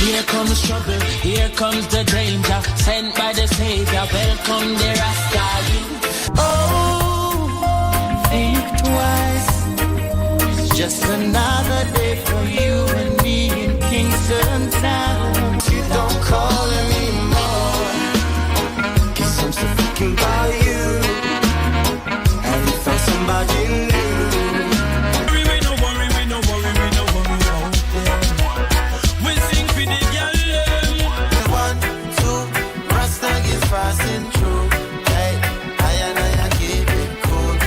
Here comes trouble, here comes the danger, sent by the Savior, welcome the Rasta youth. Oh, think twice, it's just another day for you and me in Kingston Town. You don't call anymore, 'cause I'm still thinking about you, and you found somebody new. Passing through, hey, I keep it cool.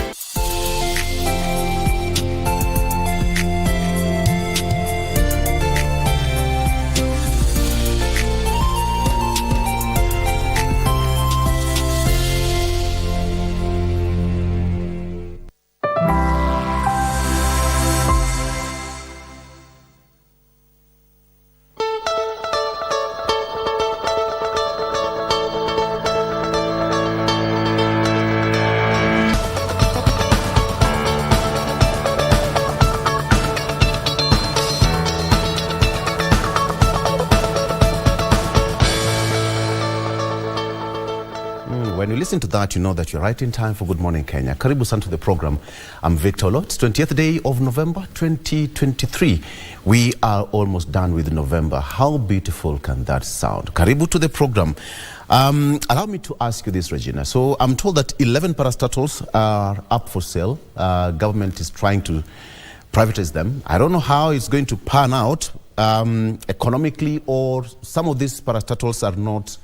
When you listen to that, you know that you're right in time for Good Morning Kenya. Karibu sana to the program. I'm Victor Lot. It's 20th day of November 2023. We are almost done with November. How beautiful can that sound? Karibu to the program. Allow me to ask you this, Regina. So I'm told that 11 parastatals are up for sale. Government is trying to privatize them. I don't know how it's going to pan out economically, or some of these parastatals are not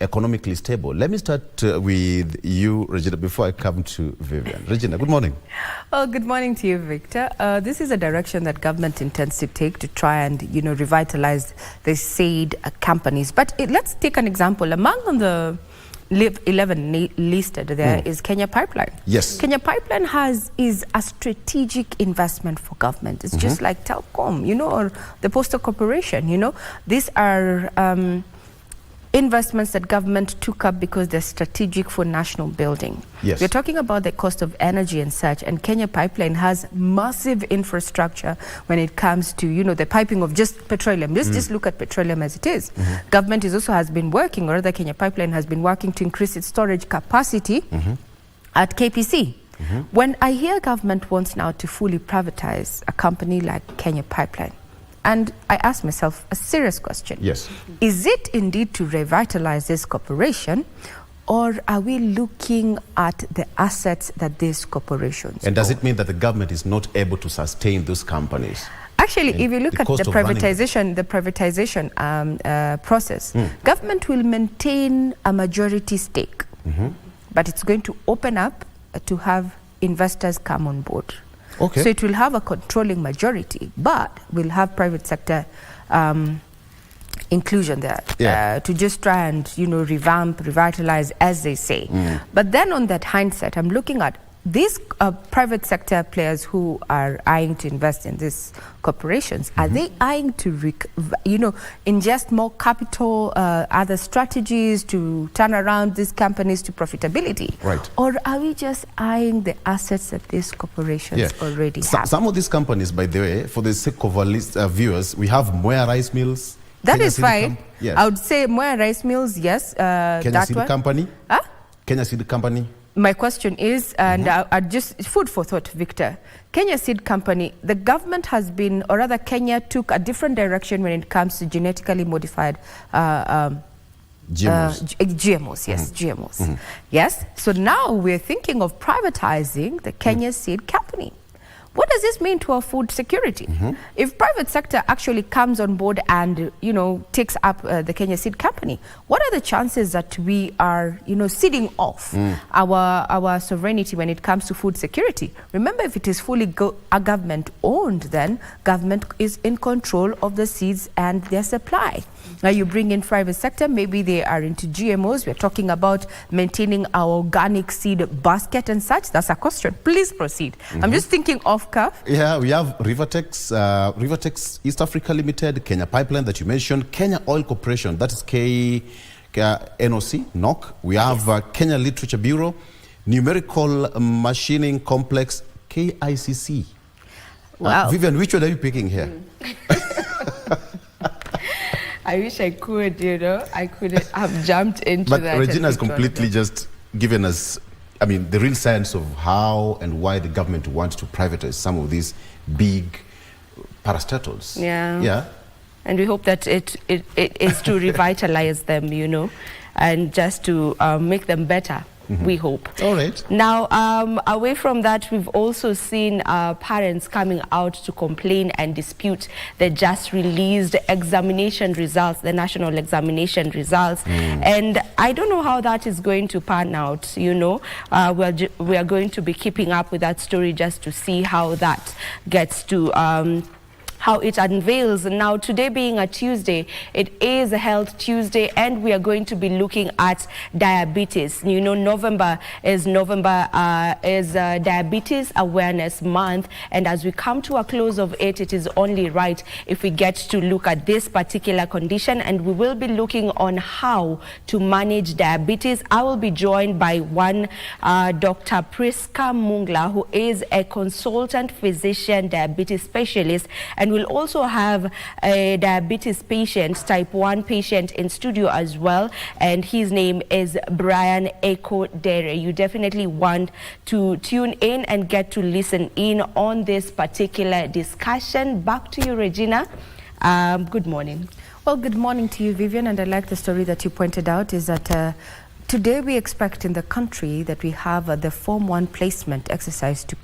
economically stable. Let me start with you, Regina, before I come to Vivian. Regina, good morning. Well, good morning to you, Victor. This is a direction that government intends to take to try and, revitalize the said companies. But let's take an example. Among the 11 listed there is Kenya Pipeline. Yes. Kenya Pipeline is a strategic investment for government. It's just like Telcom, or the Postal Corporation, These are investments that government took up because they're strategic for national building. Yes. We're talking about the cost of energy and such, and Kenya Pipeline has massive infrastructure when it comes to, the piping of just petroleum. Just look at petroleum as it is. Government has been working, or rather Kenya Pipeline has been working to increase its storage capacity at KBC. When I hear government wants now to fully privatize a company like Kenya Pipeline, and I ask myself a serious question. Yes. Is it indeed to revitalize this corporation, or are we looking at the assets that these corporations And does own? it mean that the government is not able to sustain those companies? Actually, if you look at the privatization process, government will maintain a majority stake, but it's going to open up to have investors come on board. Okay. So it will have a controlling majority, but we'll have private sector inclusion there to just try and, revamp, revitalize, as they say. But then on that hindsight, I'm looking at these private sector players who are eyeing to invest in these corporations. Are they eyeing to, ingest more capital, other strategies to turn around these companies to profitability? Right. Or are we just eyeing the assets that these corporations already have? Some of these companies, by the way, for the sake of our viewers, we have Moya Rice Mills. That Kenya is Seed fine. Yes. I would say Moya Rice Mills, yes. Kenya that Seed one. Company. Huh? Kenya Seed Company. My question is, and I just food for thought, Victor. Kenya Seed Company, the government has been, or rather Kenya took a different direction when it comes to genetically modified GMOs. GMOs, yes, GMOs. Yes, so now we're thinking of privatizing the Kenya Seed Company. What does this mean to our food security? If private sector actually comes on board and, takes up the Kenya Seed Company, what are the chances that we are, ceding off our sovereignty when it comes to food security? Remember, if it is fully government owned, then government is in control of the seeds and their supply. Now you bring in private sector, maybe they are into GMOs. We're talking about maintaining our organic seed basket and such. That's a question. Please proceed. I'm just thinking off cuff. Yeah, we have Rivertex East Africa Limited, Kenya Pipeline that you mentioned, Kenya Oil Corporation, that is NOC. We have Kenya Literature Bureau, Numerical Machining Complex, KICC. Wow. Vivian, which one are you picking here? I wish I could, I could have jumped into that. But Regina has completely just given us, I mean, the real sense of how and why the government wants to privatize some of these big parastatals. Yeah. And we hope that it is to revitalize them, and just to make them better. We hope. All right. Now, away from that, we've also seen parents coming out to complain and dispute the just released examination results, the national examination results. And I don't know how that is going to pan out, we are going to be keeping up with that story just to see how that gets to how it unveils. Now, today being a Tuesday, it is a Health Tuesday, and we are going to be looking at diabetes. November is Diabetes Awareness Month, and as we come to a close of it, it is only right if we get to look at this particular condition, and we will be looking on how to manage diabetes. I will be joined by one Dr. Priska Mungla, who is a consultant physician diabetes specialist, and we'll also have a diabetes patient, type 1 patient in studio as well, and his name is Brian Eko Dere. You definitely want to tune in and get to listen in on this particular discussion. Back to you, Regina. Good morning. Well, good morning to you, Vivian, and I like the story that you pointed out is that today we expect in the country that we have the Form 1 placement exercise to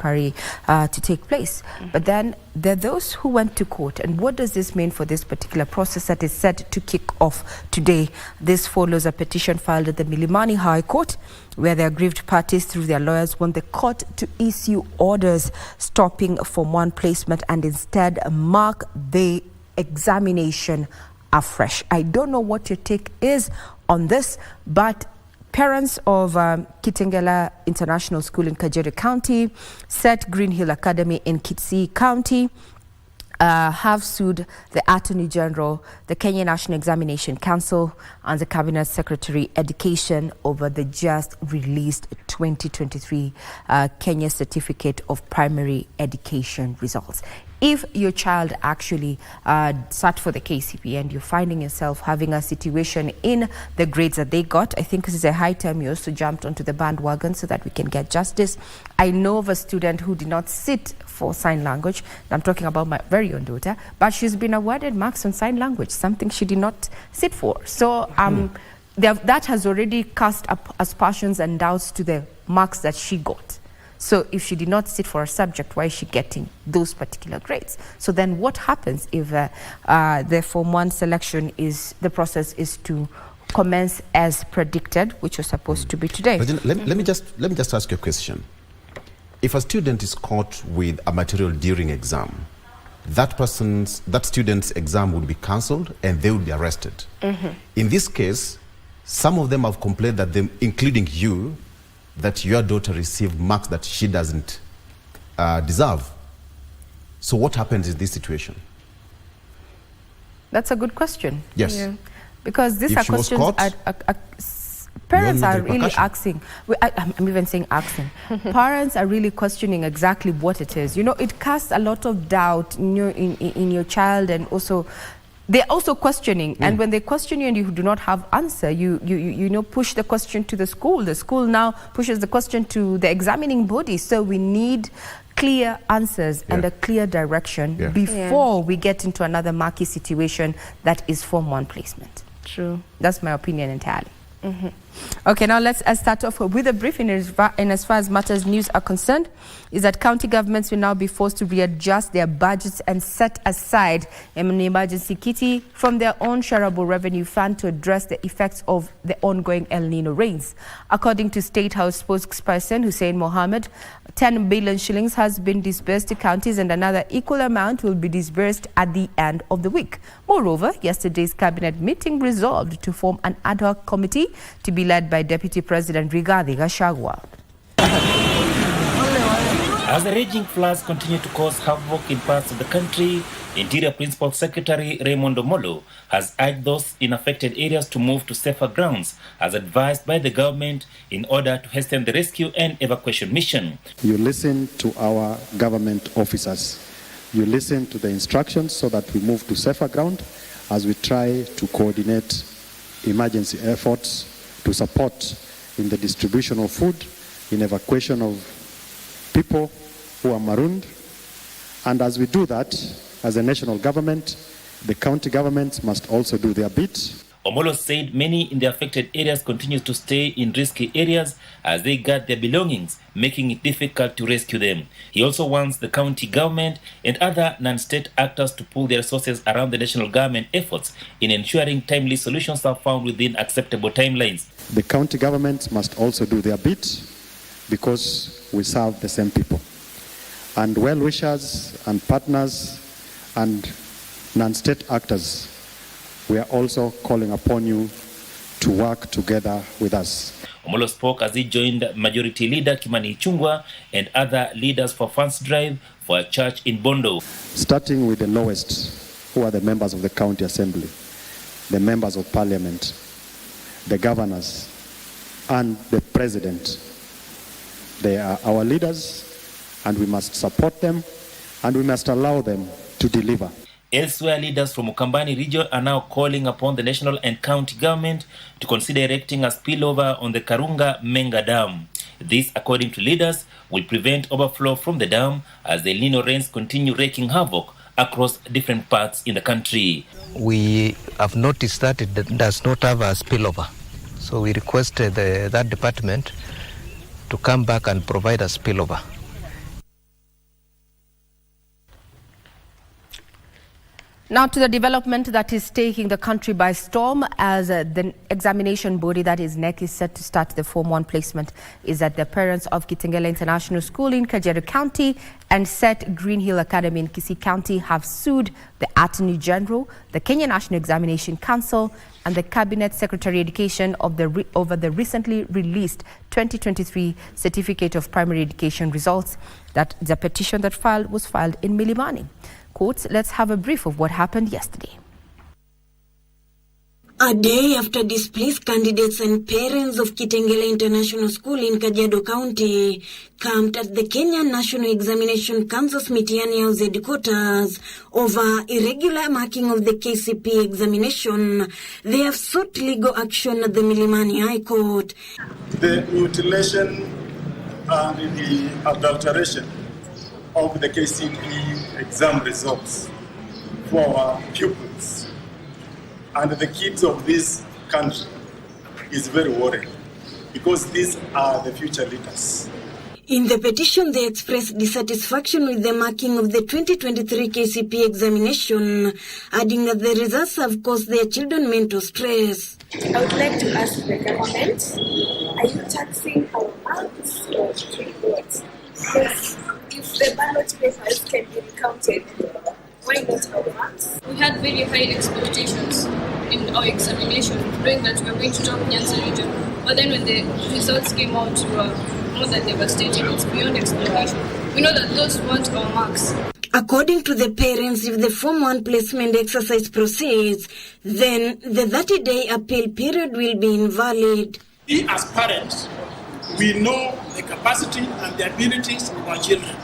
take place. But then there are those who went to court. And what does this mean for this particular process that is set to kick off today? This follows a petition filed at the Milimani High Court, where the aggrieved parties, through their lawyers, want the court to issue orders stopping Form 1 placement and instead mark the examination afresh. I don't know what your take is on this, but parents of Kitengela International School in Kajiado County, Set Green Hill Academy in Kisii County, have sued the Attorney General, the Kenya National Examination Council, and the Cabinet Secretary Education over the just released 2023 Kenya Certificate of Primary Education results. If your child actually sat for the KCP and you're finding yourself having a situation in the grades that they got, I think this is a high time you also jumped onto the bandwagon so that we can get justice. I know of a student who did not sit for sign language. I'm talking about my very own daughter, but she's been awarded marks on sign language, something she did not sit for. So that has already cast up aspersions and doubts to the marks that she got. So if she did not sit for a subject, why is she getting those particular grades? So then what happens if the Form 1 selection the process is to commence as predicted, which was supposed to be today? Let me just ask you a question. If a student is caught with a material during exam, that student's exam would be cancelled and they would be arrested. In this case, some of them have complained that including you, that your daughter received marks that she doesn't deserve. So what happens in this situation? That's a good question. Yes. Yeah. Because these are questions parents are really asking. I'm even saying asking. Parents are really questioning exactly what it is. It casts a lot of doubt in your child, and also they're also questioning, and when they question you and you do not have answer, you push the question to the school. The school now pushes the question to the examining body. So we need clear answers and a clear direction before we get into another murky situation that is Form 1 placement. True. That's my opinion entirely. Okay, now let's start off with a briefing in as far as matters news are concerned, is that county governments will now be forced to readjust their budgets and set aside an emergency kitty from their own shareable revenue fund to address the effects of the ongoing El Nino rains. According to State House spokesperson Hussein Mohammed, 10 billion shillings has been disbursed to counties and another equal amount will be disbursed at the end of the week. Moreover, yesterday's cabinet meeting resolved to form an ad hoc committee to be led by Deputy President Rigathi Gachagua. As the raging floods continue to cause havoc in parts of the country, Interior Principal Secretary Raymond Omolo has urged those in affected areas to move to safer grounds, as advised by the government, in order to hasten the rescue and evacuation mission. You listen to our government officers. You listen to the instructions so that we move to safer ground. as we try to coordinate emergency efforts to support in the distribution of food, in evacuation of people who are marooned. And as we do that, as a national government, the county governments must also do their bit. Omolo said many in the affected areas continue to stay in risky areas as they guard their belongings, making it difficult to rescue them. He also wants the county government and other non-state actors to pool their resources around the national government efforts in ensuring timely solutions are found within acceptable timelines. The county governments must also do their bit because we serve the same people. And well-wishers and partners and non-state actors, we are also calling upon you to work together with us. Omolo spoke as he joined Majority Leader Kimani Ichung'wah and other leaders for funds drive for a church in Bondo. Starting with the lowest, who are the members of the county assembly, the members of parliament, the governors, and the president. They are our leaders, and we must support them, and we must allow them to deliver. Elsewhere, leaders from Ukambani region are now calling upon the national and county government to consider erecting a spillover on the Karunga Menga Dam. This, according to leaders, will prevent overflow from the dam as the El Nino rains continue wreaking havoc across different parts in the country. We have noticed that it does not have a spillover. So we requested that department to come back and provide a spillover. Now to the development that is taking the country by storm as the examination body that is NEC is set to start the Form 1 placement is that the parents of Kitengela International School in Kajiado County and Set Green Hill Academy in Kisii County have sued the Attorney General, the Kenya National Examination Council and the Cabinet Secretary Education over the recently released 2023 Certificate of Primary Education results. That the petition that was filed in Milimani. Courts, let's have a brief of what happened yesterday. A day after displaced candidates and parents of Kitengela International School in Kajiado County camped at the Kenya National Examination Council's Mitiani House headquarters over irregular marking of the KCPE examination, they have sought legal action at the Milimani High Court. The mutilation and the adulteration of the KCPE exam results for our pupils and the kids of this country is very worrying because these are the future leaders. In the petition, they expressed dissatisfaction with the marking of the 2023 KCPE examination, adding that the results have caused their children mental stress. I would like to ask the government, are you taxing our marks or what? Because if the ballot papers can be recounted, why not our marks? We had very high expectations in our examination, knowing that we were going to top Nyanza region. But then when the results came out, we were more than devastating. It's beyond explanation. We know that those weren't our marks. According to the parents, if the Form 1 placement exercise proceeds, then the 30-day appeal period will be invalid. We as parents, we know the capacity and the abilities of our children.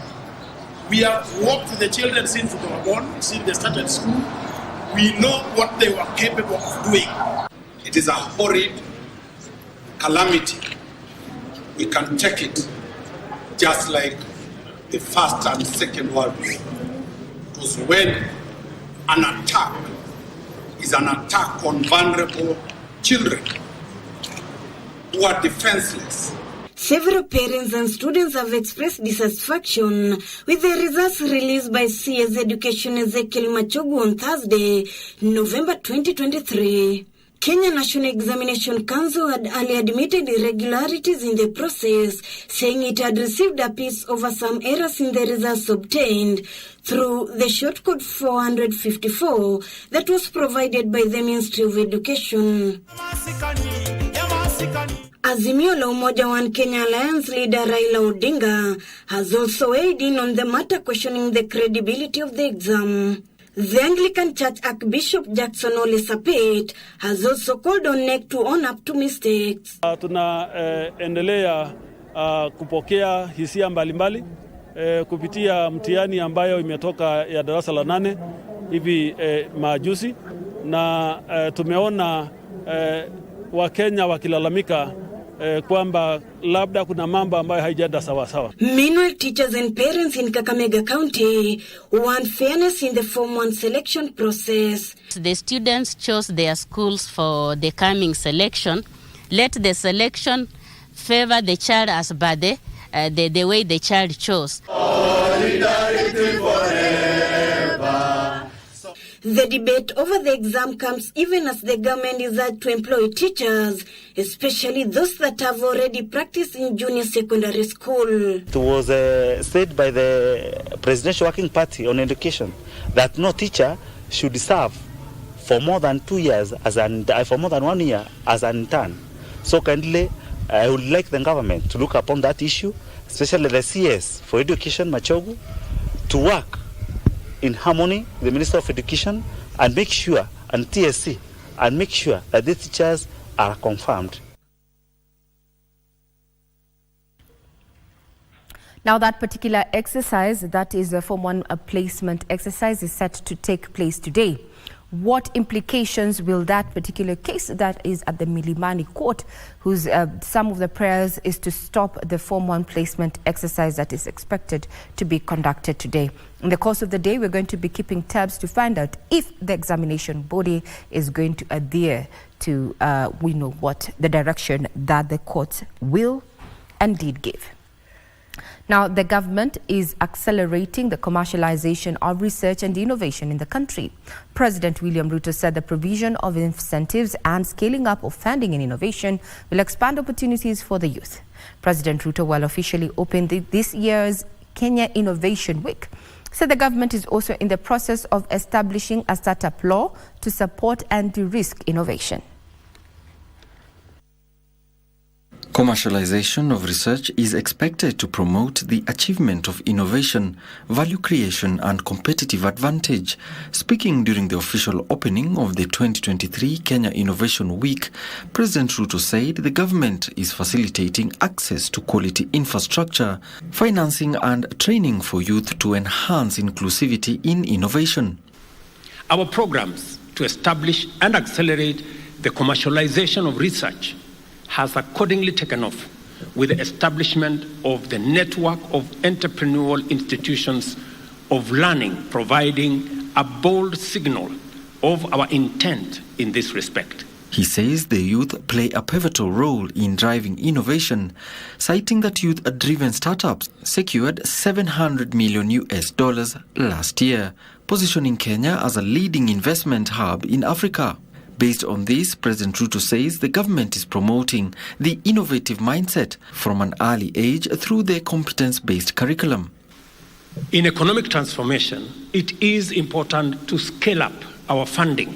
We have worked with the children since they were born, since they started school. We know what they were capable of doing. It is a horrid calamity. We can take it just like the First and Second World War. Because when an attack is an attack on vulnerable children who are defenseless. Several parents and students have expressed dissatisfaction with the results released by CS Education Ezekiel Machogu on Thursday, November 2023. Kenya National Examination Council had earlier admitted irregularities in the process, saying it had received appeals over some errors in the results obtained through the shortcode 454 that was provided by the Ministry of Education. Azimio la Umoja One Kenya Alliance leader Raila Odinga has also weighed in on the matter, questioning the credibility of the exam. The Anglican Church Archbishop Jackson Ole Sapit has also called on NEC to own up to mistakes. Tunaendelea kupokea hisia mbalimbali kupitia mtihani ambayo imetoka ya darasa la 8 hivi majuzi, na tumeona Wakenya wakilalamika kwamba labda kuna mambo ambayo haijaenda sawa sawa. Meanwhile, teachers and parents in Kakamega County want fairness in the Form 1 selection process. The students chose their schools for the coming selection. Let the selection favor the child as per the way the child chose. Solidarity forever. The debate over the exam comes even as the government is urged to employ teachers, especially those that have already practiced in junior secondary school. It was said by the Presidential Working Party on Education that no teacher should serve for more than 2 years for more than 1 year as an intern. So kindly, I would like the government to look upon that issue, especially the CS for Education, Machogu, to work in harmony with the Minister of Education and make sure, and TSC, and make sure that the teachers are confirmed. Now that particular exercise, that is a Form 1 placement exercise, is set to take place today. What implications will that particular case that is at the Milimani court, whose some of the prayers is to stop the Form 1 placement exercise that is expected to be conducted today. In the course of the day, we're going to be keeping tabs to find out if the examination body is going to adhere to what the direction that the courts will indeed give. Now, the government is accelerating the commercialization of research and innovation in the country. President William Ruto said the provision of incentives and scaling up of funding and innovation will expand opportunities for the youth. President Ruto, while officially opened this year's Kenya Innovation Week, said the government is also in the process of establishing a startup law to support and de-risk innovation. Commercialization of research is expected to promote the achievement of innovation, value creation and competitive advantage. Speaking during the official opening of the 2023 Kenya Innovation Week, President Ruto said the government is facilitating access to quality infrastructure, financing and training for youth to enhance inclusivity in innovation. Our programs to establish and accelerate the commercialization of research has accordingly taken off with the establishment of the network of entrepreneurial institutions of learning, providing a bold signal of our intent in this respect. He says the youth play a pivotal role in driving innovation, citing that youth-driven startups secured $700 million last year, positioning Kenya as a leading investment hub in Africa. Based on this, President Ruto says the government is promoting the innovative mindset from an early age through their competence-based curriculum. In economic transformation, it is important to scale up our funding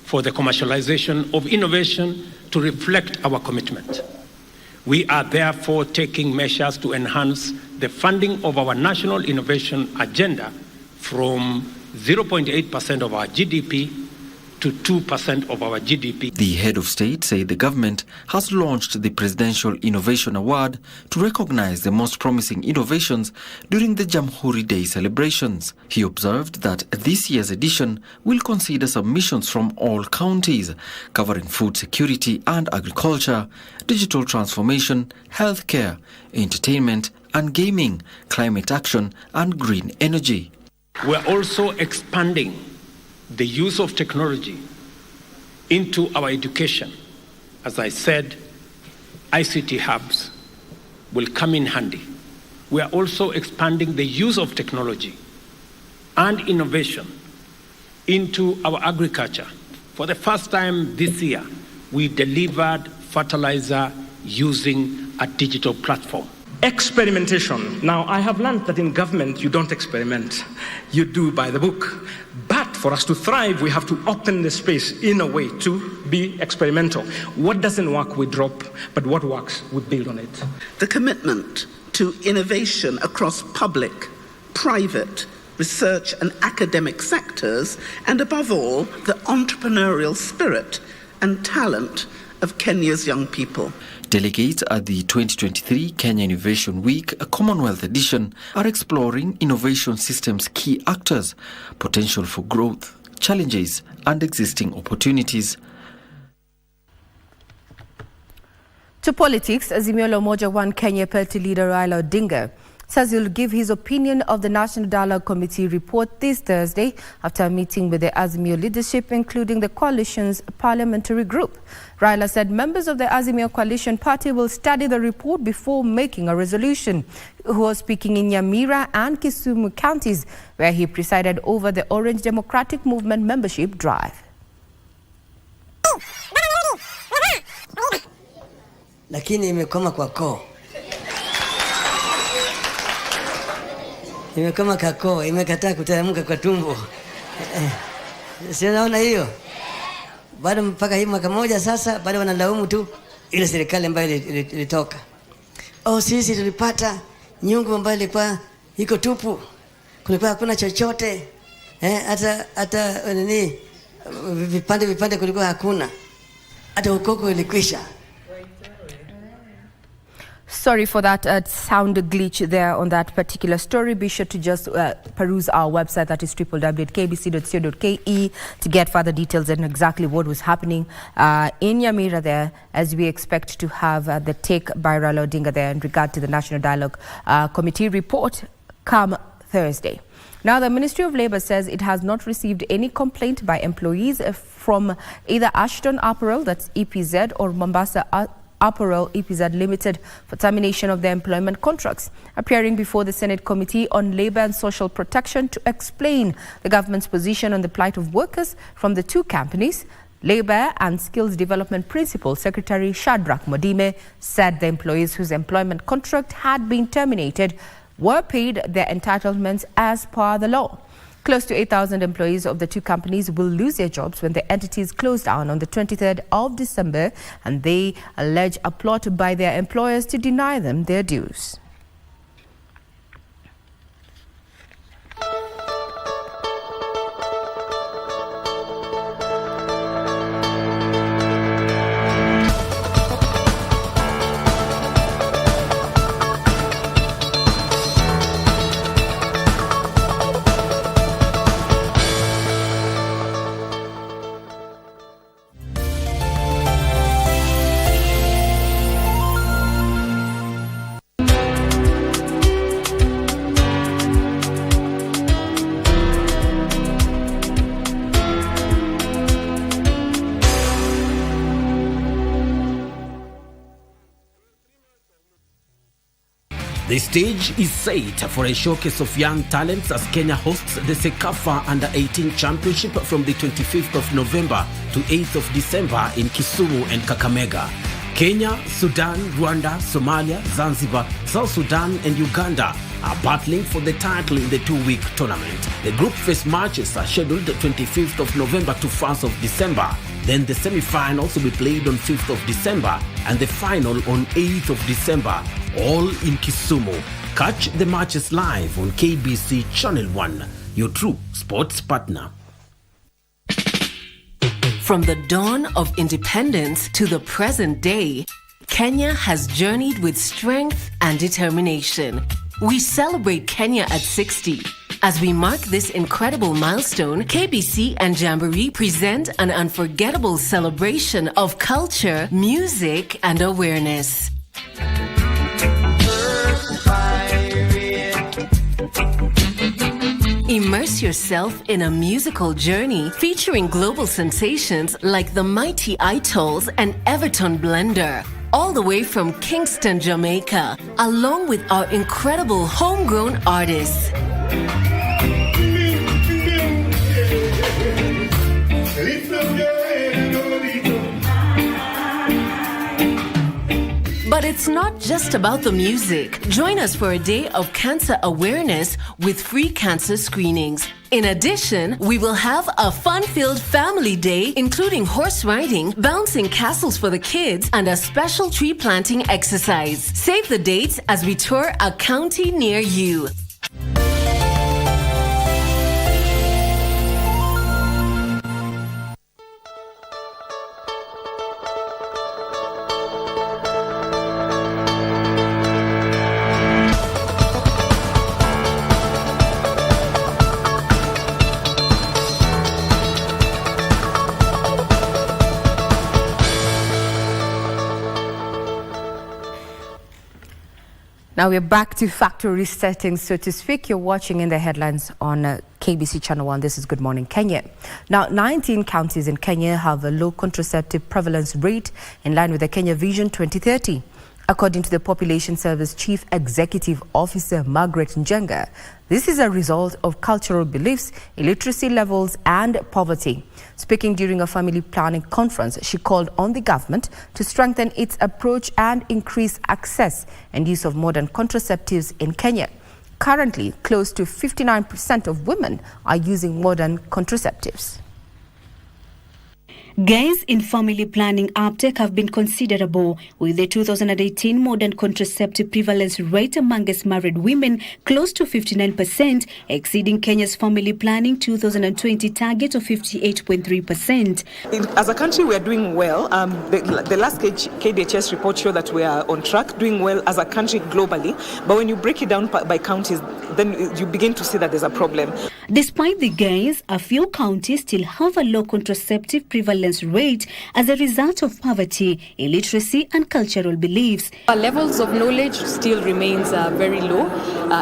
for the commercialization of innovation to reflect our commitment. We are therefore taking measures to enhance the funding of our national innovation agenda from 0.8% of our GDP to 2% of our GDP. The head of state said the government has launched the Presidential Innovation Award to recognize the most promising innovations during the Jamhuri Day celebrations. He observed that this year's edition will consider submissions from all counties, covering food security and agriculture, digital transformation, healthcare, entertainment and gaming, climate action and green energy. We are also expanding the use of technology into our education. As I said, ICT hubs will come in handy. We are also expanding the use of technology and innovation into our agriculture. For the first time this year, we delivered fertilizer using a digital platform. Experimentation. Now, I have learned that in government, you don't experiment. You do by the book. But for us to thrive, we have to open the space in a way to be experimental. What doesn't work, we drop, but what works, we build on it. The commitment to innovation across public, private, research and academic sectors, and above all, the entrepreneurial spirit and talent of Kenya's young people. Delegates at the 2023 Kenya Innovation Week, a Commonwealth edition, are exploring innovation systems' key actors, potential for growth, challenges and existing opportunities. To politics, Azimio la Umoja One Kenya party leader Raila Odinga says he'll give his opinion of the National Dialogue Committee report this Thursday after a meeting with the Azimio leadership, including the coalition's parliamentary group. Raila said members of the Azimio coalition party will study the report before making a resolution. He was speaking in Nyamira and Kisumu counties, where he presided over the Orange Democratic Movement membership drive. Lakini imekoma kwa koo. Imekoma kwa koo, imekataa kuteremka kwa tumbo. Si unaona hiyo? Bado mpaka hii mwaka moja sasa, bado wanalaumu tu ile serikali ambayo ilitoka. Sisi tulipata nyungu ambayo ilikuwa iko tupu. Kulikuwa hakuna chochote. Hata nini vipande kulikuwa hakuna. Hata ukoko ilikwisha. Sorry for that sound glitch there on that particular story. Be sure to just peruse our website, that is www.kbc.co.ke, to get further details on exactly what was happening in Nyamira there, as we expect to have the take by Raila Odinga there in regard to the National Dialogue Committee report come Thursday. Now, the Ministry of Labour says it has not received any complaint by employees from either Ashton Apparel, that's EPZ, or Mombasa Apparel EPZ Limited for termination of their employment contracts. Appearing before the Senate Committee on Labour and Social Protection to explain the government's position on the plight of workers from the two companies, Labour and Skills Development Principal Secretary Shadrach Modime said the employees whose employment contract had been terminated were paid their entitlements as per the law. Close to 8,000 employees of the two companies will lose their jobs when the entities close down on the 23rd of December, and they allege a plot by their employers to deny them their dues. The stage is set for a showcase of young talents as Kenya hosts the Sekafa Under-18 Championship from the 25th of November to 8th of December in Kisumu and Kakamega. Kenya, Sudan, Rwanda, Somalia, Zanzibar, South Sudan and Uganda are battling for the title in the two-week tournament. The group phase matches are scheduled 25th of November to 1st of December. Then the semi-finals will be played on 5th of December and the final on 8th of December, all in Kisumu. Catch the matches live on KBC Channel 1, your true sports partner. From the dawn of independence to the present day, Kenya has journeyed with strength and determination. We celebrate Kenya at 60. As we mark this incredible milestone, KBC and Jamboree present an unforgettable celebration of culture, music, and awareness. Immerse yourself in a musical journey featuring global sensations like the mighty Itals and Everton Blender, all the way from Kingston, Jamaica, along with our incredible homegrown artists. But it's not just about the music. Join us for a day of cancer awareness with free cancer screenings. In addition, we will have a fun-filled family day, including horse riding, bouncing castles for the kids, and a special tree planting exercise. Save the dates as we tour a county near you. Now we're back to factory settings, so to speak. You're watching In the Headlines on KBC Channel 1. This is Good Morning Kenya. Now, 19 counties in Kenya have a low contraceptive prevalence rate in line with the Kenya Vision 2030. According to the Population Service Chief Executive Officer Margaret Njenga, this is a result of cultural beliefs, illiteracy levels and poverty. Speaking during a family planning conference, she called on the government to strengthen its approach and increase access and use of modern contraceptives in Kenya. Currently, close to 59% of women are using modern contraceptives. Gains in family planning uptake have been considerable, with the 2018 modern contraceptive prevalence rate amongst married women close to 59%, exceeding Kenya's family planning 2020 target of 58.3%. As a country, we are doing well. The last KDHS report showed that we are on track, doing well as a country globally. But when you break it down by counties, then you begin to see that there's a problem. Despite the gains, a few counties still have a low contraceptive prevalence rate as a result of poverty, illiteracy and cultural beliefs. Our levels of knowledge still remains very low,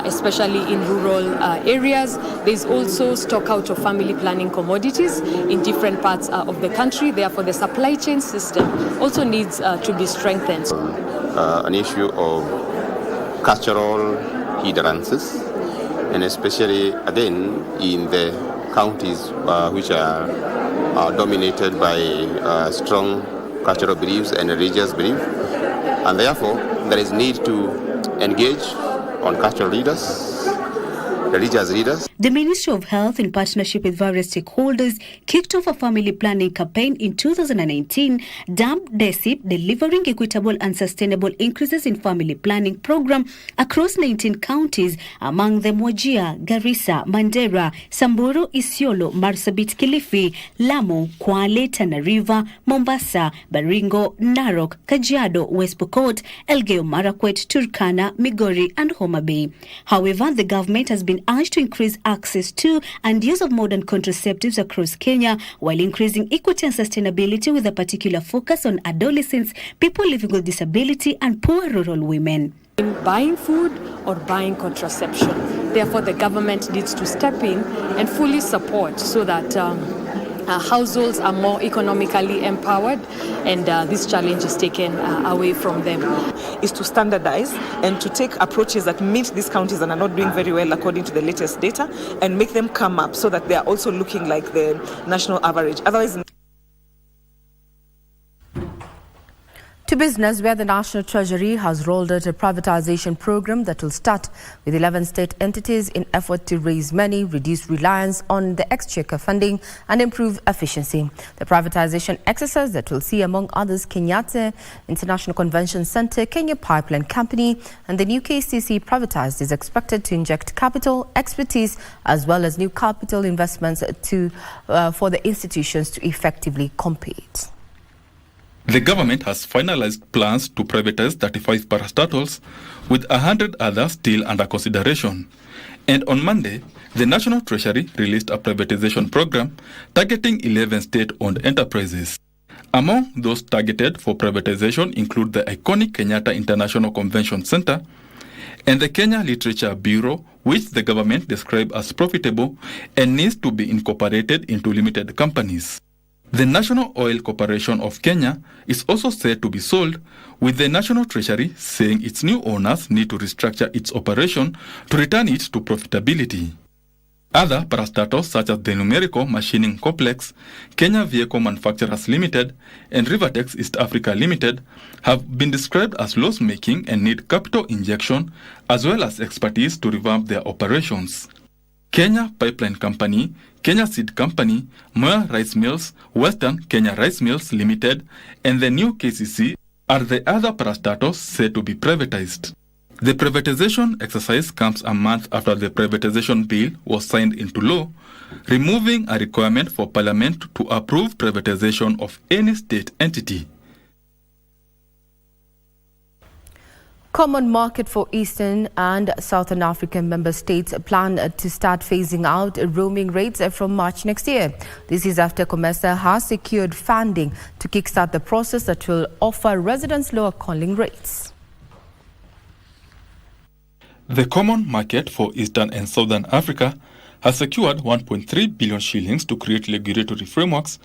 especially in rural areas. There's also stock out of family planning commodities in different parts of the country. Therefore, the supply chain system also needs to be strengthened. An issue of cultural hindrances, and especially again in the counties which are dominated by strong cultural beliefs and religious belief, and therefore there is need to engage on cultural leaders, religious leaders. The Ministry of Health, in partnership with various stakeholders, kicked off a family planning campaign in 2019, dubbed DESIP, Delivering Equitable and Sustainable Increases in Family Planning Program across 19 counties, among them Wajir, Garissa, Mandera, Samburu, Isiolo, Marsabit, Kilifi, Lamu, Kwale, Tana River, Mombasa, Baringo, Narok, Kajiado, West Pokot, Elgeyo Marakwet, Turkana, Migori and Homa Bay. However, the government has been urged to increase access to and use of modern contraceptives across Kenya, while increasing equity and sustainability with a particular focus on adolescents, people living with disability and poor rural women. In buying food or buying contraception. Therefore, the government needs to step in and fully support so that households are more economically empowered and this challenge is taken away from them. Is to standardize and to take approaches that meet these counties and are not doing very well according to the latest data, and make them come up so that they are also looking like the national average. Otherwise, to business, where the National Treasury has rolled out a privatization program that will start with 11 state entities in effort to raise money, reduce reliance on the exchequer funding and improve efficiency. The privatization exercise that will see, among others, Kenyatta International Convention Center, Kenya Pipeline Company and the new KCC privatized is expected to inject capital, expertise as well as new capital investments for the institutions to effectively compete. The government has finalized plans to privatize 35 parastatals, with 100 others still under consideration. And on Monday, the National Treasury released a privatization program targeting 11 state-owned enterprises. Among those targeted for privatization include the iconic Kenyatta International Convention Center and the Kenya Literature Bureau, which the government described as profitable and needs to be incorporated into limited companies. The National Oil Corporation of Kenya is also said to be sold, with the National Treasury saying its new owners need to restructure its operation to return it to profitability. Other parastatals such as the Numerical Machining Complex, Kenya Vehicle Manufacturers Limited, and Rivertex East Africa Limited have been described as loss-making and need capital injection as well as expertise to revamp their operations. Kenya Pipeline Company, Kenya Seed Company, Moya Rice Mills, Western Kenya Rice Mills Limited, and the new KCC are the other parastatals said to be privatized. The privatization exercise comes a month after the privatization bill was signed into law, removing a requirement for Parliament to approve privatization of any state entity. Common market for Eastern and Southern African member states plan to start phasing out roaming rates from March next year. This is after COMESA has secured funding to kickstart the process that will offer residents lower calling rates. The Common Market for Eastern and Southern Africa has secured 1.3 billion shillings to create regulatory frameworks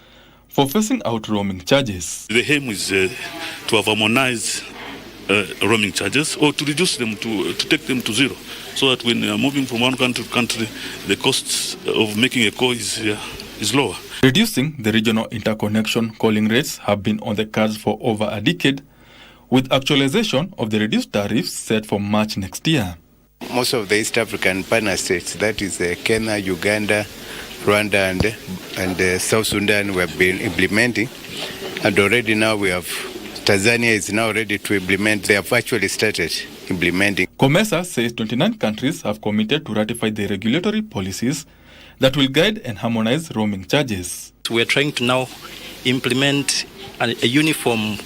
for phasing out roaming charges. The aim is to have harmonized roaming charges, or to reduce them, to take them to zero, so that when you are moving from one country to country, the costs of making a call is lower. Reducing the regional interconnection calling rates have been on the cards for over a decade, with actualization of the reduced tariffs set for March next year. Most of the East African partner states, that is Kenya, Uganda, Rwanda and South Sudan, we have been implementing, and already now we have Tanzania is now ready to implement. They have actually started implementing. COMESA says 29 countries have committed to ratify the regulatory policies that will guide and harmonize roaming charges. We are trying to now implement a uniform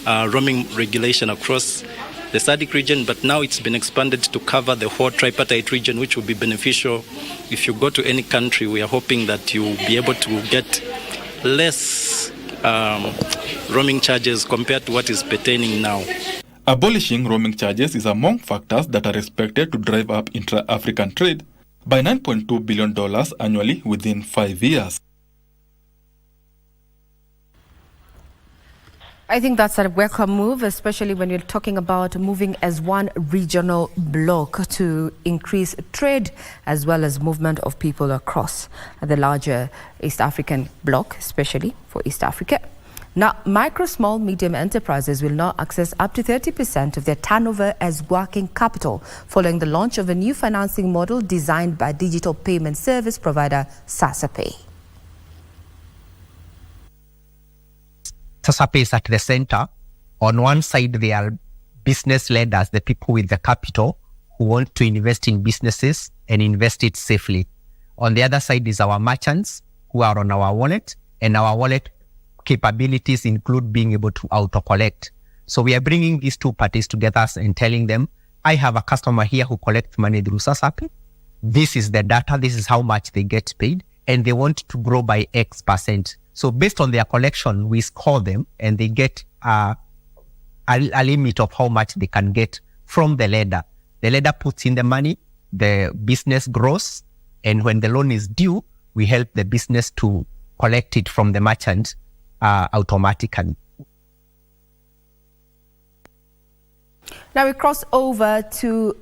roaming regulation across the SADC region, but now it's been expanded to cover the whole tripartite region, which will be beneficial. If you go to any country, we are hoping that you will be able to get less roaming charges compared to what is pertaining now. Abolishing roaming charges is among factors that are expected to drive up intra-African trade by $9.2 billion annually within 5 years. I think that's a welcome move, especially when you're talking about moving as one regional bloc to increase trade as well as movement of people across the larger East African bloc, especially for East Africa. Now, micro, small, medium enterprises will now access up to 30% of their turnover as working capital following the launch of a new financing model designed by digital payment service provider SasaPay. SasaPay is at the center. On one side, they are business leaders, the people with the capital who want to invest in businesses and invest it safely. On the other side is our merchants who are on our wallet, and our wallet capabilities include being able to auto-collect. So we are bringing these two parties together and telling them, I have a customer here who collects money through SasaPay. This is the data, this is how much they get paid, and they want to grow by X%. So based on their collection, we score them and they get a limit of how much they can get from the lender. The lender puts in the money, the business grows, and when the loan is due, we help the business to collect it from the merchant automatically. Now we cross over to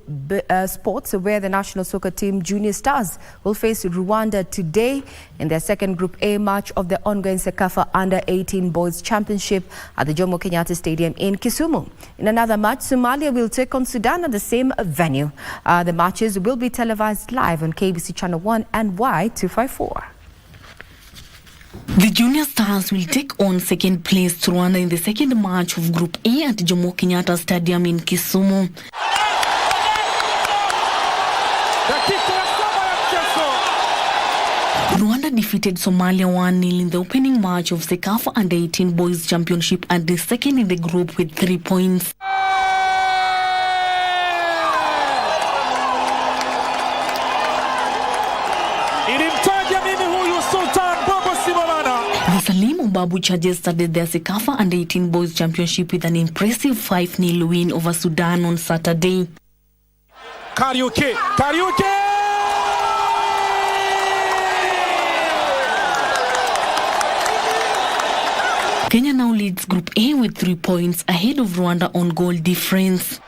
sports, where the national soccer team Junior Stars will face Rwanda today in their second Group A match of the ongoing CECAFA Under-18 Boys Championship at the Jomo Kenyatta Stadium in Kisumu. In another match, Somalia will take on Sudan at the same venue. The matches will be televised live on KBC Channel 1 and Y254. The Junior Stars will take on second place Rwanda in the second match of Group A at Jomo Kenyatta Stadium in Kisumu. Rwanda defeated Somalia 1-0 in the opening match of CECAFA Under-18 Boys Championship and the second in the group with 3 points. The Salim Babu Chargers started their CECAFA Under-18 Boys Championship with an impressive 5-0 win over Sudan on Saturday. Karaoke! Kenya now leads Group A with 3 points ahead of Rwanda on goal difference.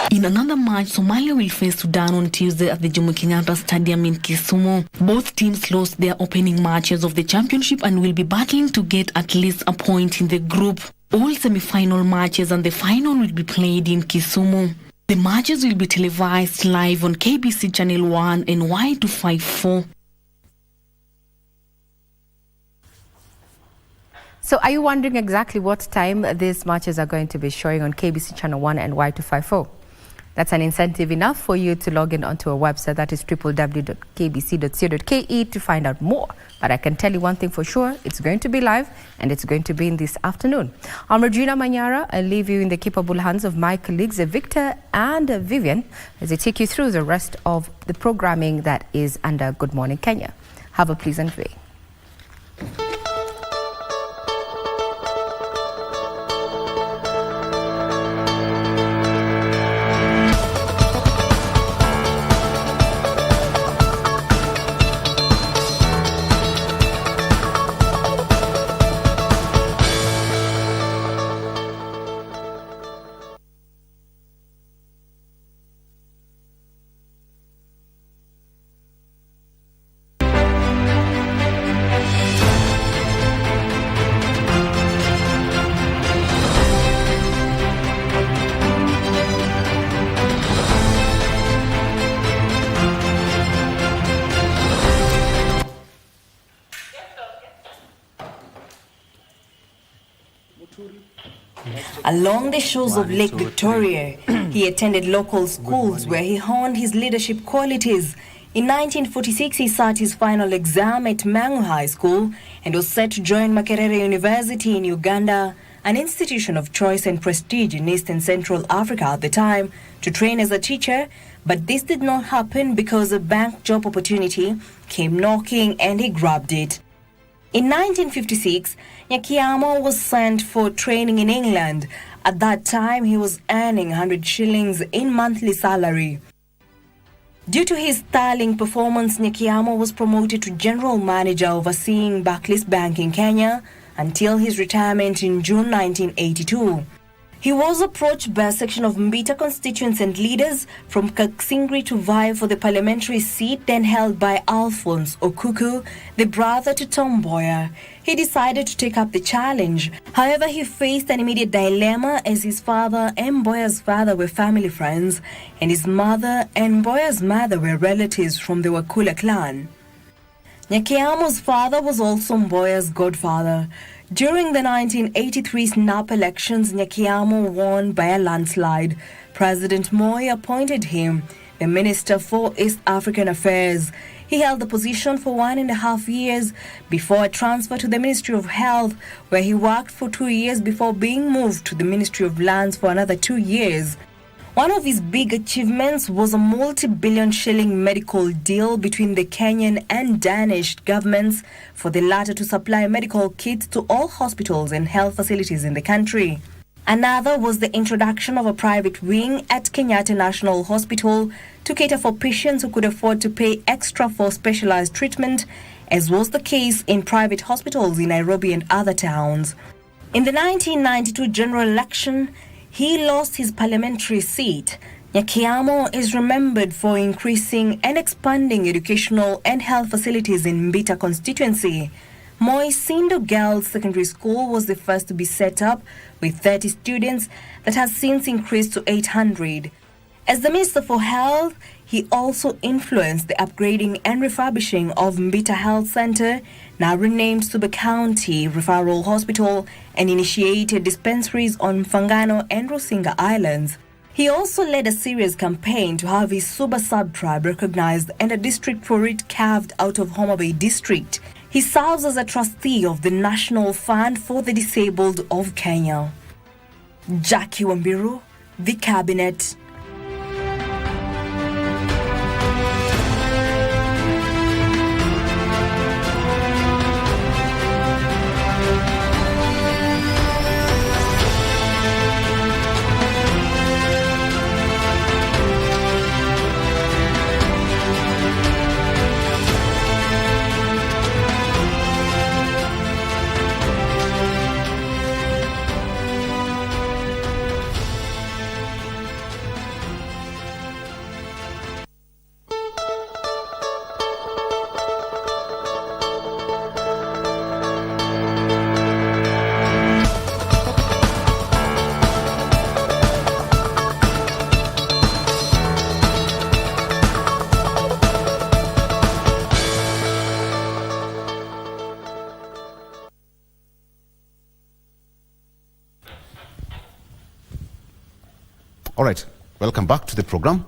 In another match, Somalia will face Sudan on Tuesday at the Jomo Kenyatta Stadium in Kisumu. Both teams lost their opening matches of the championship and will be battling to get at least a point in the group. All semi-final matches and the final will be played in Kisumu. The matches will be televised live on KBC Channel 1 and Y254. So are you wondering exactly what time these matches are going to be showing on KBC Channel 1 and Y254? That's an incentive enough for you to log in onto our website, that is www.kbc.co.ke, to find out more. But I can tell you one thing for sure, it's going to be live and it's going to be in this afternoon. I'm Regina Manyara. I leave you in the capable hands of my colleagues Victor and Vivian as they take you through the rest of the programming that is under Good Morning Kenya. Have a pleasant day. Along the shores of Lake Victoria, he attended local schools where he honed his leadership qualities. In 1946, he sat his final exam at Mangu High School and was set to join Makerere University in Uganda, an institution of choice and prestige in East and Central Africa at the time, to train as a teacher, but this did not happen because a bank job opportunity came knocking and he grabbed it. In 1956, Nyakyamo was sent for training in England. At that time, he was earning 100 shillings in monthly salary. Due to his sterling performance, Nyakyamo was promoted to general manager overseeing Barclays Bank in Kenya until his retirement in June 1982. He was approached by a section of Mbita constituents and leaders from Kaksingri to vie for the parliamentary seat then held by Alphonse Okuku, the brother to Tom Mboya. He decided to take up the challenge. However, he faced an immediate dilemma as his father and Mboya's father were family friends, and his mother and Mboya's mother were relatives from the Wakula clan. Nyakyamo's father was also Mboya's godfather. During the 1983 snap elections, Nyakyamo won by a landslide. President Moi appointed him the Minister for East African Affairs. He held the position for 1.5 years before a transfer to the Ministry of Health, where he worked for 2 years before being moved to the Ministry of Lands for another 2 years. One of his big achievements was a multi-billion shilling medical deal between the Kenyan and Danish governments for the latter to supply medical kits to all hospitals and health facilities in the country. Another was the introduction of a private wing at Kenyatta National Hospital to cater for patients who could afford to pay extra for specialized treatment, as was the case in private hospitals in Nairobi and other towns. In the 1992 general election, he lost his parliamentary seat. Nyakyamo is remembered for increasing and expanding educational and health facilities in Mbita constituency. Moi Sindo Girls Secondary School was the first to be set up with 30 students that has since increased to 800. As the Minister for Health, he also influenced the upgrading and refurbishing of Mbita Health Center, now renamed Suba County Referral Hospital, and initiated dispensaries on Mfangano and Rusinga Islands. He also led a serious campaign to have his Suba sub-tribe recognized and a district for it carved out of Homa Bay District. He serves as a trustee of the National Fund for the Disabled of Kenya. Jackie Wambiru, The Cabinet. All right, welcome back to the program.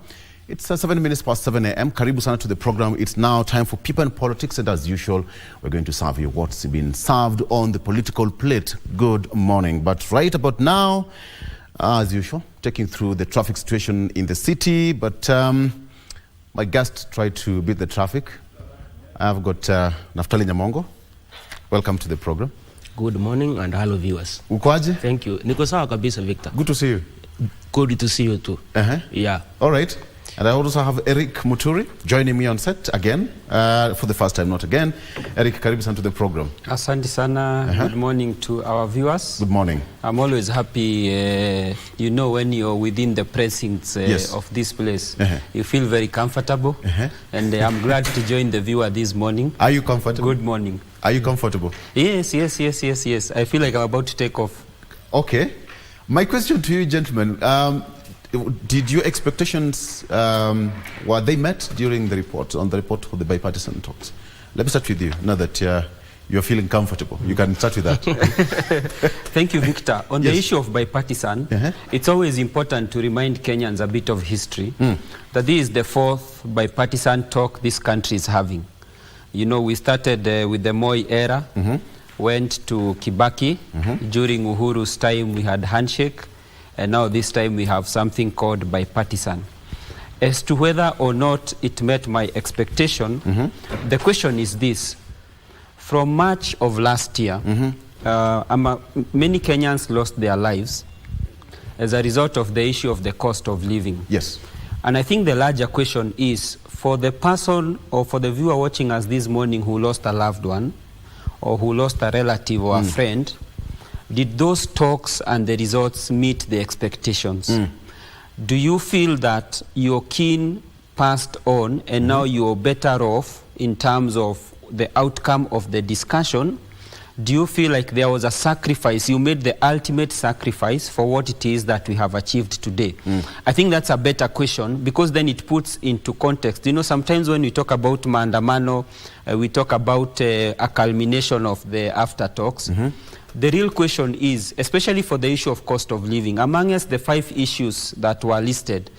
It's 7 minutes past 7 a.m. Karibu sana to the program. It's now time for People and Politics, and as usual, we're going to serve you what's been served on the political plate. Good morning. But right about now, as usual, taking through the traffic situation in the city, but my guest tried to beat the traffic. I've got Naftali Nyamongo. Welcome to the program. Good morning and hello viewers. Ukoaje? Thank you. Niko sawa kabisa, Victor. Good to see you. Good to see you too. Yeah. All right. And I also have Eric Muturi joining me on set again, for the first time, not again. Eric, karibu sana to the program. Asante sana. Good morning to our viewers. Good morning. I'm always happy, you know, when you're within the precincts of this place, you feel very comfortable. And I'm glad to join the viewer this morning. Are you comfortable? Good morning. Are you comfortable? Yes. I feel like I'm about to take off. Okay. My question to you, gentlemen, did your expectations, were they met during the report, on the report for the bipartisan talks? Let me start with you, now that you're feeling comfortable. You can start with that. Thank you, Victor. On the issue of bipartisan, it's always important to remind Kenyans a bit of history, that this is the 4th bipartisan talk this country is having. You know, we started with the Moi era, went to Kibaki. During Uhuru's time, we had handshake, and now this time we have something called bipartisan. As to whether or not it met my expectation, the question is this. From March of last year, many Kenyans lost their lives as a result of the issue of the cost of living. Yes. And I think the larger question is, for the person or for the viewer watching us this morning who lost a loved one, or who lost a relative or a friend, did those talks and the results meet the expectations? Do you feel that your kin passed on and now you're better off in terms of the outcome of the discussion? Do you feel like there was a sacrifice, you made the ultimate sacrifice for what it is that we have achieved today? I think that's a better question, because then it puts into context. You know, sometimes when we talk about maandamano, we talk about a culmination of the after talks. The real question is, especially for the issue of cost of living, amongst the 5 issues that were listed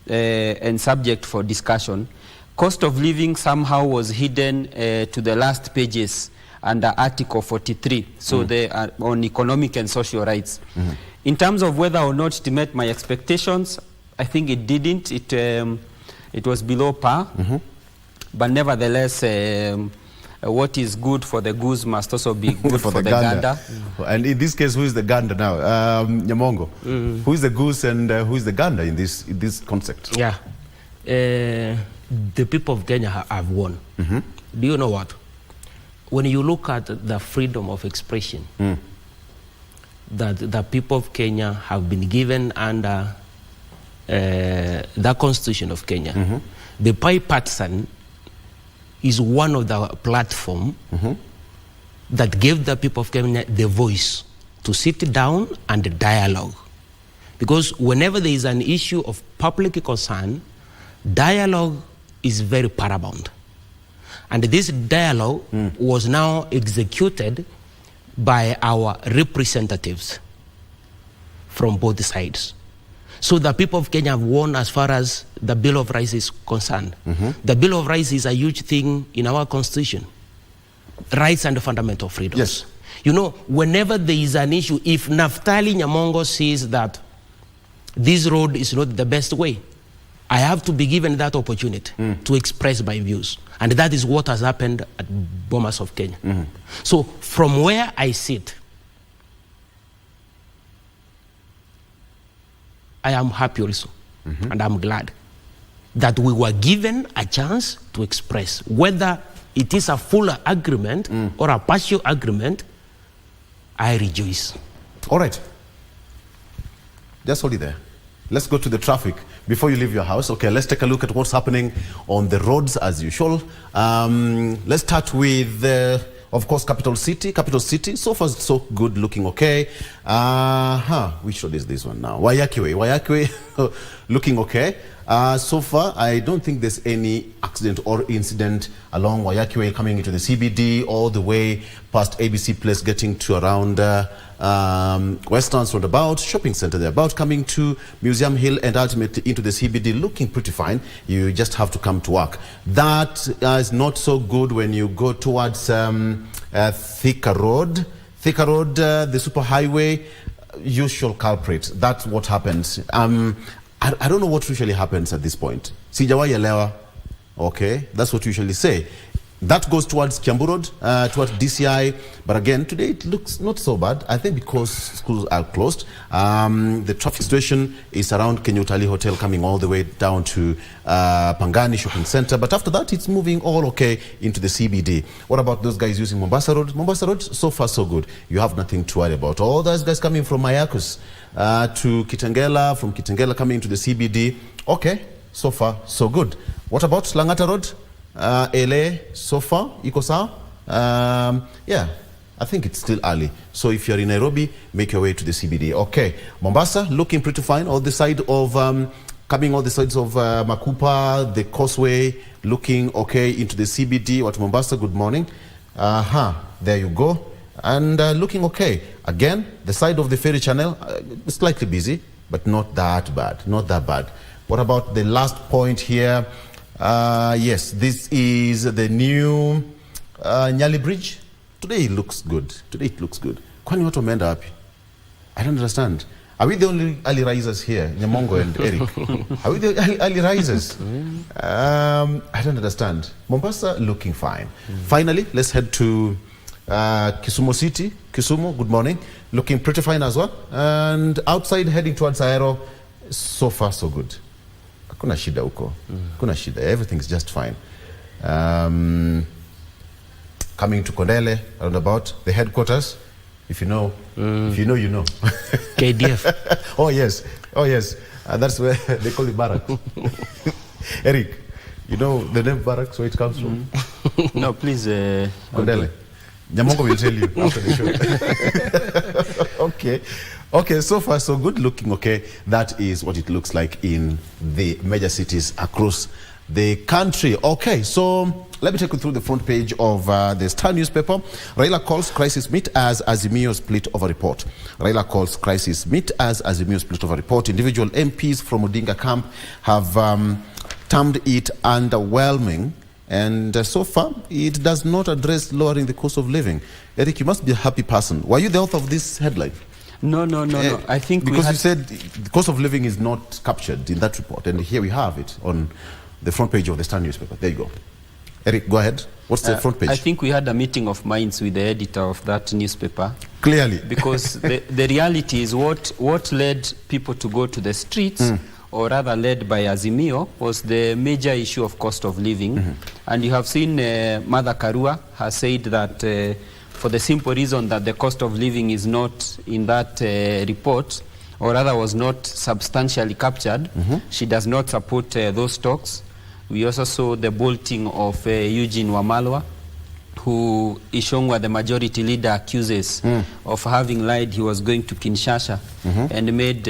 and subject for discussion, cost of living somehow was hidden to the last pages under Article 43, so they are on economic and social rights. In terms of whether or not it met my expectations, I think it didn't. It was below par, but nevertheless, what is good for the goose must also be good for the gander. And in this case, who is the gander now? Nyamongo, who is the goose and who is the gander in this concept? Yeah. The people of Kenya have won. Do you know what? When you look at the freedom of expression that the people of Kenya have been given under the Constitution of Kenya, the bipartisan is one of the platform that gave the people of Kenya the voice to sit down and dialogue. Because whenever there is an issue of public concern, dialogue is very paramount. And this dialogue was now executed by our representatives from both sides. So the people of Kenya have won as far as the Bill of Rights is concerned. The Bill of Rights is a huge thing in our constitution. Rights and fundamental freedoms. Yes. You know, whenever there is an issue, if Naftali Nyamongo says that this road is not the best way, I have to be given that opportunity to express my views. And that is what has happened at Bomas of Kenya. So from where I sit, I am happy also, and I'm glad that we were given a chance to express. Whether it is a full agreement or a partial agreement, I rejoice. All right. Just hold it there. Let's go to the traffic before you leave your house. Okay, let's take a look at what's happening on the roads as usual. Let's start with, of course, Capital City. Capital City, so far so good, looking okay. Which road is this one now? Wayakiwe, looking okay. So far, I don't think there's any accident or incident along Wayakiwe coming into the CBD all the way past ABC Place, getting to around Westlands Roundabout, shopping center there, about coming to Museum Hill and ultimately into the CBD, looking pretty fine. You just have to come to work. That is not so good when you go towards Thika Road. Thika Road, the superhighway, usual culprit. That's what happens. I don't know what usually happens at this point. Sijawahi elewa. Okay, that's what you usually say. That goes towards Kiambu Road, towards DCI. But again, today it looks not so bad. I think because schools are closed. The traffic situation is around Kenyutali Hotel coming all the way down to Pangani Shopping Center. But after that, it's moving all okay into the CBD. What about those guys using Mombasa Road? Mombasa Road, so far so good. You have nothing to worry about. All those guys coming from Mayakos to Kitengela, from Kitengela coming into the CBD. Okay, so far so good. What about Langata Road? LA, so far, iko sawa? Yeah, I think it's still early. So if you're in Nairobi, make your way to the CBD. Okay, Mombasa, looking pretty fine. All the side of, coming all the sides of Makupa, the Causeway, looking okay into the CBD. What Mombasa, good morning. There you go. And looking okay. Again, the side of the ferry channel, slightly busy, but not that bad. Not that bad. What about the last point here? Yes, this is the new Nyali Bridge. Today it looks good. Kwani watu wameenda wapi? I don't understand. Are we the only early risers here, Nyamongo and Eric? Are we the early risers? I don't understand. Mombasa looking fine. Finally, let's head to Kisumu City. Kisumu, good morning. Looking pretty fine as well. And outside, heading towards Aero, so far so good. Kuna shida huko. Kuna shida. Everything's just fine. Coming to Kondele, around about the headquarters. If you know, you know. KDF. Oh yes. That's where they call it barracks. Eric, you know the name barracks, where it comes from? No, please. Kondele. Nyamongo will tell you after the show. Okay, so far so good, looking okay. That is what it looks like in the major cities across the country. Okay, so let me take you through the front page of the Star newspaper. Raila calls crisis meet as Azimio split over report. Raila calls crisis meet as Azimio split over report. Individual MPs from Odinga camp have termed it underwhelming. And so far, it does not address lowering the cost of living. Eric, you must be a happy person. Were you the author of this headline? No. I think because you said the cost of living is not captured in that report, and here we have it on the front page of the Star newspaper. There you go. Eric, go ahead. What's the front page? I think we had a meeting of minds with the editor of that newspaper. Clearly. Because the reality is what led people to go to the streets, or rather led by Azimio, was the major issue of cost of living. And you have seen Mother Karua has said that for the simple reason that the cost of living is not in that report, or rather was not substantially captured, she does not support those talks. We also saw the bolting of Eugene Wamalwa, who Ishongwa, the majority leader, accuses of having lied he was going to Kinshasa, and made,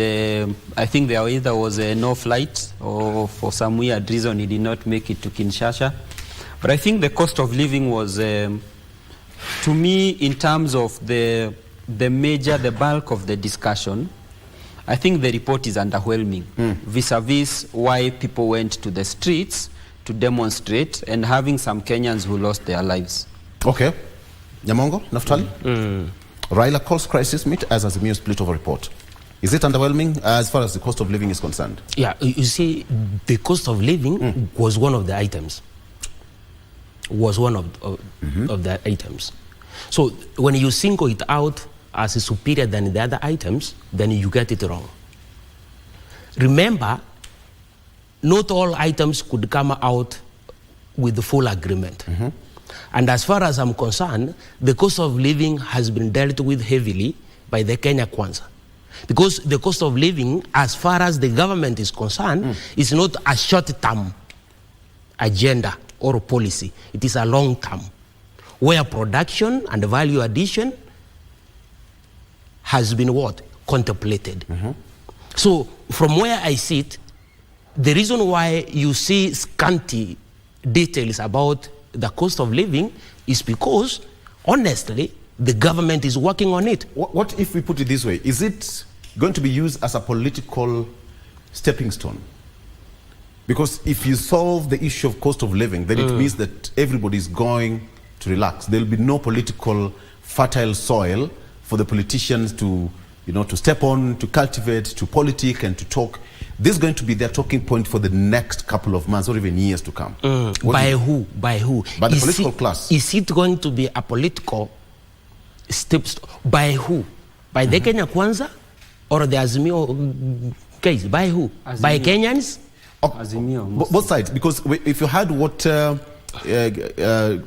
I think there either was no flight, or for some weird reason he did not make it to Kinshasa. But I think the cost of living was, to me, in terms of the bulk of the discussion, I think the report is underwhelming vis-a-vis why people went to the streets to demonstrate, and having some Kenyans who lost their lives. Okay. Nyamongo, Naftali? Raila calls crisis meet as Azimio split over report. Is it underwhelming as far as the cost of living is concerned? Yeah, you see, the cost of living was one of the items. Was one of the items. So when you single it out as superior than the other items, then you get it wrong. Remember, not all items could come out with the full agreement. And as far as I'm concerned, the cost of living has been dealt with heavily by the Kenya Kwanza. Because the cost of living, as far as the government is concerned, is not a short-term agenda or policy. It is a long-term, where production and value addition has been what? Contemplated. So from where I sit, the reason why you see scanty details about the cost of living is because, honestly, the government is working on it. What if we put it this way? Is it going to be used as a political stepping stone? Because if you solve the issue of cost of living, then it means that everybody is going to relax. There will be no political fertile soil for the politicians to, to step on, to cultivate, to politic, and to talk. This is going to be their talking point for the next couple of months or even years to come. By who? By who? By the political class. Is it going to be a political steps? By who? By the Kenya Kwanza or the Azimio case? By who? Azimio. By Kenyans? Azimio. Both sides. Because if you had what Kamiani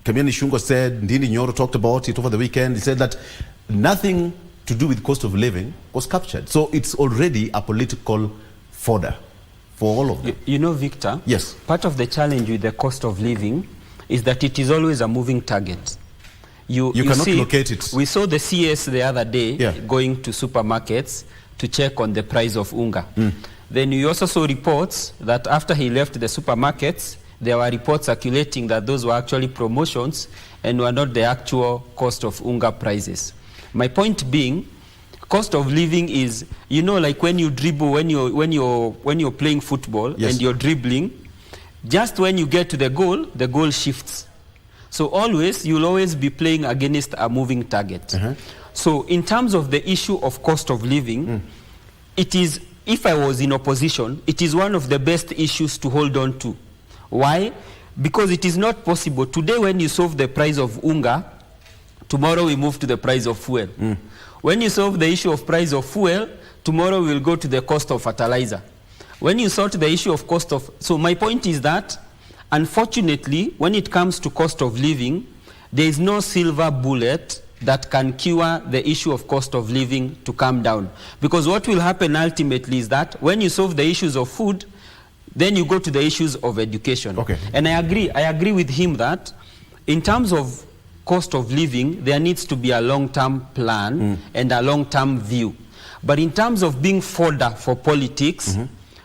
Shungo said, Ndini Nyoro talked about it over the weekend, he said that nothing to do with cost of living was captured. So it's already a political fodder for all of them. You know, Victor, yes, part of the challenge with the cost of living is that it is always a moving target. You cannot locate it. We saw the CS the other day going to supermarkets to check on the price of unga. Then you also saw reports that after he left the supermarkets, there were reports circulating that those were actually promotions and were not the actual cost of unga prices. My point being, cost of living is, you know, like when you dribble, when you're playing football, yes, and you're dribbling, just when you get to the goal shifts. So always, you'll always be playing against a moving target. So in terms of the issue of cost of living, it is, if I was in opposition, it is one of the best issues to hold on to. Why? Because it is not possible. Today when you solve the price of unga, tomorrow we move to the price of fuel. When you solve the issue of price of fuel, tomorrow we'll go to the cost of fertilizer. When you sort the issue of cost of... So my point is that, unfortunately, when it comes to cost of living, there is no silver bullet that can cure the issue of cost of living to come down. Because what will happen ultimately is that when you solve the issues of food, then you go to the issues of education. Okay. And I agree with him that in terms of cost of living, there needs to be a long-term plan and a long-term view. But in terms of being fodder for politics,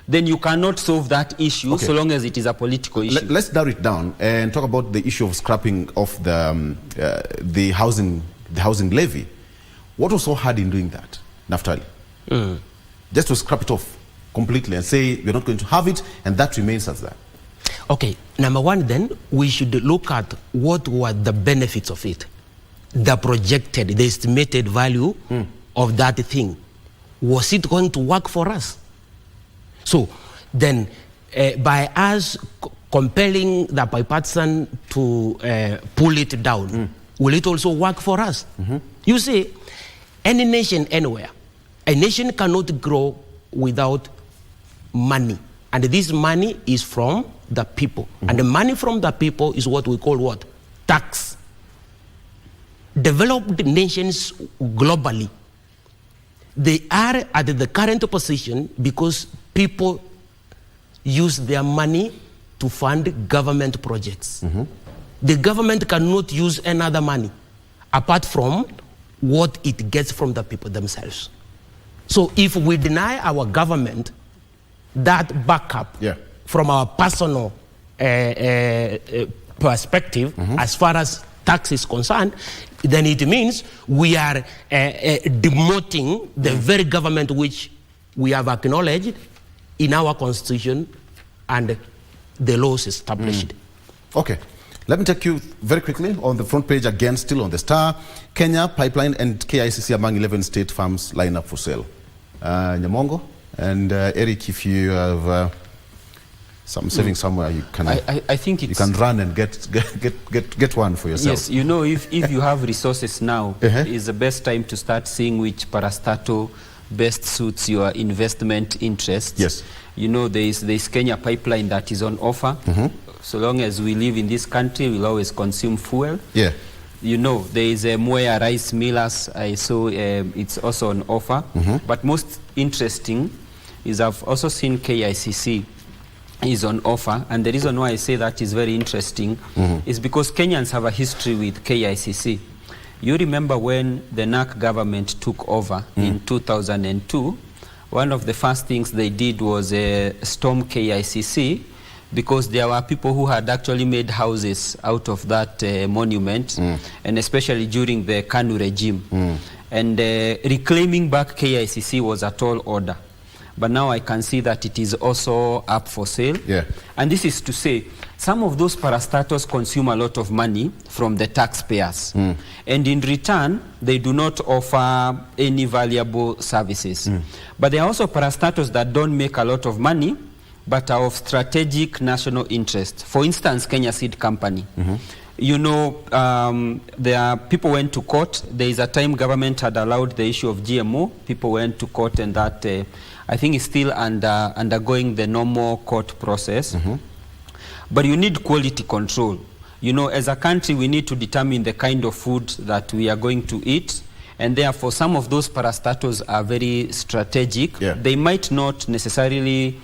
then you cannot solve that issue so long as it is a political issue. Let's narrow it down and talk about the issue of scrapping of the housing levy. What was so hard in doing that, Naftali? Just to scrap it off completely and say we're not going to have it, and that remains as that. Okay, number one then, we should look at what were the benefits of it. The projected, the estimated value of that thing. Was it going to work for us? So then, by us compelling the bipartisan to pull it down, will it also work for us? You see, any nation anywhere, a nation cannot grow without money. And this money is from the people. And the money from the people is what we call what? Tax. Developed nations globally, they are at the current position because people use their money to fund government projects. The government cannot use any other money apart from what it gets from the people themselves. So if we deny our government that backup from our personal perspective, as far as tax is concerned, then it means we are demoting the very government which we have acknowledged in our constitution and the laws established. Okay. Let me take you very quickly on the front page again, still on the Star. Kenya Pipeline and KICC among 11 state farms line up for sale. Nyamongo and Eric, if you have some saving somewhere, you can. I think it's, you can run and get one for yourself. Yes, you know, if you have resources now, is the best time to start seeing which parastatal best suits your investment interests. Yes. You know, there is Kenya Pipeline that is on offer. So long as we live in this country, we'll always consume fuel. Yeah. You know, there is a Mwea rice millers. I saw it's also on offer. But most interesting is I've also seen KICC is on offer. And the reason why I say that is very interesting is because Kenyans have a history with KICC. You remember when the NAC government took over in 2002, one of the first things they did was storm KICC, because there were people who had actually made houses out of that monument, and especially during the KANU regime. And reclaiming back KICC was a tall order. But now I can see that it is also up for sale. Yeah. And this is to say, some of those parastatals consume a lot of money from the taxpayers. And in return, they do not offer any valuable services. But there are also parastatals that don't make a lot of money, but are of strategic national interest. For instance, Kenya Seed Company. You know, there are people went to court. There is a time government had allowed the issue of GMO. People went to court, and that I think is still undergoing the normal court process. But you need quality control. You know, as a country, we need to determine the kind of food that we are going to eat. And therefore, some of those parastatals are very strategic. They might not necessarily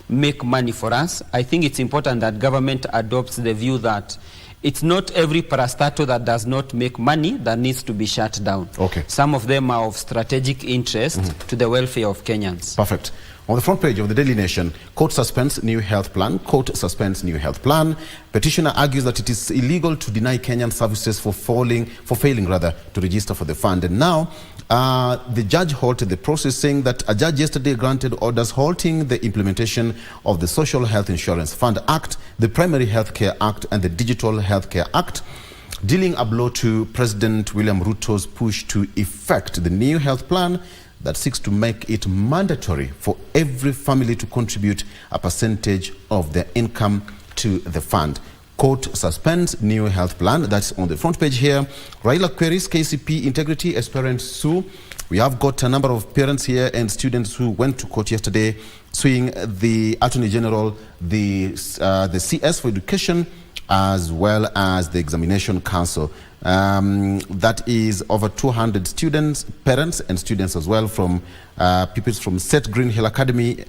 make money for us. I think it's important that government adopts the view that it's not every parastatal that does not make money that needs to be shut down. Some of them are of strategic interest to the welfare of Kenyans. Perfect. On the front page of the Daily Nation, court suspends new health plan. Court suspends new health plan. Petitioner argues that it is illegal to deny Kenyan services for failing to register for the fund. And now, the judge halted the process, saying that a judge yesterday granted orders halting the implementation of the Social Health Insurance Fund Act, the Primary Healthcare Act, and the Digital Healthcare Act, dealing a blow to President William Ruto's push to effect the new health plan that seeks to make it mandatory for every family to contribute a percentage of their income to the fund. Court suspends new health plan. That's on the front page here. Raila queries KCP integrity as parents sue. We have got a number of parents here and students who went to court yesterday suing the Attorney General, the CS for Education, as well as the Examination Council. That is over 200 students, parents and students as well, from pupils from Set Green Hill Academy,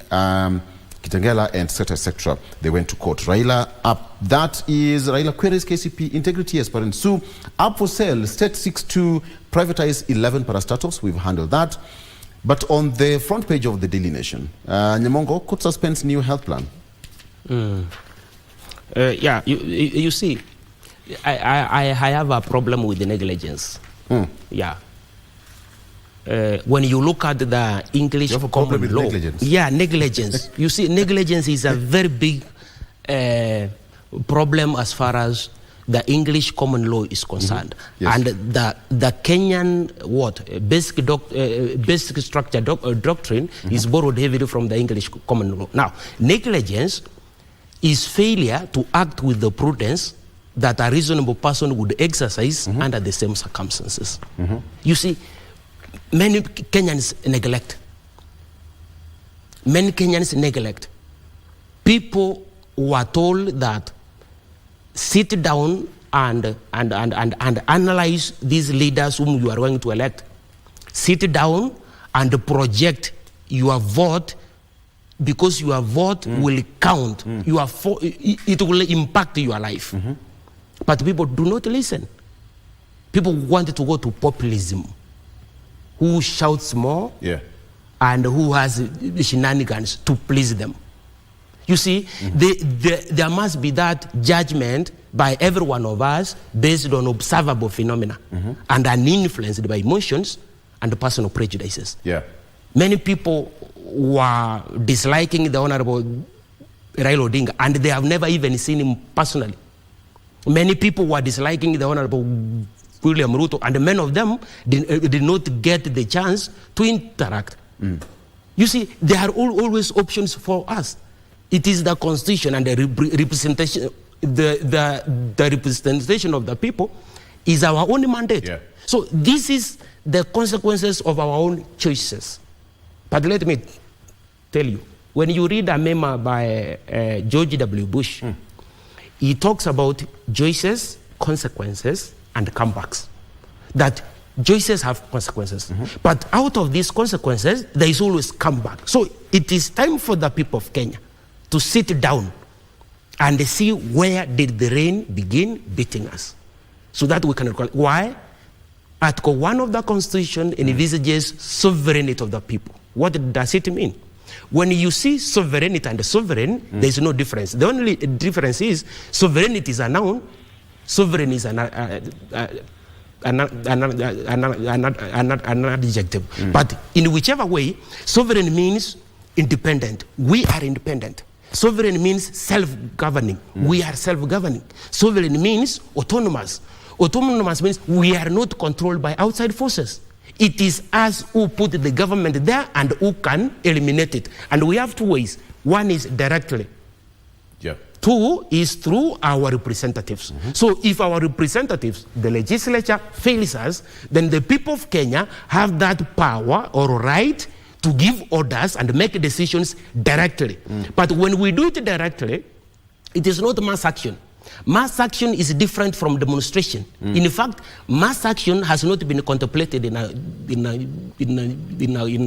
Kitengela, and etc. They went to court. Raila up. That is Raila queries KCP integrity as parents sue. Up for sale. State seeks to privatize 11 parastatals. We've handled that. But on the front page of the Daily Nation, Nyamongo, court suspends new health plan. Yeah, you see, I have a problem with the negligence. Yeah. When you look at the English common law, negligence. Yeah, negligence. You see, negligence is a very big problem as far as the English common law is concerned. Yes. And the Kenyan basic structure doctrine is borrowed heavily from the English common law. Now, negligence is failure to act with the prudence that a reasonable person would exercise under the same circumstances. You see, many Kenyans neglect. Many Kenyans neglect. People were told that sit down and analyze these leaders whom you are going to elect. Sit down and project your vote, because your vote will count. It will impact your life. But people do not listen. People want to go to populism. Who shouts more and who has shenanigans to please them. You see, there must be that judgment by every one of us based on observable phenomena and uninfluenced by emotions and personal prejudices. Many people were disliking the Honorable Raila Odinga, and they have never even seen him personally. Many people were disliking the Honorable William Ruto, and many of them did not get the chance to interact. You see, there are always options for us. It is the constitution and the representation, the representation of the people is our only mandate. So this is the consequences of our own choices. But let me tell you, when you read a memo by George W. Bush, he talks about choices, consequences, and comebacks. That choices have consequences. But out of these consequences, there is always comeback. So it is time for the people of Kenya to sit down and see where did the rain begin beating us, so that we can recall. Why? Article 1 of the Constitution envisages sovereignty of the people. What does it mean? When you see sovereignty and sovereign, there is no difference. The only difference is sovereignty is a noun, sovereign is an adjective. But in whichever way, sovereign means independent. We are independent. Sovereign means self-governing. We are self-governing. Sovereign means autonomous. Autonomous means we are not controlled by outside forces. It is us who put the government there and who can eliminate it. And we have two ways. One is directly. Two is through our representatives. So if our representatives, the legislature, fails us, then the people of Kenya have that power or right to give orders and make decisions directly. But when we do it directly, it is not mass action. Mass action is different from demonstration. In fact, mass action has not been contemplated in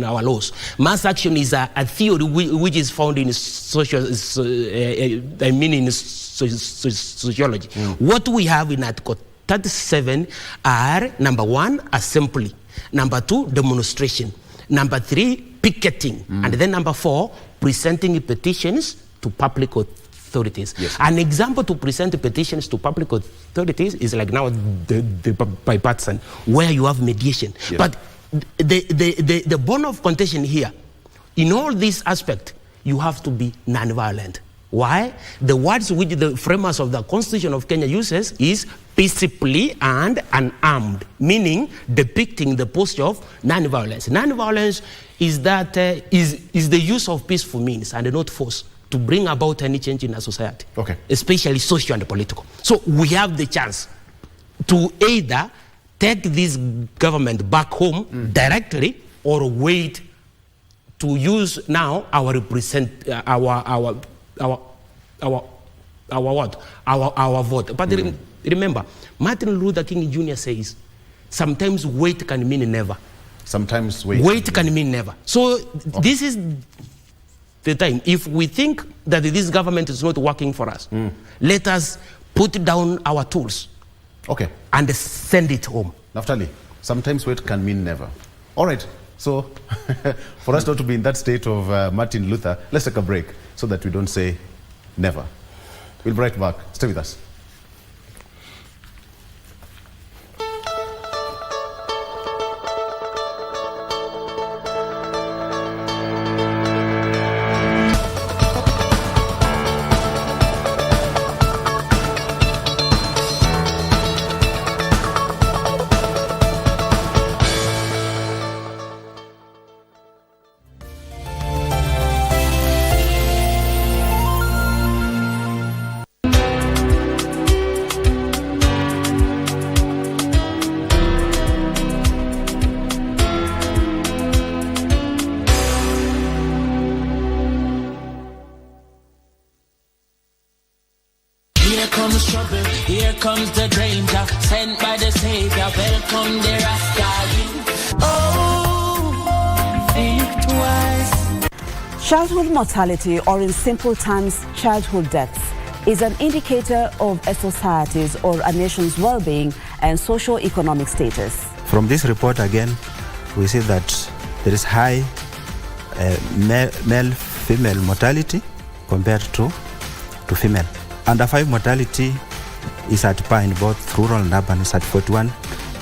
our laws. Mass action is a theory which is found in sociology. What we have in Article 37 are, number 1, assembly. Number 2, demonstration. Number 3, picketing. And then number 4, presenting petitions to public authorities. Yes. An example to present petitions to public authorities is like now the bipartisan, where you have mediation. Yes. But the bone of contention here, in all these aspects, you have to be non-violent. Why? The words which the framers of the Constitution of Kenya uses is peaceably and unarmed, meaning depicting the posture of non-violence. Non-violence is that is the use of peaceful means and not force to bring about any change in a society, especially social and political. So we have the chance to either take this government back home directly or wait to use now our vote. But remember, Martin Luther King Jr. says, sometimes wait can mean never. Sometimes wait can mean never. So this is the time. If we think that this government is not working for us, let us put down our tools and send it home. Naftali, sometimes wait can mean never. All right. So for us not to be in that state of Martin Luther, let's take a break so that we don't say never. We'll be right back. Stay with us. Here comes the danger, sent by the Savior. Welcome the Rasta. Oh, think twice. Childhood mortality, or in simple terms, childhood deaths, is an indicator of a society's or a nation's well-being and socio-economic status. From this report again, we see that there is high male-female mortality compared to female. Under 5 mortality is at par in both rural and urban. It's at 41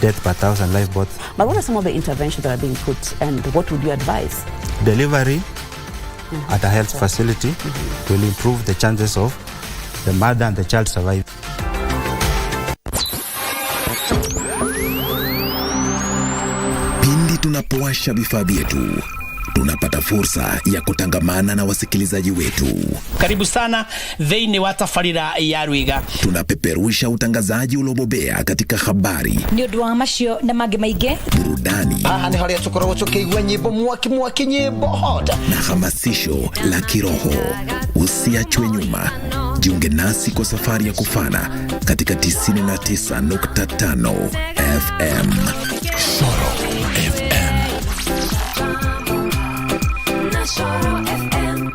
deaths per 1,000 live births. But what are some of the interventions that are being put, and what would you advise? Delivery at a health facility will improve the chances of the mother and the child surviving. Pindi tunapowasha vifaa vyetu, tunapata fursa ya kutangamana na wasikilizaji wetu. Karibu sana thĩinĩ wa tabarĩra ya Rwiga. Tunapeperusha utangazaji uliobobea katika habari, nĩ ũndũ wa macio na mangĩ maingĩ, burudani, haha nĩ harĩa tũkoragwo tũkĩigua nyĩmbo mwaki nyĩmbo hota na hamasisho la kiroho. Usiachwe nyuma. Jiunge nasi kwa safari ya kufana katika 99.5 FM. Soro FM. Soro FM.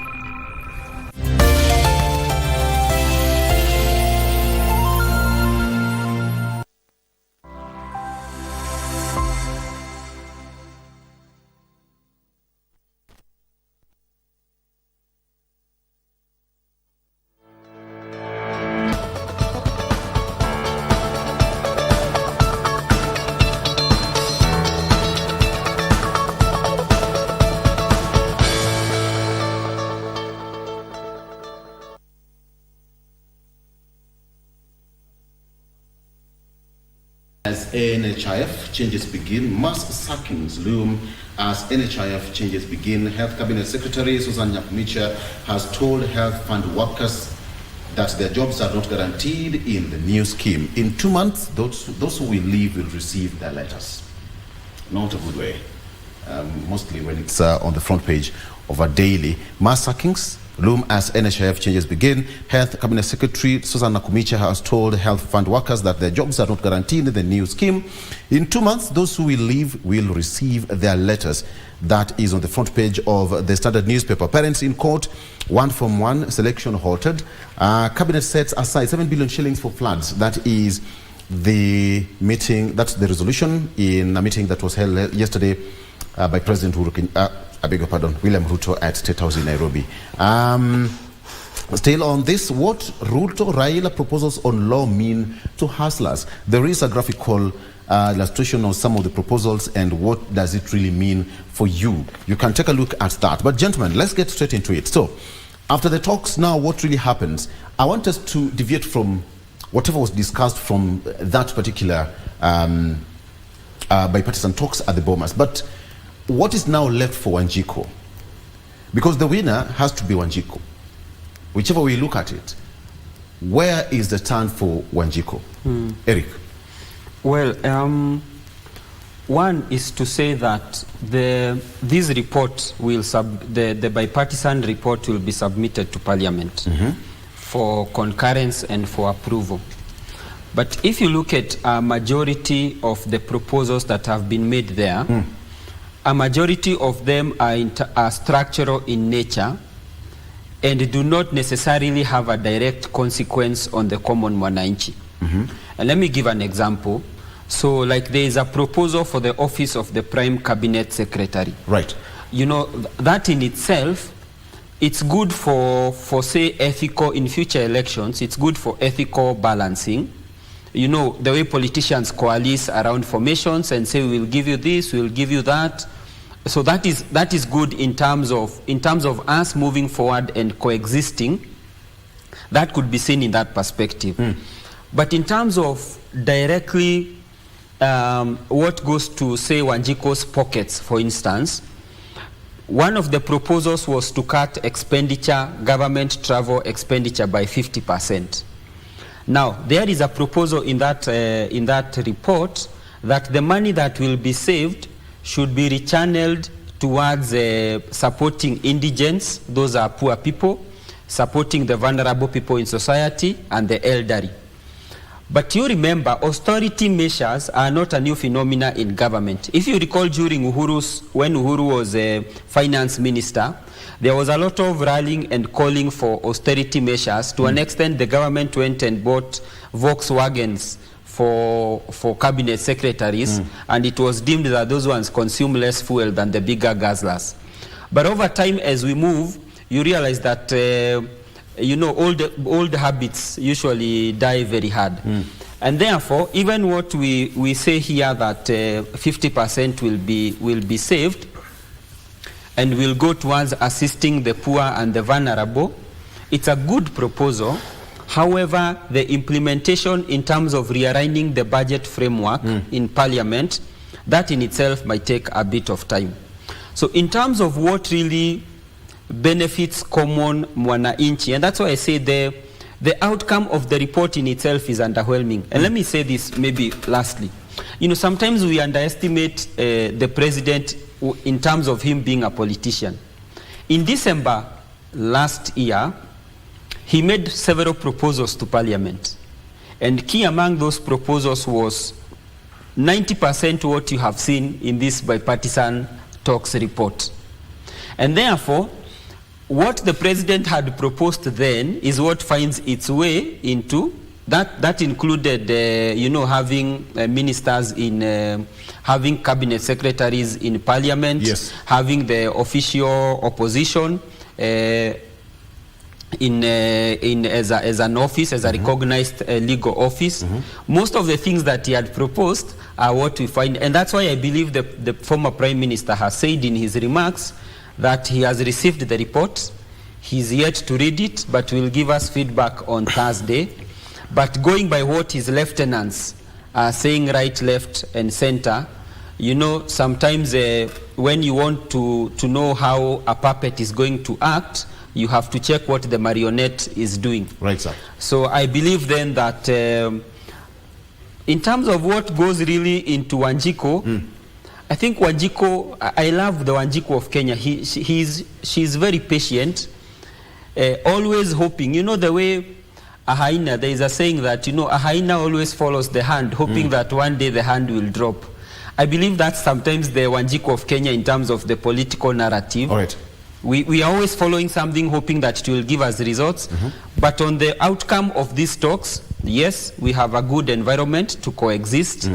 As NHIF changes begin, mass sackings loom as NHIF changes begin. Health Cabinet Secretary Susan Nyakumicha has told health fund workers that their jobs are not guaranteed in the new scheme. In 2 months, those who will leave will receive their letters. Not a good way, mostly when it's on the front page of a daily. Mass sackings loom as NHIF changes begin. Health Cabinet Secretary Susan Nyakumicha has told health fund workers that their jobs are not guaranteed in the new scheme. In 2 months, those who will leave will receive their letters. That is on the front page of the Standard newspaper. Parents in court, 1-from-1 selection halted. Cabinet sets aside 7 billion shillings for floods. That is the meeting, that's the resolution in a meeting that was held yesterday by President I beg your pardon, William Ruto at State House in Nairobi. Still on this, what Ruto Raila proposals on law mean to hustlers? There is a graphical illustration of some of the proposals and what does it really mean for you. You can take a look at that. But gentlemen, let's get straight into it. So, after the talks now, what really happens? I want us to deviate from whatever was discussed from that particular bipartisan talks at the Bomas. But what is now left for Wanjiku? Because the winner has to be Wanjiku. Whichever way you look at it, where is the turn for Wanjiku? Eric? Well, one is to say that this report will the bipartisan report will be submitted to Parliament for concurrence and for approval. But if you look at a majority of the proposals that have been made there, a majority of them are structural in nature and do not necessarily have a direct consequence on the common mwananchi. And let me give an example. So, like, there is a proposal for the office of the Prime Cabinet Secretary. Right. You know, that in itself, it's good for say, ethical, in future elections, it's good for ethical balancing. You know, the way politicians coalesce around formations and say, we'll give you this, we'll give you that. So that is good in terms of us moving forward and coexisting. That could be seen in that perspective. But in terms of directly what goes to, say, Wanjiku's pockets, for instance, one of the proposals was to cut expenditure, government travel expenditure by 50%. Now, there is a proposal in that report that the money that will be saved should be rechanneled towards supporting indigents, those are poor people, supporting the vulnerable people in society, and the elderly. But you remember, austerity measures are not a new phenomena in government. If you recall, during when Uhuru was a finance minister, there was a lot of rallying and calling for austerity measures. To an extent, the government went and bought Volkswagens for cabinet secretaries, and it was deemed that those ones consume less fuel than the bigger guzzlers. But over time, as we move, you realize that you know, old habits usually die very hard. And therefore, even what we say here that 50% will be saved and will go towards assisting the poor and the vulnerable, it's a good proposal. However, the implementation in terms of realigning the budget framework in Parliament, that in itself might take a bit of time. So in terms of what really benefits common mwananchi, and that's why I say the outcome of the report in itself is underwhelming. And let me say this maybe lastly. You know, sometimes we underestimate the president in terms of him being a politician. In December last year, he made several proposals to Parliament. And key among those proposals was 90% what you have seen in this bipartisan talks report. And therefore, what the president had proposed then is what finds its way into that included, you know, having ministers in, having cabinet secretaries in Parliament, having the official opposition as an office, as a recognized legal office. Most of the things that he had proposed are what we find, and that's why I believe the former Prime Minister has said in his remarks that he has received the report. He's yet to read it, but will give us feedback on Thursday. But going by what his lieutenants are saying, right, left, and center, you know, sometimes when you want to know how a puppet is going to act, you have to check what the marionette is doing. Right, sir. So I believe then that in terms of what goes really into Wanjiku, I think Wanjiku, I love the Wanjiku of Kenya. She's very patient, always hoping. You know, the way a hyena, there is a saying that, you know, a hyena always follows the hand, hoping that one day the hand will drop. I believe that's sometimes the Wanjiku of Kenya in terms of the political narrative. All right. We are always following something, hoping that it will give us results. But on the outcome of these talks, yes, we have a good environment to coexist.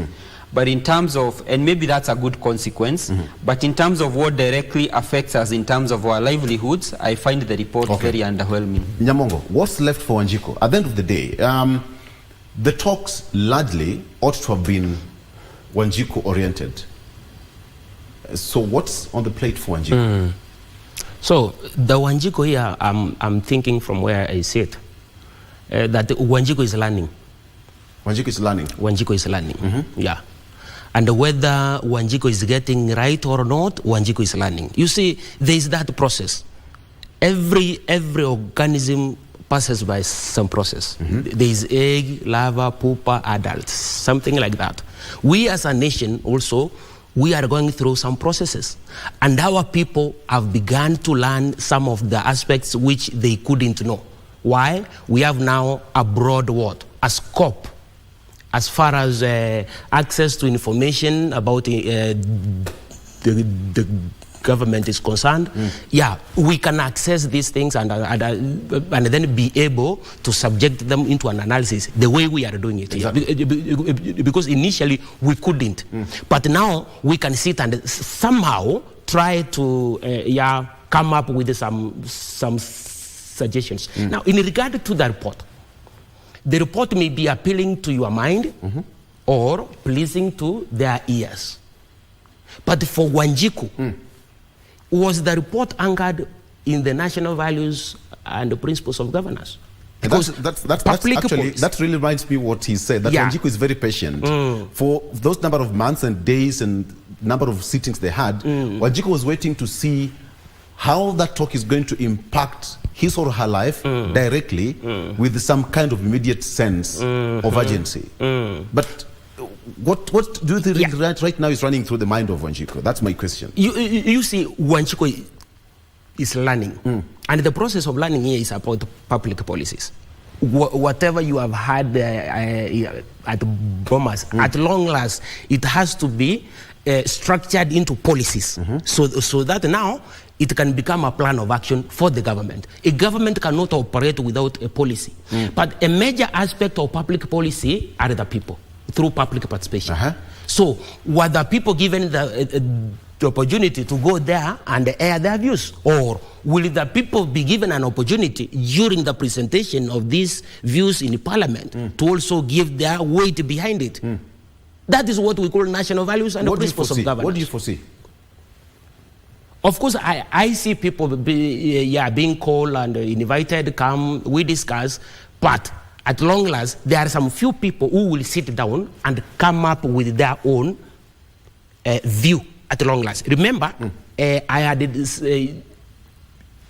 But in terms of, and maybe that's a good consequence, but in terms of what directly affects us in terms of our livelihoods, I find the report very underwhelming. Nyamongo, what's left for Wanjiku? At the end of the day, the talks largely ought to have been Wanjiku oriented. So what's on the plate for Wanjiku? So the Wanjiku here, I'm thinking from where I sit, that Wanjiku is learning. Wanjiku is learning? Wanjiku is learning, yeah. And whether Wanjiku is getting right or not, Wanjiku is learning. You see, there is that process. Every organism passes by some process. There is egg, larva, pupa, adult, something like that. We as a nation also, we are going through some processes. And our people have begun to learn some of the aspects which they couldn't know. Why? We have now a broad what? A scope. As far as access to information about the government is concerned, yeah, we can access these things and then be able to subject them into an analysis the way we are doing it. Exactly. Because initially we couldn't. But now we can sit and somehow try to come up with some suggestions. Now, in regard to the report, the report may be appealing to your mind or pleasing to their ears. But for Wanjiku, was the report anchored in the national values and the principles of governance? That really reminds me what he said, that Wanjiku is very patient. For those number of months and days and number of sittings they had, Wanjiku was waiting to see how that talk is going to impact his or her life directly with some kind of immediate sense of urgency. But what do you think right now is running through the mind of Wanjiku? That's my question. You see, Wanjiku is learning. And the process of learning here is about public policies. Whatever you have had at Bomas, at long last, it has to be structured into policies. So that now it can become a plan of action for the government. A government cannot operate without a policy. But a major aspect of public policy are the people, through public participation. So were the people given the opportunity to go there and air their views? Or will the people be given an opportunity during the presentation of these views in Parliament to also give their weight behind it? That is what we call national values and the principles of governance. What do you foresee? Of course, I see people being called and invited, come, we discuss, but at long last, there are some few people who will sit down and come up with their own view at long last. Remember, I had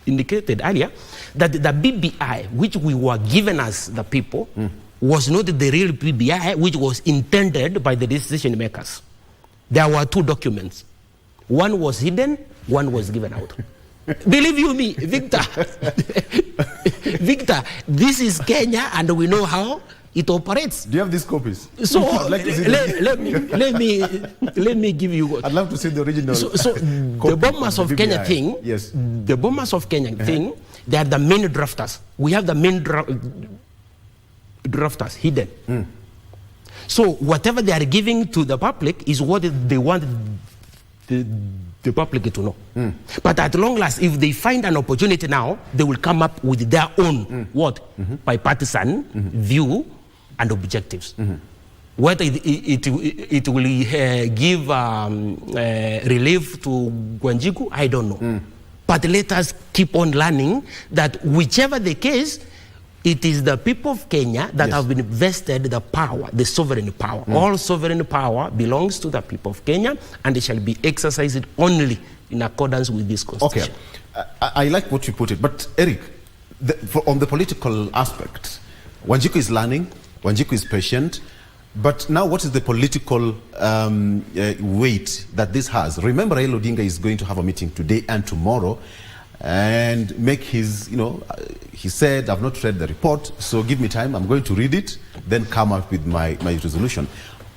indicated earlier that the BBI, which we were given as the people, was not the real BBI, which was intended by the decision makers. There were two documents. One was hidden, one was given out. Believe you me, Victor, Victor, this is Kenya and we know how it operates. Do you have these copies? So let me give you what. I'd love to see the original. So the Bomas of Kenya thing, yes. The Bomas of Kenya thing, they are the main drafters. We have the main drafters hidden. So whatever they are giving to the public is what they want the public to know. But at long last, if they find an opportunity now, they will come up with their own bipartisan view and objectives. Whether it will give relief to Wanjiku, I don't know. But let us keep on learning that whichever the case, it is the people of Kenya that have been vested the power, the sovereign power. All sovereign power belongs to the people of Kenya and it shall be exercised only in accordance with this constitution. Okay, I like what you put it, but Eric, on the political aspect, Wanjiku is learning, Wanjiku is patient, but now what is the political weight that this has? Remember, Raila Odinga is going to have a meeting today and tomorrow and make his, he said, I've not read the report, so give me time, I'm going to read it, then come up with my resolution.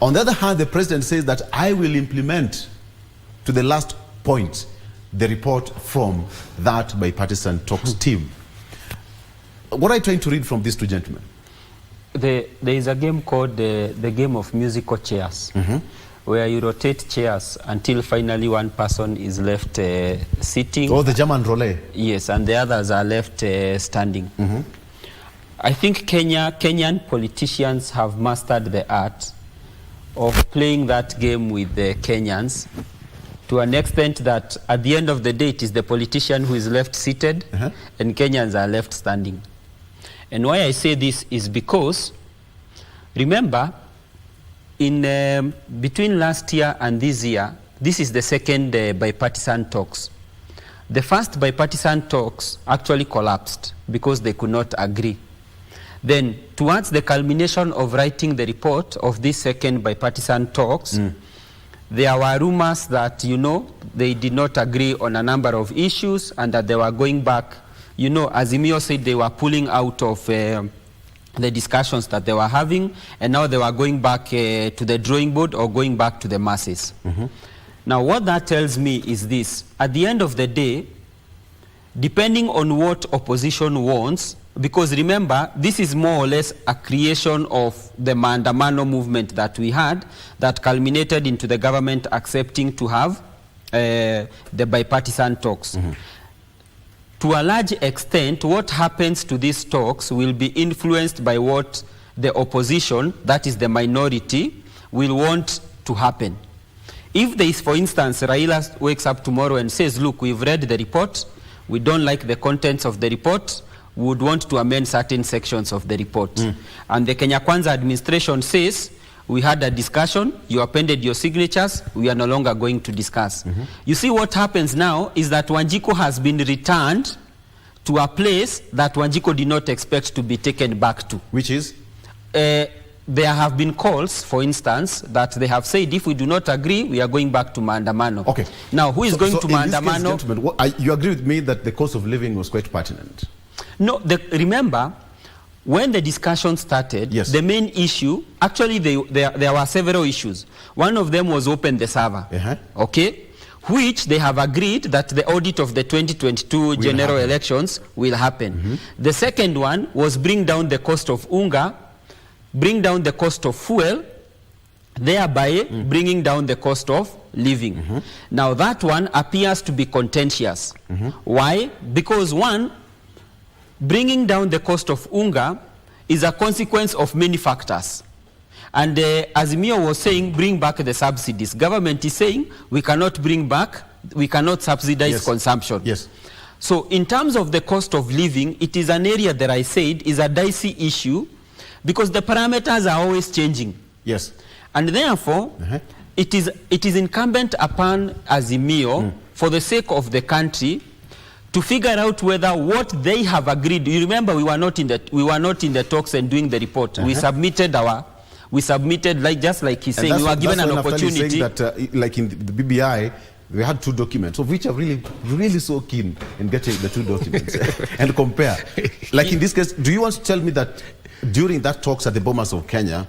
On the other hand, the president says that I will implement to the last point the report from that bipartisan talks team. What are you trying to read from these two gentlemen? There is a game called the game of musical chairs. where you rotate chairs until finally one person is left sitting. Oh, the German roulette. Yes, and the others are left standing. I think Kenyan politicians have mastered the art of playing that game with the Kenyans to an extent that at the end of the day, it is the politician who is left seated and Kenyans are left standing. And why I say this is because, remember, in between last year and this year, this is the second bipartisan talks. The first bipartisan talks actually collapsed because they could not agree. Then, towards the culmination of writing the report of this second bipartisan talks, there were rumors that, you know, they did not agree on a number of issues and that they were going back. You know, Azimio said they were pulling out of the discussions that they were having, and now they were going back to the drawing board or going back to the masses. Now, what that tells me is this. At the end of the day, depending on what opposition wants, because remember, this is more or less a creation of the Maandamano movement that we had that culminated into the government accepting to have the bipartisan talks. To a large extent, what happens to these talks will be influenced by what the opposition, that is the minority, will want to happen. If there is, for instance, Raila wakes up tomorrow and says, look, we've read the report, we don't like the contents of the report, we would want to amend certain sections of the report. And the Kenya Kwanza administration says, we had a discussion, you appended your signatures, we are no longer going to discuss. You see, what happens now is that Wanjiku has been returned to a place that Wanjiku did not expect to be taken back to. Which is? There have been calls, for instance, that they have said, if we do not agree, we are going back to Maandamano. Okay. Now, who is going to Maandamano? Case, gentlemen, you agree with me that the cost of living was quite pertinent? No, remember, when the discussion started, the main issue, actually there were several issues. One of them was open the server, okay, which they have agreed that the audit of the 2022 general elections will happen. The second one was bring down the cost of unga, bring down the cost of fuel, thereby bringing down the cost of living. Now that one appears to be contentious. Why? Because one, bringing down the cost of unga is a consequence of many factors. And Azimio was saying, bring back the subsidies. Government is saying, we cannot subsidize consumption. So in terms of the cost of living, it is an area that I said is a dicey issue because the parameters are always changing. And therefore, it is incumbent upon Azimio, for the sake of the country, to figure out whether what they have agreed. You remember, we were not in the talks and doing the report. We submitted like just like he's saying, we were given an opportunity. That, like in the BBI, we had two documents, of which I'm really so keen in getting the two documents and compare. Like in this case, do you want to tell me that during that talks at the Bomas of Kenya,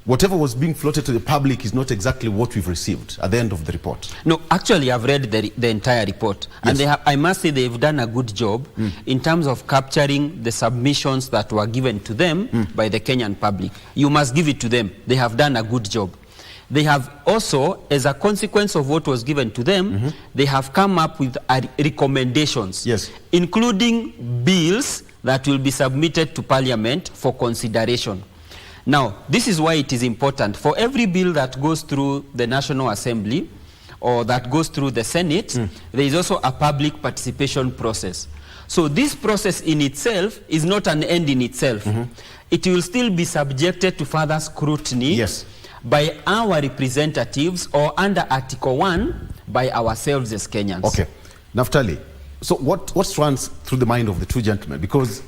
whatever was being floated to the public is not exactly what we've received at the end of the report? No, actually, I've read the entire report. And I must say they've done a good job in terms of capturing the submissions that were given to them by the Kenyan public. You must give it to them. They have done a good job. They have also, as a consequence of what was given to them, they have come up with recommendations, including bills that will be submitted to Parliament for consideration. Now, this is why it is important. For every bill that goes through the National Assembly or that goes through the Senate, there is also a public participation process. So this process in itself is not an end in itself. It will still be subjected to further scrutiny by our representatives or under Article 1 by ourselves as Kenyans. Okay. Naftali, so what runs through the mind of the two gentlemen? Because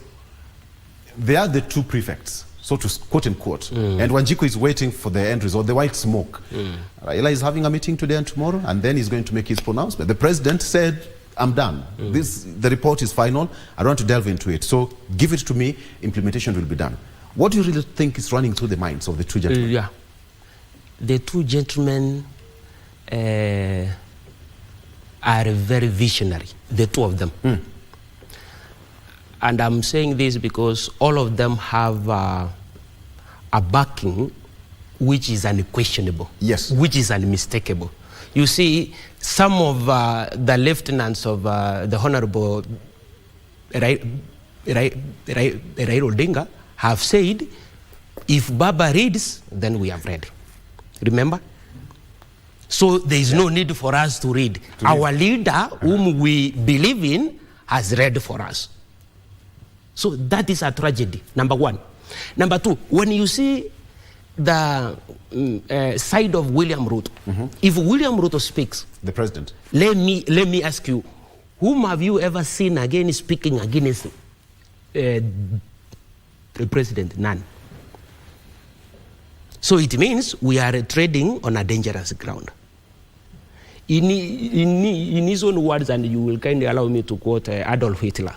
they are the two prefects, so to quote and quote. And Wanjiku is waiting for the end result, the white smoke. Raila is having a meeting today and tomorrow, and then he's going to make his pronouncement. The president said, I'm done. The report is final. I don't want to delve into it. So give it to me, implementation will be done. What do you really think is running through the minds of the two gentlemen? The two gentlemen are very visionary, the two of them. And I'm saying this because all of them have a backing which is unquestionable, yes, which is unmistakable. You see, some of the lieutenants of the Honorable Raila Odinga have said, if Baba reads, then we have read. Remember? So there is no need for us to read. Our leader, whom we believe in, has read for us. So that is a tragedy, number one. Number two, when you see the side of William Ruto, if William Ruto speaks, the president, let me ask you, whom have you ever seen again speaking against the president? None. So it means we are treading on a dangerous ground. In his own words, and you will kindly allow me to quote Adolf Hitler,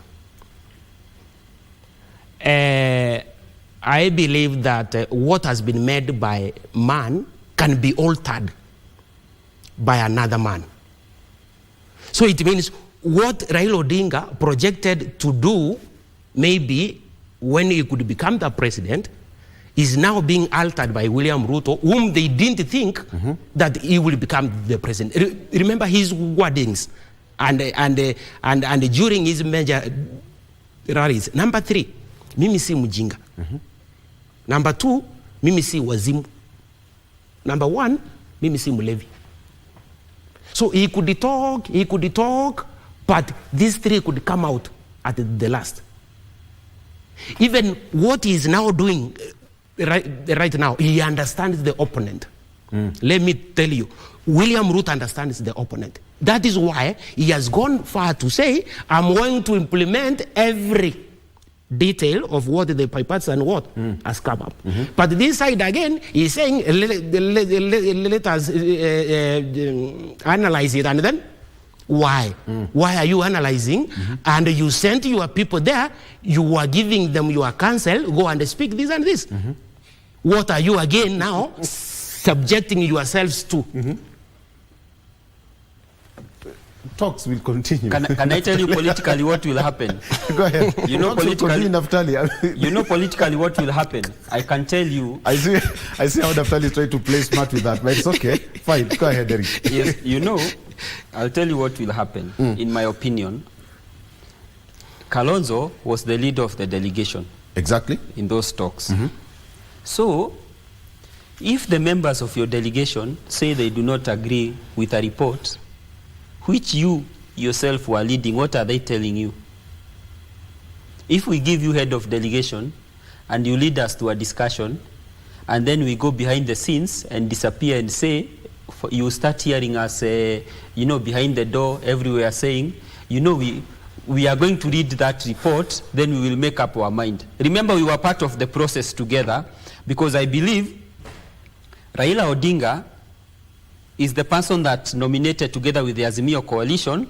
I believe that what has been made by man can be altered by another man. So it means what Raila Odinga projected to do, maybe when he could become the president, is now being altered by William Ruto, whom they didn't think that he will become the president. Remember his wordings and during his major rallies. Number 3, mimi si mjinga. Number 2, mimi si wazimu. Number 1, mimi si mlevi. So he could talk, but these 3 could come out at the last. Even what he is now doing right now, he understands the opponent. Let me tell you, William Ruto understands the opponent. That is why he has gone far to say, I'm going to implement every detail of what the bipartisan has come up. But this side again, he's saying, let us analyze it, and then why? Why are you analyzing? And you sent your people there, you are giving them your counsel, go and speak this and this. What are you again now subjecting yourselves to? Talks will continue. Can I tell you politically what will happen? Go ahead. You know politically what will happen. I can tell you. I see how Naftali is trying to play smart with that, but it's okay. Fine. Go ahead, Eric. Yes, you know, I'll tell you what will happen. In my opinion, Kalonzo was the leader of the delegation. Exactly. In those talks. So, if the members of your delegation say they do not agree with a report, which you yourself were leading, what are they telling you? If we give you head of delegation and you lead us to a discussion, and then we go behind the scenes and disappear and say, you start hearing us, behind the door everywhere saying, we are going to read that report, then we will make up our mind. Remember, we were part of the process together, because I believe Raila Odinga is the person that nominated, together with the Azimio coalition,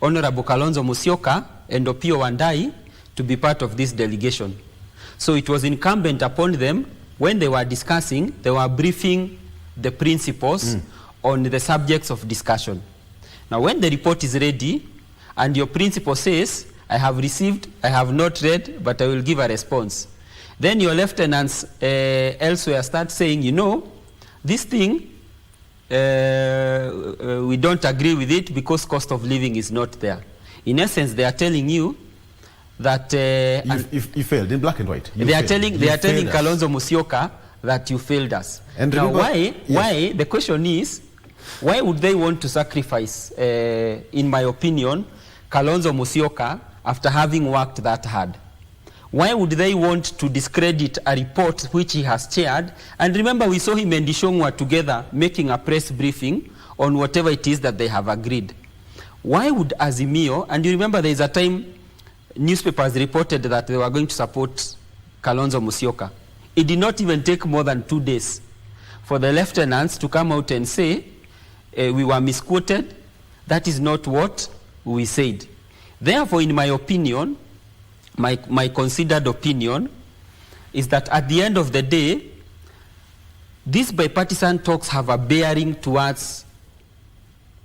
Honorable Kalonzo Musyoka and Opiyo Wandayi to be part of this delegation. So it was incumbent upon them, when they were discussing, they were briefing the principals on the subjects of discussion. Now when the report is ready and your principal says, I have received, I have not read, but I will give a response, then your lieutenants elsewhere start saying, this thing, we don't agree with it because cost of living is not there. In essence, they are telling you that you failed in black and white. They are telling Kalonzo Musyoka that you failed us. And now, why? The question is, why would they want to sacrifice, in my opinion, Kalonzo Musyoka after having worked that hard? Why would they want to discredit a report which he has chaired? And remember, we saw him and Dishongwa together making a press briefing on whatever it is that they have agreed. Why would Azimio, and you remember there is a time newspapers reported that they were going to support Kalonzo Musyoka. It did not even take more than 2 days for the lieutenants to come out and say, we were misquoted, that is not what we said. Therefore, in my opinion, my considered opinion is that at the end of the day, these bipartisan talks have a bearing towards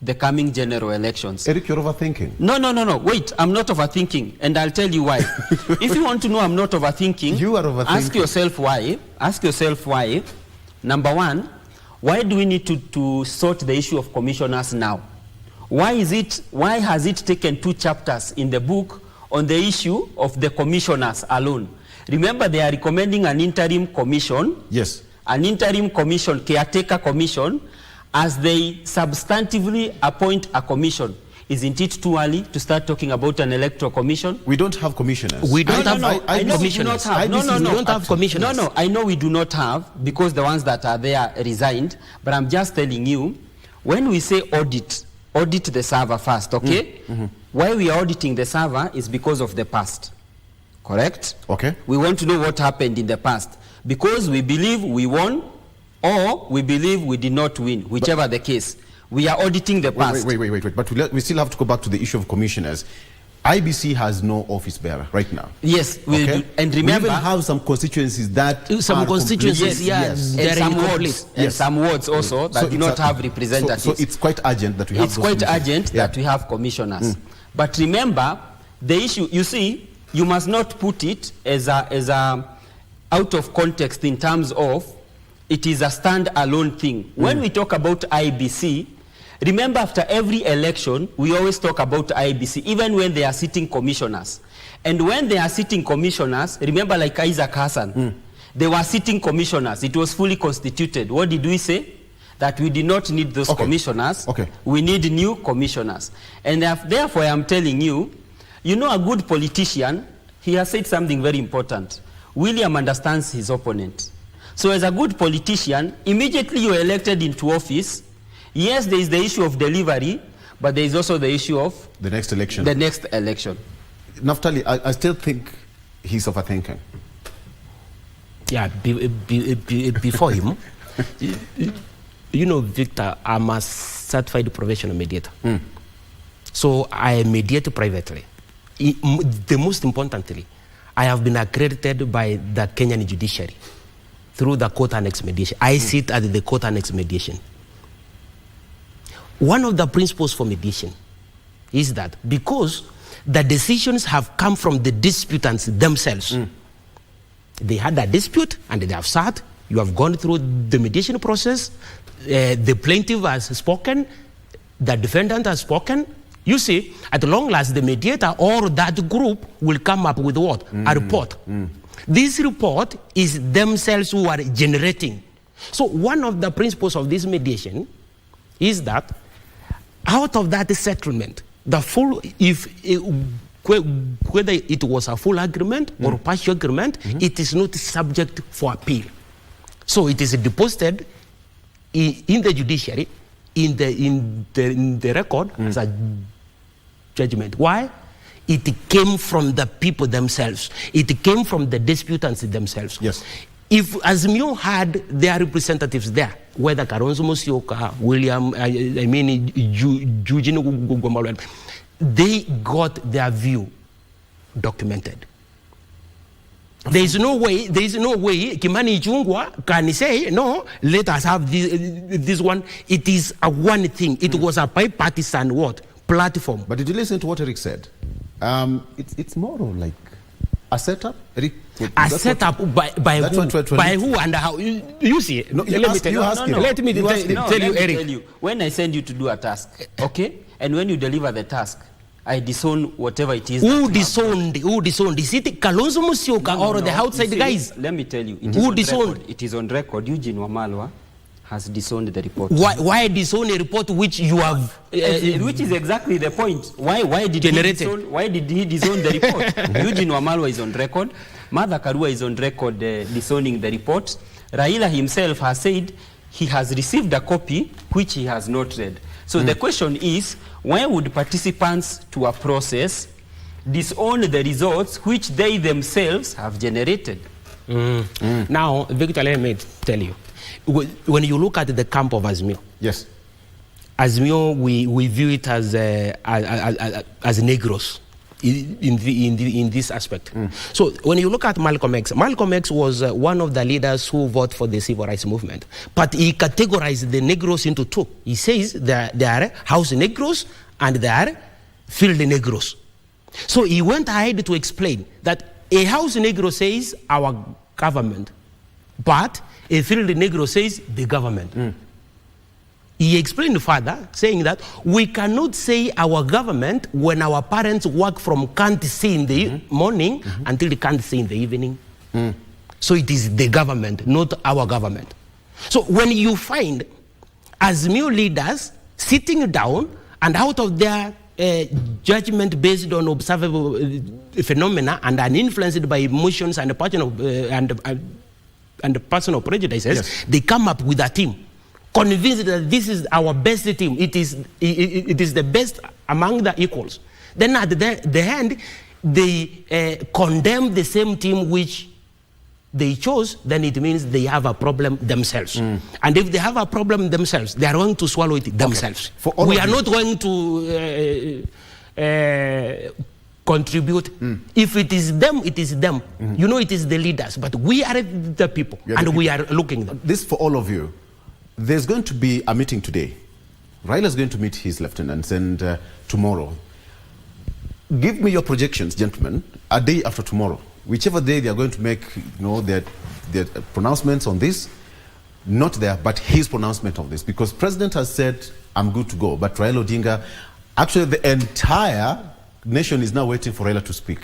the coming general elections. Eric, you're overthinking. No. Wait, I'm not overthinking, and I'll tell you why. If you want to know I'm not overthinking, you are overthinking. Ask yourself why. Number one, why do we need to sort the issue of commissioners now? Why has it taken 2 chapters in the book on the issue of the commissioners alone? Remember, they are recommending an interim commission. Yes. An interim commission, caretaker commission, as they substantively appoint a commission. Isn't it too early to start talking about an electoral commission? We don't have commissioners. We don't have commissioners. We don't have commissioners. No, I know we do not have, because the ones that are there resigned. But I'm just telling you, when we say audit the server first, okay? Why we are auditing the server is because of the past. Correct? Okay. We want to know what happened in the past, because we believe we won or we believe we did not win, whichever the case. We are auditing the past. Wait. But we still have to go back to the issue of commissioners. IBC has no office bearer right now. Yes, we do. And remember, we have some constituencies that some constituencies, yes. And some wards also that do not have representatives. So it's quite urgent that we have. It's quite urgent that we have commissioners. But remember, the issue. You see, you must not put it as a out of context in terms of it is a stand-alone thing. When we talk about IBC. Remember, after every election, we always talk about IBC, even when they are sitting commissioners. And when they are sitting commissioners, remember, like Isaac Hassan, they were sitting commissioners. It was fully constituted. What did we say? That we did not need those commissioners. We need new commissioners. And therefore, I am telling you, a good politician, he has said something very important. William understands his opponent. So as a good politician, immediately you are elected into office. Yes, there is the issue of delivery, but there is also the issue of the next election. Naftali, I still think he's overthinking. Yeah, before him, Victor, I'm a certified professional mediator. So I mediate privately. The most importantly, I have been accredited by the Kenyan judiciary through the court annex mediation. I sit at the court annex mediation. One of the principles for mediation is that because the decisions have come from the disputants themselves, they had a dispute and they have sat, you have gone through the mediation process, the plaintiff has spoken, the defendant has spoken. You see, at long last, the mediator or that group will come up with what? A report. This report is themselves who are generating. So one of the principles of this mediation is that out of that settlement, the full, whether it was a full agreement or partial agreement, it is not subject for appeal. So it is deposited in the judiciary, in the record as a judgment. Why? It came from the people themselves. It came from the disputants themselves. Yes. If Azimio had their representatives there, whether Kalonzo Musyoka, William, Eugene Gumbalwe, they got their view documented. There is no way Kimani Ichung'wah can say, no, let us have this one. It is a one thing. It was a bipartisan platform. But did you listen to what Eric said? It's more like a setup. Eric, a setup by who? By who and how? You see, let me tell you, Eric. When I send you to do a task, okay, and when you deliver the task, I disown whatever it is. Who disowned? Is it Kalonzo Musyoka or the outside guys? Let me tell you. Who disowned? It is on record. Eugene Wamalwa has disowned the report. Why disown a report which you have? Which is exactly the point. Why did he disown the report? Eugene Wamalwa is on record. Martha Karua is on record disowning the report. Raila himself has said he has received a copy which he has not read. So the question is, why would participants to a process disown the results which they themselves have generated? Now, Victor, let me tell you. When you look at the camp of Azimio, yes, Azimio, we view it as Negros in this aspect. So when you look at Malcolm X was one of the leaders who voted for the civil rights movement, but he categorized the Negros into two. He says there are house Negros and there are field Negros. So he went ahead to explain that a house Negro says our government, but A thrilled Negro says, the government. He explained further, saying that we cannot say our government when our parents work from can't see in the morning until they can't see in the evening. So it is the government, not our government. So when you find Azimio leaders sitting down and out of their judgment based on observable phenomena and uninfluenced by emotions and personal prejudices, they come up with a team, convinced that this is our best team. It is the best among the equals. Then at the end, they condemn the same team which they chose. Then it means they have a problem themselves. And if they have a problem themselves, they are going to swallow it themselves. We are not going to contribute. If it is them, it is them. You know, it is the leaders, but we are the people, and we are looking at them. This for all of you. There's going to be a meeting today. Raila is going to meet his lieutenants, and tomorrow. Give me your projections, gentlemen, a day after tomorrow. Whichever day they are going to make, their pronouncements on this, not there, but his pronouncement on this. Because President has said, I'm good to go. But Raila Odinga, actually the entire nation is now waiting for Raila to speak.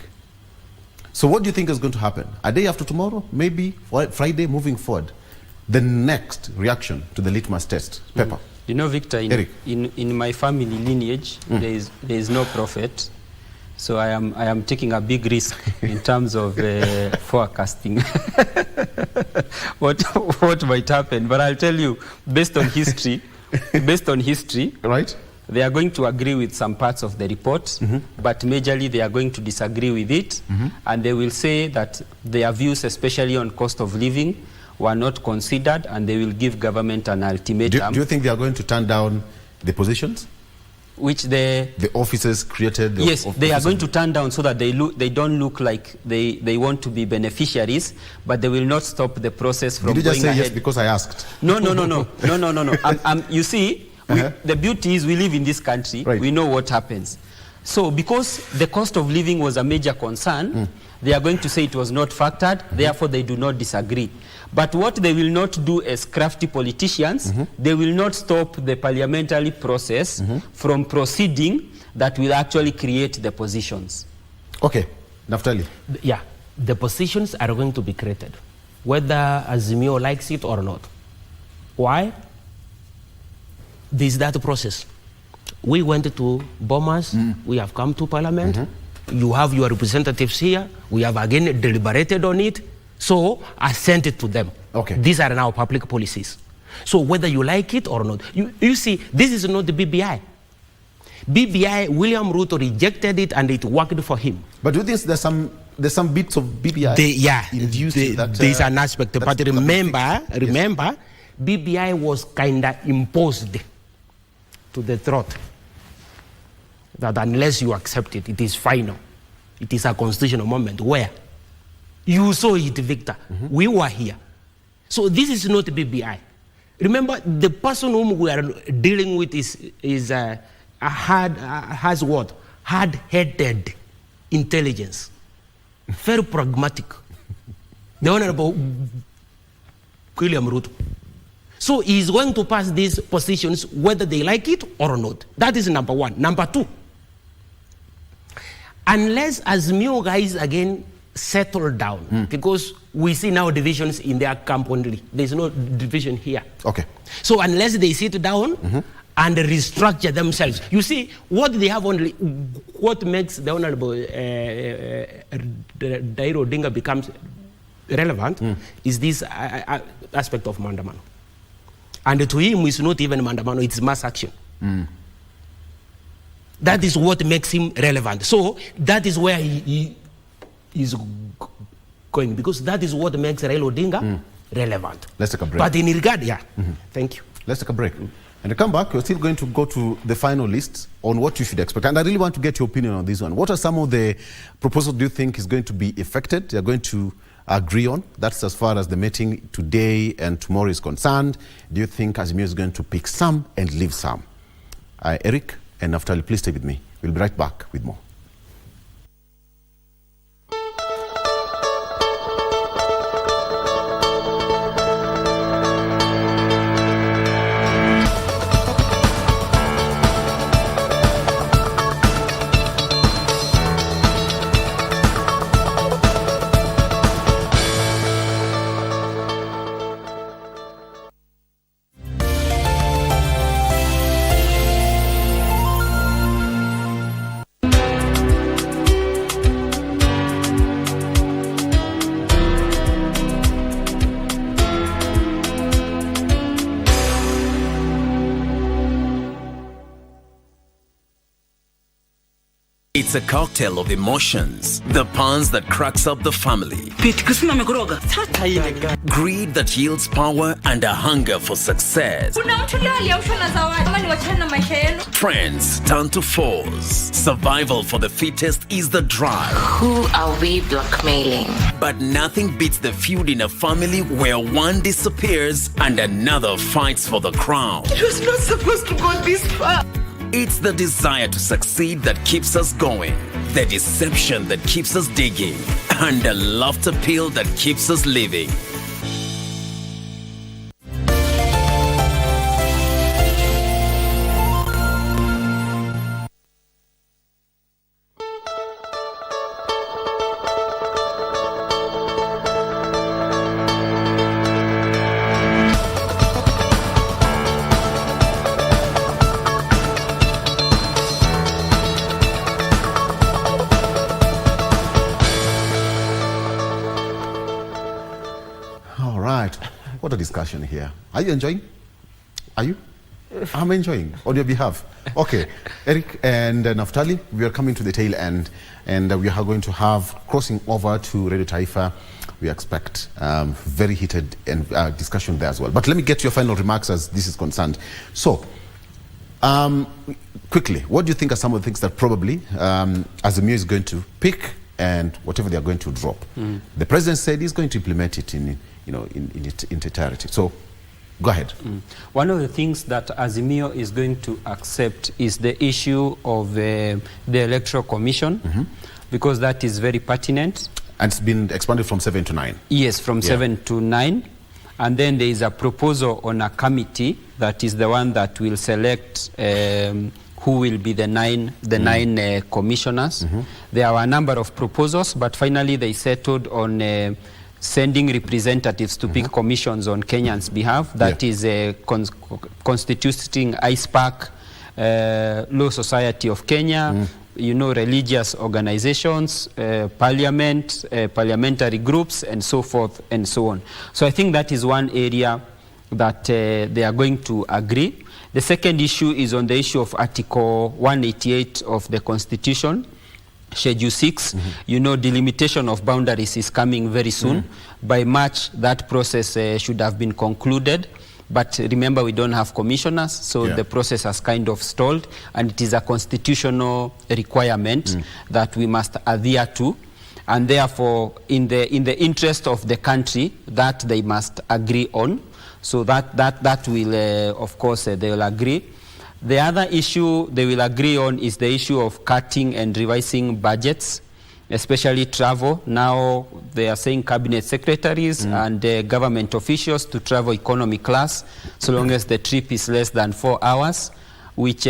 So what do you think is going to happen? A day after tomorrow? Maybe Friday moving forward? The next reaction to the litmus test. Pepper. You know, Victor, in my family lineage, there is no prophet. So I am taking a big risk in terms of forecasting what might happen. But I'll tell you, based on history, right? They are going to agree with some parts of the report, but majorly they are going to disagree with it, and they will say that their views, especially on cost of living, were not considered, and they will give government an ultimatum. Do you think they are going to turn down the positions? Which the officers created? Yes, they are going to turn down so that they don't look like they want to be beneficiaries, but they will not stop the process from going ahead. Did you just say yes because I asked? No. You see, the beauty is we live in this country. Right. We know what happens. So because the cost of living was a major concern, they are going to say it was not factored, therefore they do not disagree. But what they will not do as crafty politicians, they will not stop the parliamentary process from proceeding that will actually create the positions. Okay, Naftali. Yeah, the positions are going to be created, whether Azimio likes it or not. Why? This is that process. We went to Bomas, we have come to Parliament, you have your representatives here, we have again deliberated on it, so I sent it to them. Okay. These are now public policies. So whether you like it or not, you see, this is not the BBI. BBI, William Ruto rejected it and it worked for him. But do you think there's some bits of BBI there's an aspect. But remember, BBI was kind of imposed to the throat. That unless you accept it, it is final. It is a constitutional moment. Where? You saw it, Victor. We were here. So this is not BBI. Remember, the person whom we are dealing with has what? Hard-headed intelligence. Very pragmatic. The Honorable William Ruto. So he's going to pass these positions whether they like it or not. That is number one. Number two, unless Azimio guys again settle down, because we see now divisions in their camp only. There's no division here. Okay. So unless they sit down and restructure themselves, you see what they have only. What makes the Honorable Dairo Odinga becomes relevant is this aspect of Mandamano. And to him, it's not even Mandamano; it's mass action. That is what makes him relevant. So that is where he is going, because that is what makes Raila Odinga relevant. Let's take a break. But in regard, thank you. Let's take a break. And to come back, we're still going to go to the final list on what you should expect. And I really want to get your opinion on this one. What are some of the proposals do you think is going to be effected? They're going to agree on? That's as far as the meeting today and tomorrow is concerned. Do you think Azimio is going to pick some and leave some? Eric and Naftali, please stay with me. We'll be right back with more. It's a cocktail of emotions. The puns that cracks up the family. Greed that yields power and a hunger for success. Friends turn to foes. Survival for the fittest is the drive. Who are we blackmailing? But nothing beats the feud in a family where one disappears and another fights for the crown. It was not supposed to go this far. It's the desire to succeed that keeps us going, the deception that keeps us digging, and the laughter pill that keeps us living. What a discussion here. Are you enjoying? Are you? I'm enjoying on your behalf. Okay, Eric and Naftali, we are coming to the tail end, and we are going to have crossing over to Radio Taifa. We expect very heated discussion there as well. But let me get to your final remarks as this is concerned. So, quickly, what do you think are some of the things that probably Azimio is going to pick and whatever they are going to drop? The president said he's going to implement it in its entirety. So, go ahead. One of the things that Azimio is going to accept is the issue of the Electoral Commission, because that is very pertinent. And it's been expanded from 7 to 9. Yes, from 7 to 9. And then there is a proposal on a committee that is the one that will select who will be the nine commissioners. There were a number of proposals, but finally they settled on sending representatives to pick commissions on Kenyans' behalf. That is constituting ISPAC, Law Society of Kenya, religious organizations, parliament, parliamentary groups, and so forth and so on. So I think that is one area that they are going to agree. The second issue is on the issue of Article 188 of the Constitution, Schedule 6. Delimitation of boundaries is coming very soon. By March, that process should have been concluded. But remember, we don't have commissioners, so the process has kind of stalled, and it is a constitutional requirement that we must adhere to. And therefore, in the interest of the country, that they must agree on. So that will, of course, they will agree. The other issue they will agree on is the issue of cutting and revising budgets, especially travel. Now they are saying cabinet secretaries and government officials to travel economy class, so long as the trip is less than 4 hours, which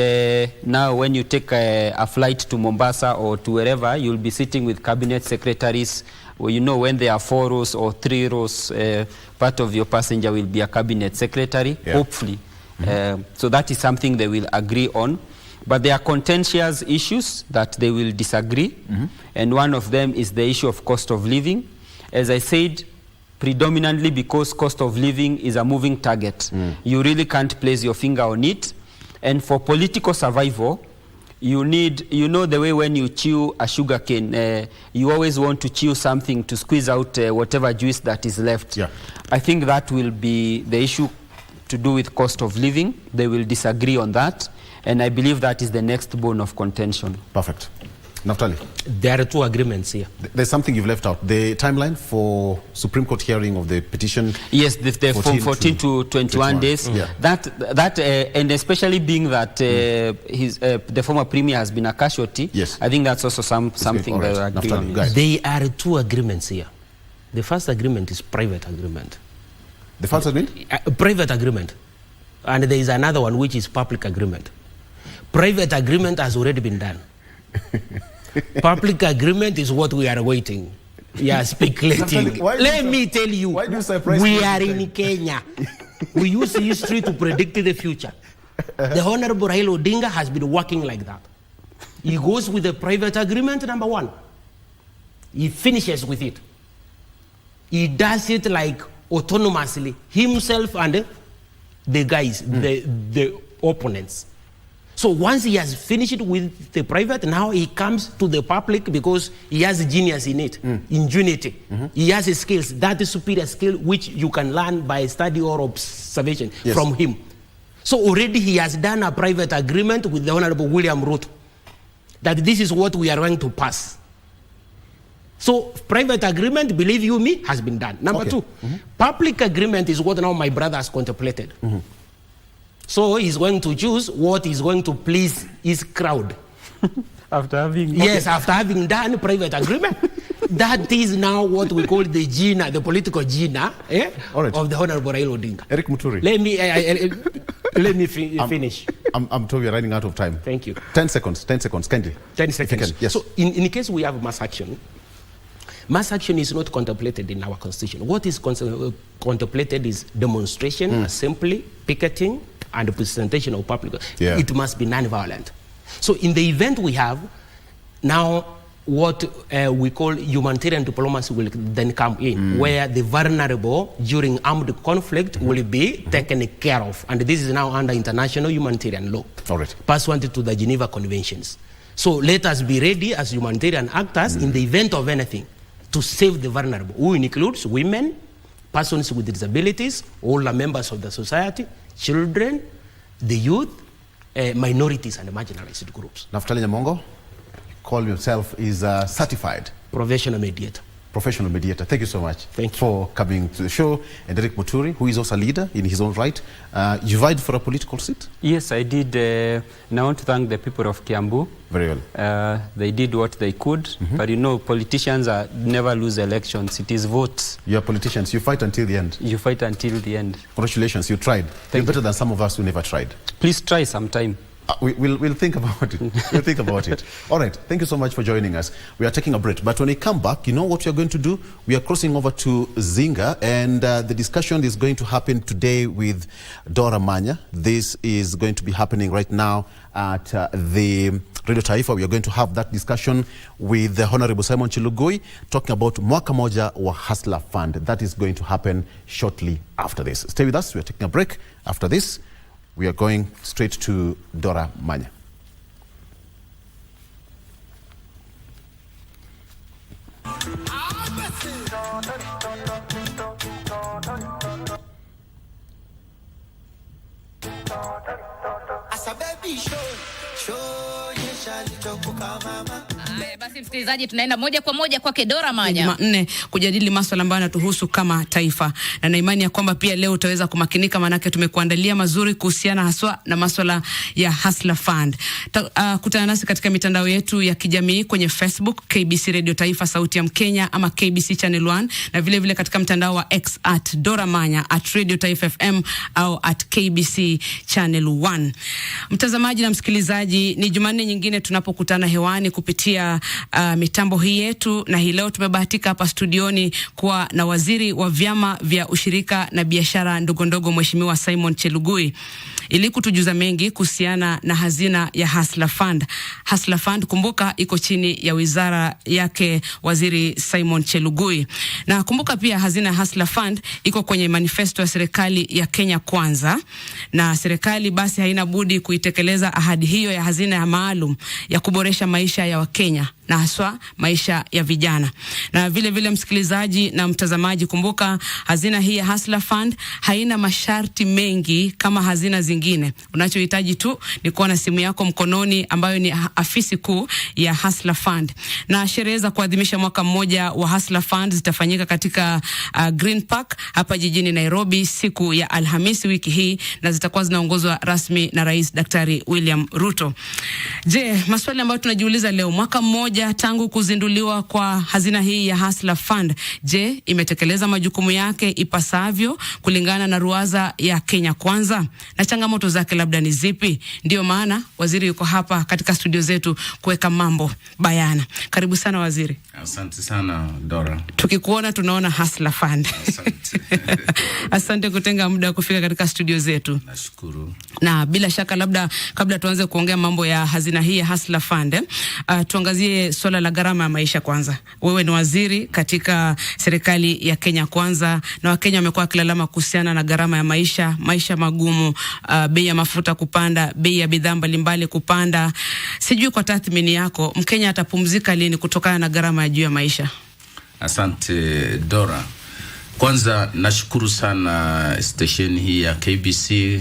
now when you take a flight to Mombasa or to wherever, you'll be sitting with cabinet secretaries. Well, when there are 4 rows or 3 rows, part of your passenger will be a cabinet secretary, hopefully. So that is something they will agree on. But there are contentious issues that they will disagree. And one of them is the issue of cost of living. As I said, predominantly because cost of living is a moving target. You really can't place your finger on it. And for political survival, you need, the way when you chew a sugar cane, you always want to chew something to squeeze out whatever juice that is left. I think that will be the issue to do with cost of living. They will disagree on that, and I believe that is the next bone of contention. Perfect. Naftali? There are 2 agreements here. There's something you've left out. The timeline for Supreme Court hearing of the petition. Yes, from 14 to 21 days. That and especially being that the former premier has been a casualty. I think that's also something that I agree on. There are 2 agreements here. The first agreement is private agreement. The first agreement? Private agreement. And there is another one which is public agreement. Private agreement has already been done. Public agreement is what we are waiting. Speculating. Let me tell you, we are in Kenya. We use history to predict the future. The Honorable Raila Odinga has been working like that. He goes with the private agreement, number 1. He finishes with it. He does it like autonomously, himself and the guys, the opponents. So once he has finished with the private, now he comes to the public because he has genius in it, ingenuity. He has skills, that is superior skill which you can learn by study or observation from him. So already he has done a private agreement with the Honorable William Ruto that this is what we are going to pass. So private agreement, believe you me, has been done. Number two, public agreement is what now my brother has contemplated. So he's going to choose what is going to please his crowd. After having... Yes, after having done private agreement. That is now what we call the GINA, the political GINA of the Honorable Raila Odinga. Eric Muturi. Let me finish. I'm told we're running out of time. Thank you. 10 seconds, kindly. 10 seconds. Yes. So in case we have mass action is not contemplated in our constitution. What is contemplated is demonstration, assembly, picketing, and presentation of public. It must be non-violent. So in the event we have, now what we call humanitarian diplomacy will then come in, where the vulnerable during armed conflict will be taken care of. And this is now under international humanitarian law, pursuant to the Geneva Conventions. So let us be ready as humanitarian actors in the event of anything to save the vulnerable, who includes women, persons with disabilities, all the members of the society, children, the youth, minorities and marginalized groups. Naftali Nyamongo, call yourself is certified professional mediator. Professional mediator. Thank you so much. Thank you for coming to the show. And Eric Muturi, who is also a leader in his own right. You vied for a political seat? Yes, I did. And I want to thank the people of Kiambu. Very well. They did what they could. But you know, politicians never lose elections. It is votes. You are politicians. You fight until the end. You fight until the end. Congratulations. You tried. You're better than some of us who never tried. Please try sometime. We'll think about it. We'll think about it. All right. Thank you so much for joining us. We are taking a break. But when we come back, you know what we are going to do? We are crossing over to Zinga, and the discussion is going to happen today with Dora Manya. This is going to be happening right now at the Radio Taifa. We are going to have that discussion with the Honorable Simon Chelugui talking about Mwaka Moja wa Hustler Fund. That is going to happen shortly after this. Stay with us. We are taking a break. After this, we are going straight to Dora Manya. Basi msikilizaji, tunaenda moja kwa moja kwake Dora Manya. Jumanne kujadili masuala ambayo yanatuhusu kama taifa. Na na imani ya kwamba pia leo utaweza kumakinika, manake tumekuandalia mazuri kuhusiana haswa na masuala ya Hustler Fund. Kutana nasi katika mitandao yetu ya kijamii kwenye Facebook KBC Radio Taifa Sauti ya Mkenya ama KBC Channel 1, na vile vile katika mtandao wa X @Dora Manya @Radio Taifa FM au @KBC Channel 1. Mtazamaji na msikilizaji, ni Jumanne nyingine tunapokutana hewani kupitia mitambo hii yetu, na hii leo tumebahatika hapa studioni kuwa na waziri wa vyama vya ushirika na biashara ndogo ndogo Mheshimiwa Simon Chelugui ili kutujuza mengi kuhusiana na hazina ya Hustler Fund. Hustler Fund, kumbuka, iko chini ya wizara yake waziri Simon Chelugui. Na kumbuka pia hazina ya Hustler Fund iko kwenye manifesto ya serikali ya Kenya Kwanza, na serikali basi haina budi kuitekeleza ahadi hiyo ya hazina ya maalum ya kuboresha maisha ya Wakenya na haswa maisha ya vijana. Na vile vile msikilizaji na mtazamaji, kumbuka hazina hii ya Hustler Fund haina masharti mengi kama hazina zingine. Unachohitaji tu ni kuwa na simu yako mkononi ambayo ni afisi kuu ya Hustler Fund. Na sherehe za kuadhimisha mwaka mmoja wa Hustler Fund zitafanyika katika Green Park hapa jijini Nairobi siku ya Alhamisi wiki hii, na zitakuwa zinaongozwa rasmi na Rais Daktari William Ruto. Je, maswali ambayo tunajiuliza leo, mwaka mmoja tangu kuzinduliwa kwa hazina hii ya Hustler Fund, je, imetekeleza majukumu yake ipasavyo kulingana na ruwaza ya Kenya Kwanza? Na changamoto zake labda ni zipi? Ndio maana waziri yuko hapa katika studio zetu kuweka mambo bayana. Karibu sana waziri. Asante sana Dora. Tukikuona tunaona Hustler Fund. Asante. Asante kutenga muda kufika katika studio zetu. Nashukuru. Na bila shaka labda kabla tuanze kuongea mambo ya hazina hii ya Hustler Fund, tuangazie tuangalie swala la gharama ya maisha kwanza. Wewe ni waziri katika serikali ya Kenya Kwanza, na Wakenya wamekuwa wakilalama kuhusiana na gharama ya maisha magumu, bei ya mafuta kupanda, bei ya bidhaa mbalimbali kupanda. Sijui kwa tathmini yako, Mkenya atapumzika lini kutokana na gharama ya juu ya maisha? Asante Dora. Kwanza nashukuru sana station hii ya KBC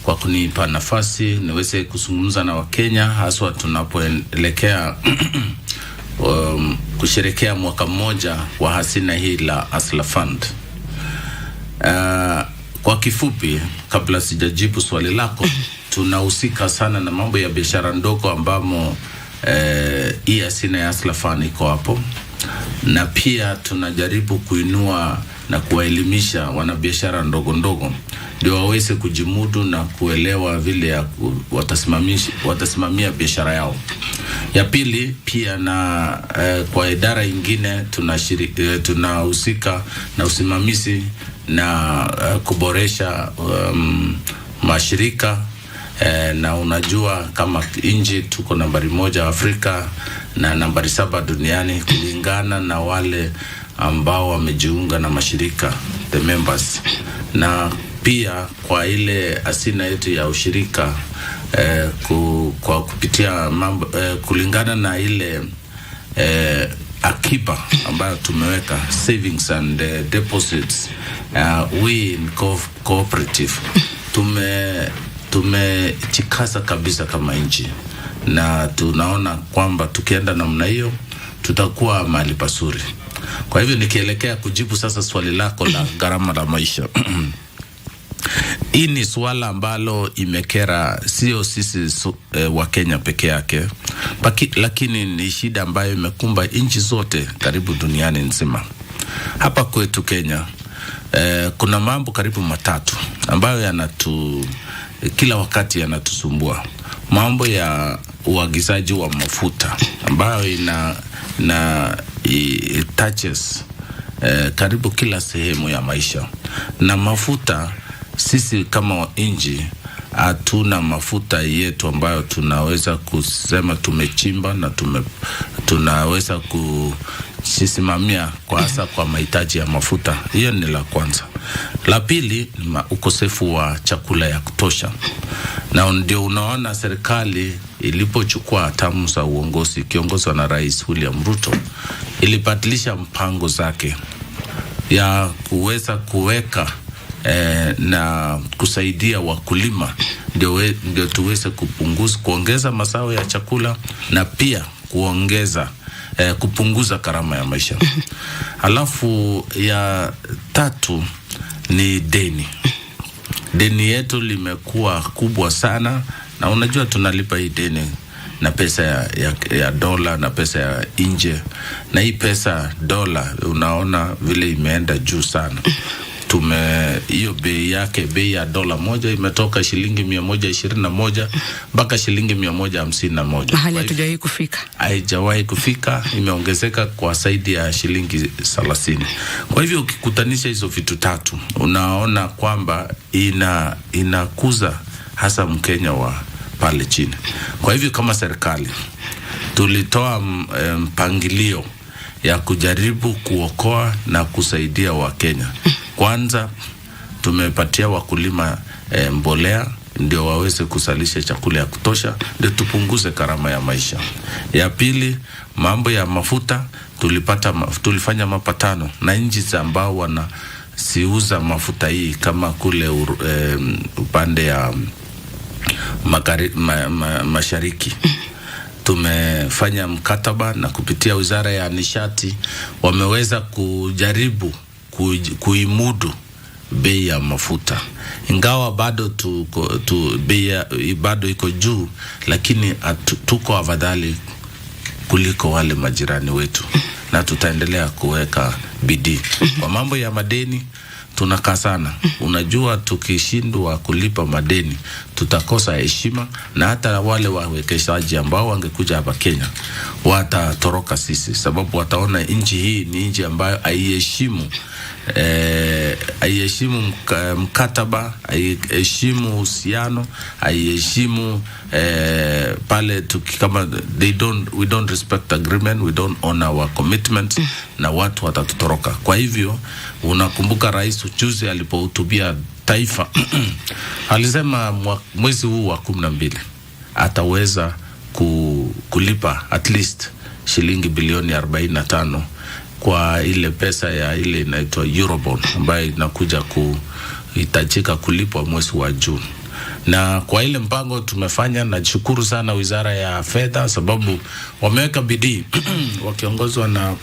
kwa kunipa nafasi niweze kuzungumza na Wakenya, haswa tunapoelekea kusherekea mwaka mmoja wa hazina hii la Hustler Fund. Kwa kifupi, kabla sijajibu swali lako, tunahusika sana na mambo ya biashara ndogo ambamo hii hazina ya Hustler Fund iko hapo, na pia tunajaribu kuinua na kuwaelimisha wanabiashara ndogo ndio waweze kujimudu na kuelewa vile watasimamia biashara yao. Ya pili, pia na kwa idara nyingine tunahusika na usimamizi na kuboresha mashirika na unajua kama nchi tuko nambari 1 Afrika na nambari 7 duniani kulingana na wale ambao wamejiunga na mashirika, the members. Na pia kwa ile hazina yetu ya ushirika kwa kupitia kulingana na ile akiba ambayo tumeweka, savings and deposits, we in cooperative tumejikaza kabisa kama nchi, na tunaona kwamba tukienda namna hiyo tutakuwa mahali pazuri. Kwa hivyo nikielekea kujibu sasa swali lako la gharama la maisha hii ni swala ambalo imekera sio sisi wa Kenya peke yake, lakini ni shida ambayo imekumba nchi zote karibu duniani nzima. Hapa kwetu Kenya kuna mambo karibu matatu ambayo kila wakati yanatusumbua. Mambo ya uagizaji wa mafuta ambayo ina touches karibu kila sehemu ya maisha. Na mafuta, sisi kama nchi hatuna mafuta yetu ambayo tunaweza kusema tumechimba na tunaweza kusimamia kwa hasa kwa mahitaji ya mafuta. Hiyo ni la kwanza. La pili ni ukosefu wa chakula ya kutosha. Na ndio unaona serikali ilipochukua hatamu za uongozi kiongozwa na Rais William Ruto ilibadilisha mpango zake ya kuweza kuweka na kusaidia wakulima ndio tuweze kuongeza mazao ya chakula na pia kupunguza gharama ya maisha. Alafu ya tatu ni deni. Deni yetu limekuwa kubwa sana, na unajua tunalipa hii deni na pesa ya dola na pesa ya nje, na hii pesa dola unaona vile imeenda juu sana. Hiyo bei ya dola moja imetoka shilingi 121 mpaka shilingi 151. Mahali hatujawahi kufika. Haijawahi kufika, imeongezeka kwa zaidi ya shilingi 30. Kwa hivyo ukikutanisha hizo vitu tatu, unaona kwamba inakuza hasa Mkenya wa pale chini. Kwa hivyo kama serikali tulitoa mpangilio ya kujaribu kuokoa na kusaidia Wakenya. Kwanza tumepatia wakulima mbolea ndio waweze kusalisha chakula ya kutosha, ndio tupunguze gharama ya maisha. Ya pili, mambo ya mafuta, tulifanya mapatano na nchi ambao wanasiuza mafuta hii kama kule upande ya mashariki. Tumefanya mkataba na kupitia Wizara ya Nishati wameweza kujaribu kuimudu bei ya mafuta, ingawa bado bei bado iko juu, lakini tuko afadhali kuliko wale majirani wetu, na tutaendelea kuweka bidii. Kwa mambo ya madeni tunakaa sana. Unajua tukishindwa kulipa madeni tutakosa heshima, na hata wale wawekezaji ambao wangekuja hapa Kenya watatoroka sisi, sababu wataona nchi hii ni nchi ambayo haiheshimu haiheshimu mkataba, haiheshimu uhusiano, haiheshimu pale kama we don't respect agreement, we don't honor our commitments, na watu watatutoroka. Kwa hivyo unakumbuka rais juzi alipohutubia taifa alisema mwezi huu wa 12 ataweza kulipa at least shilingi bilioni 45 kwa ile pesa ya ile inaitwa Eurobond ambayo inakuja kuhitajika kulipwa mwezi wa Juni. Na kwa ile mpango tumefanya, na shukuru sana Wizara ya Fedha sababu wameweka bidii wakiongozwa na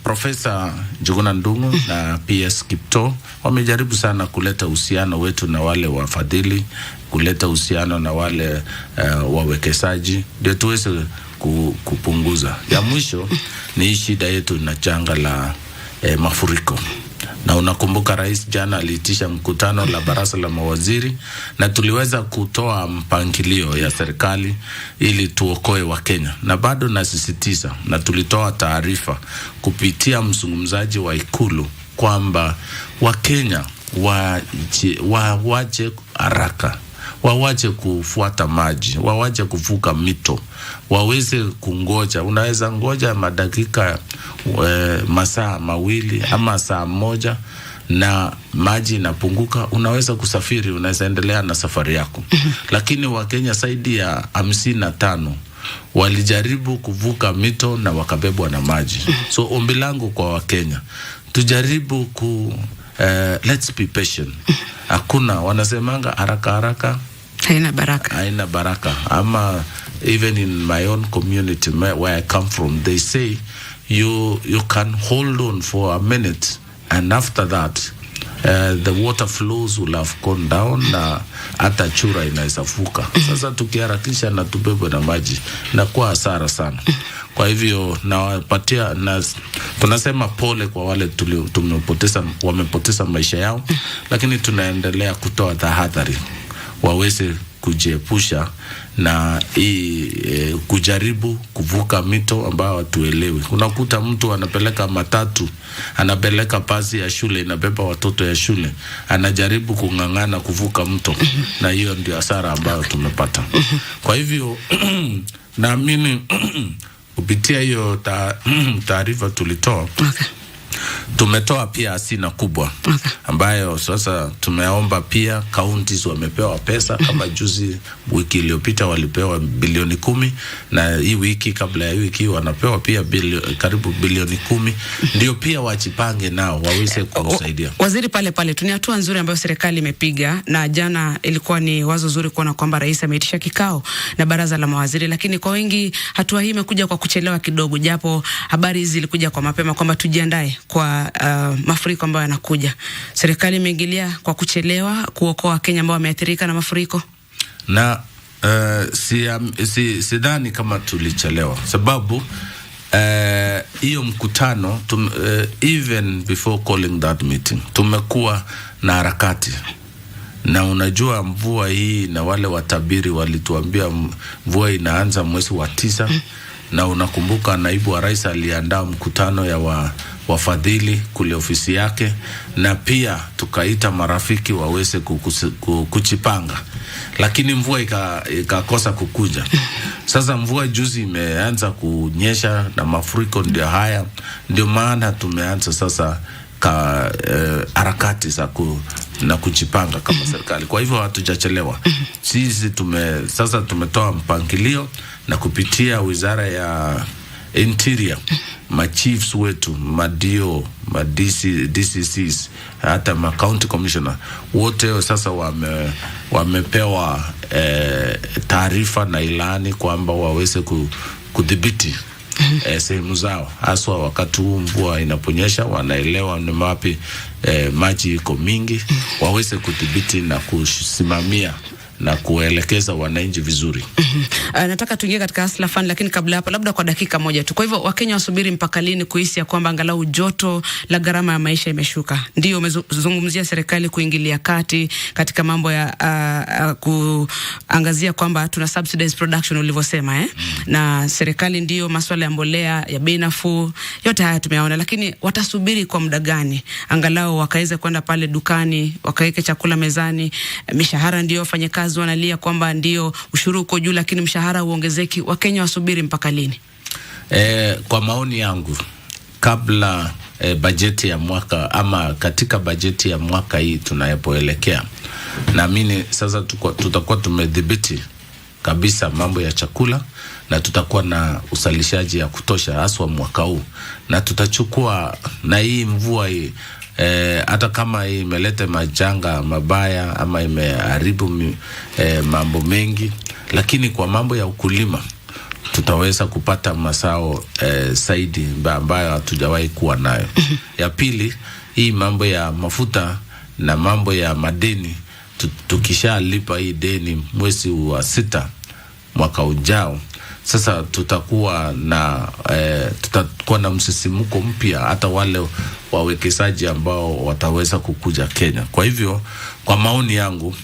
Profesa Njuguna Ndung'u na PS Kipto. Wamejaribu sana kuleta uhusiano wetu na wale wafadhili, kuleta uhusiano na wale wawekezaji ndio tuweze kupunguza. Ya mwisho ni shida yetu na janga la mafuriko. Na unakumbuka rais jana aliitisha mkutano la baraza la mawaziri, na tuliweza kutoa mpangilio ya serikali ili tuokoe Wakenya. Na bado nasisitiza, na tulitoa taarifa kupitia mzungumzaji wa Ikulu kwamba Wakenya wawache haraka, wawache kufuata maji, wawache kuvuka mito, waweze kungoja. Unaweza ngoja madakika masaa mawili ama saa moja na maji inapunguka, unaweza kusafiri, unaweza endelea na safari yako. Lakini Wakenya zaidi ya 55 walijaribu kuvuka mito na wakabebwa na maji. So ombi langu kwa Wakenya, tujaribu let's be patient. Hakuna, wanasemanga haraka haina baraka. Ama even in my own community where I come from, they say you can hold on for a minute, and after that the water flows will have gone down na hata chura inaweza fuka. Sasa tukiharakisha na tubebwe na maji na kwa hasara sana. Kwa hivyo tunasema pole kwa wale wamepoteza maisha yao, lakini tunaendelea kutoa tahadhari waweze kujiepusha na kujaribu kuvuka mito ambao hatuelewi. Unakuta mtu anapeleka matatu, anapeleka pasi ya shule, inabeba watoto ya shule, anajaribu kung'ang'ana kuvuka mto, na hiyo ndio hasara ambayo tumepata. Kwa hivyo naamini kupitia hiyo taarifa tulitoa, tumetoa pia asina kubwa ambayo sasa tumeomba pia counties wamepewa pesa. Kama juzi wiki iliyopita walipewa bilioni 10, na hii wiki kabla ya wiki wanapewa pia karibu bilioni 10, ndio pia wajipange nao waweze kusaidia. Waziri, pale tuni hatua nzuri ambayo serikali imepiga, na jana ilikuwa ni wazo zuri kuona kwamba rais ameitisha kikao na baraza la mawaziri, lakini kwa wengi hatua hii imekuja kwa kuchelewa kidogo, japo habari hizi zilikuja kwa mapema kwamba tujiandae kwa mafuriko ambayo yanakuja. Serikali imeingilia kwa kuchelewa kuokoa Kenya ambao wameathirika na mafuriko. Na sidhani kama tulichelewa, sababu hiyo mkutano even before calling that meeting tumekuwa na harakati. Na unajua mvua hii, na wale watabiri walituambia mvua inaanza mwezi wa 9, na unakumbuka naibu wa rais aliandaa mkutano ya wafadhili kule ofisi yake, na pia tukaita marafiki waweze kuchipanga, lakini mvua ikakosa kukuja. Sasa mvua juzi imeanza kunyesha na mafuriko ndio haya, ndio maana tumeanza sasa harakati za na kujipanga kama serikali. Kwa hivyo hatujachelewa. Sisi sasa tumetoa mpangilio, na kupitia Wizara ya Interior, machiefs wetu, DCCs, hata county commissioner wote sasa wamepewa taarifa na ilani kwamba waweze kudhibiti sehemu zao, haswa wakati huu mvua inaponyesha. Wanaelewa ni wapi maji iko mingi, waweze kudhibiti na kusimamia na kuelekeza wananchi vizuri. Nataka tuingie katika Hustler Fund, lakini kabla hapo labda kwa dakika moja tu. Kwa hivyo Wakenya wasubiri mpaka lini kuhisi ya kwamba angalau joto la gharama ya maisha imeshuka? Ndio umezungumzia serikali kuingilia kati katika mambo ya kuangazia kwamba tuna subsidized production ulivyosema na serikali ndio masuala ya mbolea ya bei nafuu, yote haya tumeyaona, lakini watasubiri kwa muda gani angalau wakaweze kwenda pale dukani wakaweke chakula mezani? Mishahara ndio wafanyakazi wanalia kwamba ndio ushuru uko juu lakini mshahara uongezeki. Wakenya wasubiri mpaka lini? Kwa maoni yangu, kabla bajeti ya mwaka ama katika bajeti ya mwaka hii tunayopoelekea, naamini sasa tutakuwa tumedhibiti kabisa mambo ya chakula na tutakuwa na usalishaji ya kutosha haswa mwaka huu, na tutachukua na hii mvua hii hata kama imeleta majanga mabaya ama imeharibu mambo mengi, lakini kwa mambo ya ukulima tutaweza kupata mazao zaidi ambayo hatujawahi kuwa nayo. Ya pili, hii mambo ya mafuta na mambo ya madeni, tukishalipa hii deni mwezi wa 6 mwaka ujao, sasa tutakuwa na msisimuko mpya, hata wale wawekezaji ambao wataweza kukuja Kenya. Kwa hivyo, kwa maoni yangu,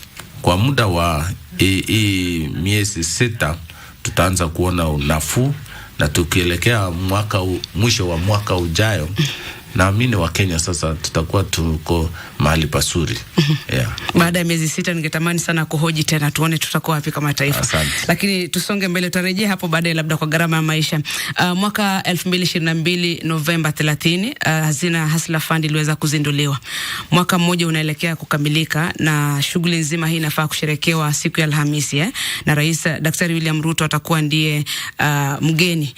kwa muda wa hii miezi 6 tutaanza kuona unafuu, na tukielekea mwisho wa mwaka ujayo, naamini Wakenya sasa tutakuwa tuko mahali pazuri. Baada ya miezi 6 ningetamani sana kuhoji tena tuone tutakuwa wapi kama taifa. Asante. Lakini tusonge mbele, tutarejea hapo baadaye labda kwa gharama ya maisha. Mwaka 2022 Novemba 30, hazina ya Hustler Fund iliweza kuzinduliwa. Mwaka mmoja unaelekea kukamilika na shughuli nzima hii inafaa kusherekewa siku ya Alhamisi na Rais Daktari William Ruto atakuwa ndiye mgeni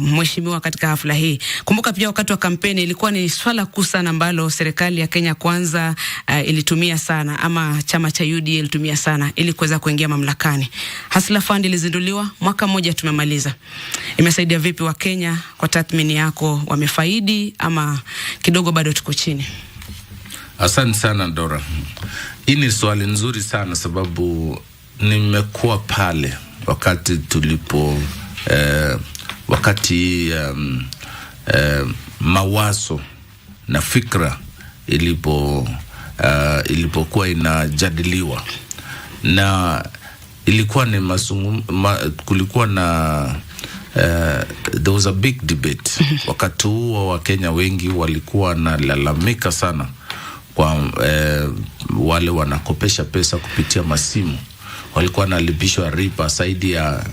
mheshimiwa katika hafla hii. Kumbuka pia wakati wa kampeni ilikuwa ni swala kuu sana ambalo serikali ya Kenya Kwanza ilitumia sana, ama chama cha UDA ilitumia sana ili kuweza kuingia mamlakani. Hustler Fund ilizinduliwa, mwaka mmoja tumemaliza. Imesaidia vipi wa Kenya kwa tathmini yako? Wamefaidi ama kidogo bado tuko chini? Asante sana Dora. Hii ni swali nzuri sana sababu nimekuwa pale wakati mawazo na fikra ilipokuwa inajadiliwa, na ilikuwa ni kulikuwa na there was a big debate. Wakati huo Wakenya wengi walikuwa nalalamika sana kwa wale wanakopesha pesa kupitia masimu, walikuwa nalipishwa riba zaidi ya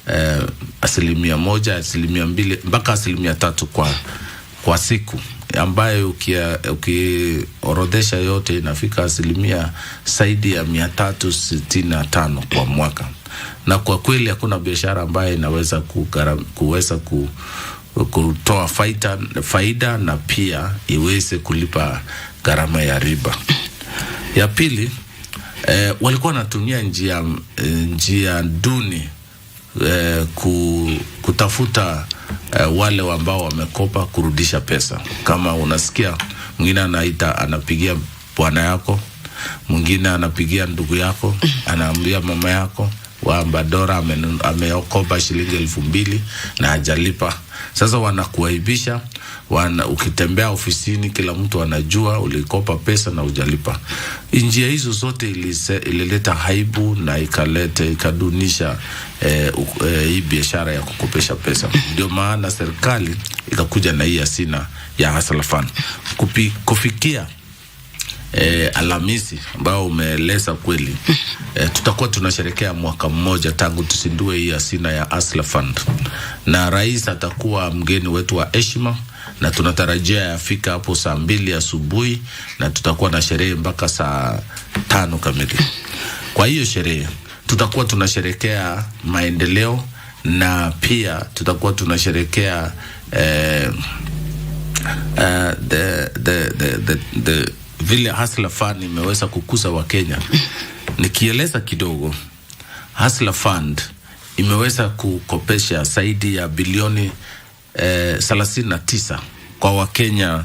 1%, 2%, mpaka 3% kwa siku, ambayo ukiorodhesha yote inafika zaidi ya 365 kwa mwaka. Na kwa kweli hakuna biashara ambayo inaweza kutoa faida na pia iweze kulipa gharama ya riba. Ya pili, walikuwa wanatumia njia duni kutafuta wale ambao wamekopa kurudisha pesa. Kama unasikia mwingine anapigia bwana yako, mwingine anapigia ndugu yako, anaambia mama yako kwamba Dora ameokopa shilingi 2,000 na hajalipa. Sasa wanakuaibisha, ukitembea ofisini kila mtu anajua ulikopa pesa na hujalipa. Njia hizo zote ilileta haibu na ikadunisha hii biashara ya kukopesha pesa. Ndio maana serikali ikakuja na hii hazina ya Hustler Fund. Kufikia Alhamisi ambao umeeleza kweli, tutakuwa tunasherekea mwaka mmoja tangu tusindue hii hazina ya Hustler Fund, na rais atakuwa mgeni wetu wa heshima, na tunatarajia yafika hapo saa 2 asubuhi, na tutakuwa na sherehe mpaka saa 5 kamili. Kwa hiyo sherehe tutakuwa tunasherekea maendeleo, na pia tutakuwa tunasherekea vile Hustler Fund imeweza kukuza Wakenya. Nikieleza kidogo, Hustler Fund imeweza kukopesha zaidi ya bilioni 39 kwa Wakenya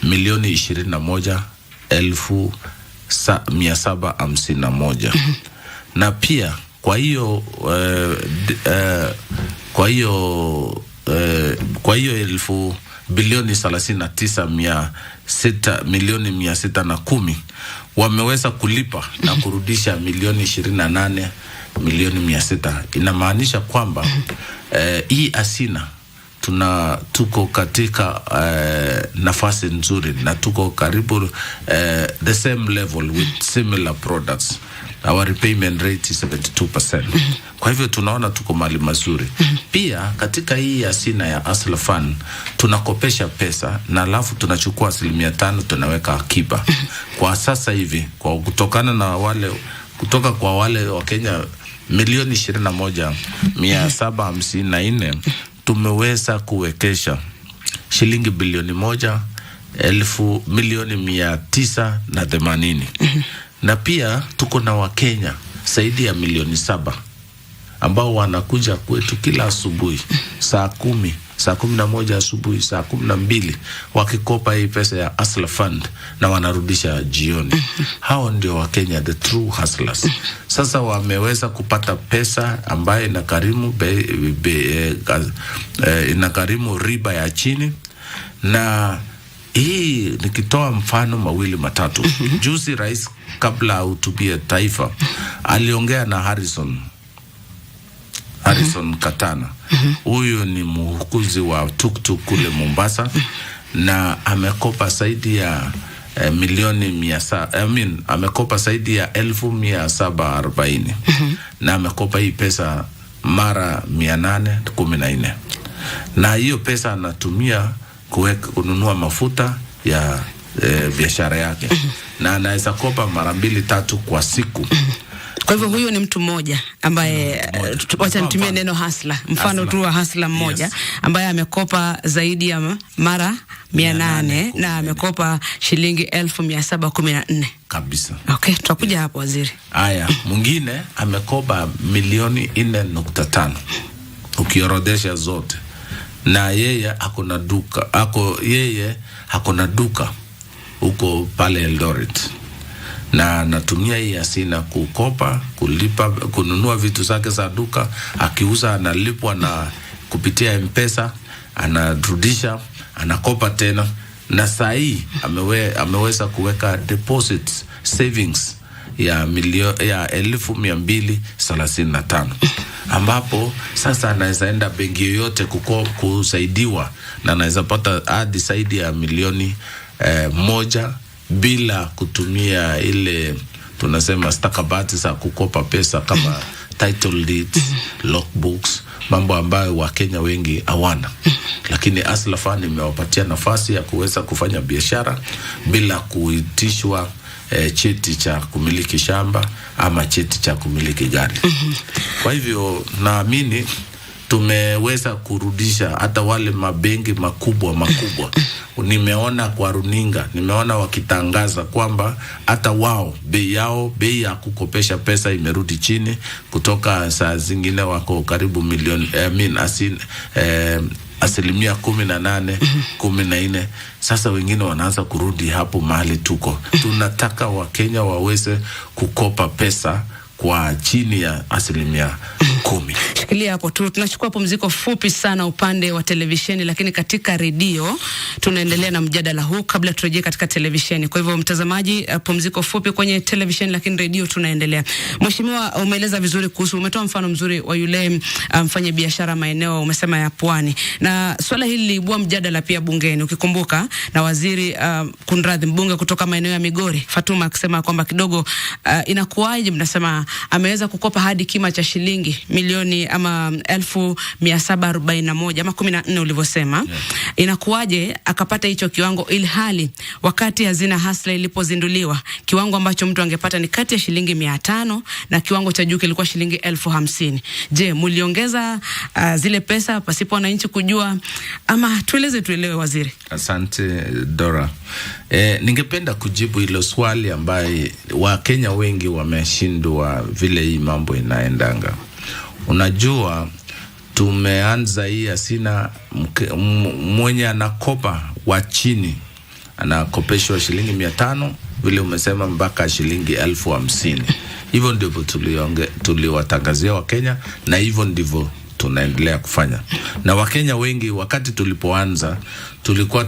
milioni 21,000 751. Na pia kwa hiyo bilioni 39,610,000 wameweza kulipa na kurudisha milioni 28,600,000. Inamaanisha kwamba hii asina tuko katika nafasi nzuri na tuko karibu the same level with similar products. Our repayment rate is 72%. Kwa hivyo tunaona tuko mali mazuri. Pia katika hii asina ya Hustler Fund tunakopesha pesa na alafu tunachukua 5% tunaweka akiba. Kwa sasa hivi kutoka kwa wale wa Kenya milioni 21,754 tumeweza kuwekesha shilingi bilioni 1,980,000. Na pia tuko na Wakenya zaidi ya milioni 7 ambao wanakuja kwetu kila asubuhi saa 10, saa 11 asubuhi, saa 12 wakikopa hii pesa ya Hustler Fund na wanarudisha jioni. Hao ndio Wakenya, the true hustlers. Sasa wameweza kupata pesa ambayo inakarimu riba ya chini. Na hii nikitoa mfano mawili matatu. Juzi rais kabla ahutubie taifa aliongea na Harrison Katana. Huyu ni mhukuzi wa tuktuk kule Mombasa na amekopa zaidi ya amekopa zaidi ya 1,740 na amekopa hii pesa mara 814 na hiyo pesa anatumia kununua mafuta ya biashara yake na anaweza kopa mara 2-3 kwa siku. Kwa hivyo huyo ni mtu mmoja ambaye wacha nitumie neno hustler, mfano tu wa hustler mmoja ambaye amekopa zaidi ya mara 800 na amekopa shilingi 1,714 kabisa. Okay, tutakuja hapo waziri. Haya, mwingine amekopa milioni 4.5 ukiorodesha zote. Na yeye hakuna duka huko pale Eldoret. Na anatumia hii asina kukopa, kulipa, kununua vitu zake za duka, akiuza analipwa na kupitia M-Pesa, anarudisha, anakopa tena. Na saa hii ameweza kuweka deposits, savings ya 1,235 ambapo sasa anaweza enda benki yoyote kusaidiwa na anaweza pata hadi zaidi ya milioni 1 bila kutumia ile tunasema stakabadhi za kukopa pesa kama title deeds, logbooks, mambo ambayo Wakenya wengi hawana. Lakini Hustler Fund imewapatia nafasi ya kuweza kufanya biashara bila kuitishwa cheti cha kumiliki shamba ama cheti cha kumiliki gari. Kwa hivyo naamini tumeweza kurudisha hata wale mabenki makubwa. Nimeona kwa runinga, nimeona wakitangaza kwamba hata wao bei ya kukopesha pesa imerudi chini kutoka saa zingine wako karibu milioni 18, 14. Sasa wengine wanaanza kurudi hapo mahali tuko. Tunataka Wakenya waweze kukopa pesa kwa chini ya 10%. Shikilia hapo tu, tunachukua pumziko fupi sana upande wa televisheni, lakini katika redio tunaendelea na mjadala huu kabla turejee katika televisheni. Kwa hivyo mtazamaji, pumziko fupi kwenye televisheni, lakini redio tunaendelea. Mheshimiwa, umeeleza vizuri kuhusu, umetoa mfano mzuri wa yule mfanye biashara maeneo umesema ya Pwani, na swala hili liibua mjadala pia bungeni, ukikumbuka na waziri mbunge kutoka maeneo ya Migori Fatuma akisema kwamba kidogo inakuwaje mnasema ameweza kukopa hadi kima cha shilingi milioni ama 1,741 ama 14 ulivyosema. Inakuwaje akapata hicho kiwango ilhali wakati hazina Hustler ilipozinduliwa kiwango ambacho mtu angepata ni kati ya shilingi 500 na kiwango cha juu kilikuwa shilingi 50,000. Je, mliongeza zile pesa pasipo wananchi kujua ama tuelewe waziri? Asante Dora. Ningependa kujibu hilo swali ambaye Wakenya wengi wameshindwa vile hii mambo inaendanga. Unajua tumeanza hii asina mwenye anakopa wa chini anakopeshwa shilingi 500 vile umesema mpaka shilingi 50,000. Hivyo ndivyo tuliwatangazia Wakenya, na hivyo ndivyo tunaendelea kufanya. Na Wakenya wengi wakati tulipoanza tulikuwa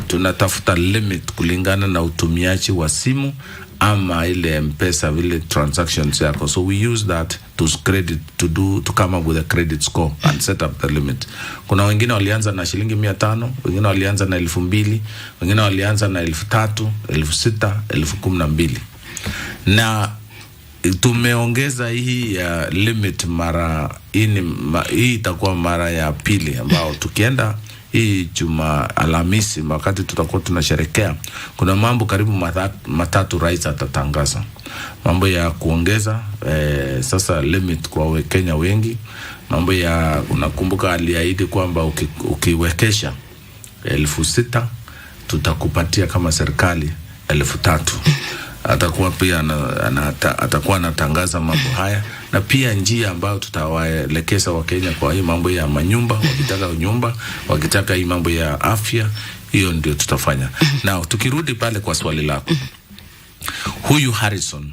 tunatafuta limit kulingana na utumiaji wa simu ama ile M-Pesa vile transactions yako. So we use that to come up with a credit score and set up the limit. Kuna wengine walianza na shilingi 500, wengine walianza na 2,000, wengine walianza na 3,000, 6,000, 12,000. Na tumeongeza hii limit hii itakuwa mara ya pili, ambao tukienda hii Alhamisi wakati tutakuwa tunasherekea, kuna mambo karibu matatu rais atatangaza. Mambo ya kuongeza sasa limit kwa Wakenya wengi. Mambo ya unakumbuka aliahidi kwamba ukiwekesha 6,000 tutakupatia kama serikali 3,000. Atakuwa pia atakuwa anatangaza mambo haya, na pia njia ambayo tutawaelekeza Wakenya kwa hii mambo ya manyumba, wakitaka nyumba, wakitaka hii mambo ya afya, hiyo ndio tutafanya. Na tukirudi pale kwa swali lako, huyu Harrison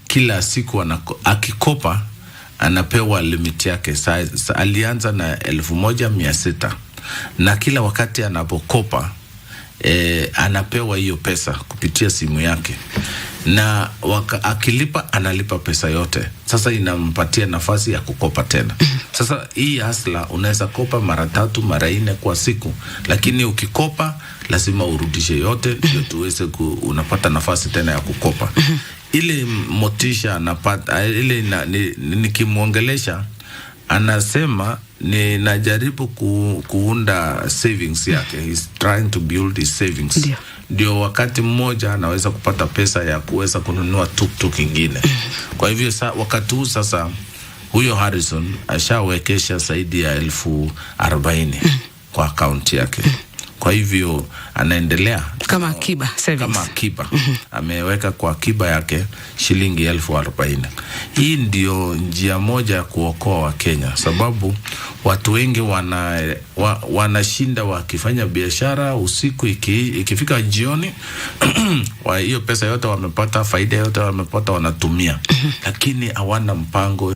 kila siku akikopa anapewa limit yake. Alianza na 1,600 na kila wakati anapokopa anapewa hiyo pesa kupitia simu yake, na akilipa analipa pesa yote. Sasa inampatia nafasi ya kukopa tena. Sasa hii Hustler unaweza kopa mara 3 mara 4 kwa siku, lakini ukikopa lazima urudishe yote ndio tuweze unapata nafasi tena ya kukopa. Ile motisha anapata ile nikimuongelesha anasema ninajaribu kuunda savings yake. He's trying to build his savings. Ndio wakati mmoja anaweza kupata pesa ya kuweza kununua tuk ingine. Kwa hivyo wakati huu sasa huyo Harrison ashawekesha zaidi ya 40,000 kwa account yake. Kwa hivyo anaendelea kama akiba savings. Kama akiba. Ameweka kwa akiba yake shilingi 40,000. Hii ndio njia moja ya kuokoa Wakenya, sababu watu wengi wanashinda wakifanya biashara usiku, ikifika jioni hiyo pesa yote wamepata, faida yote wamepata wanatumia, lakini hawana mpango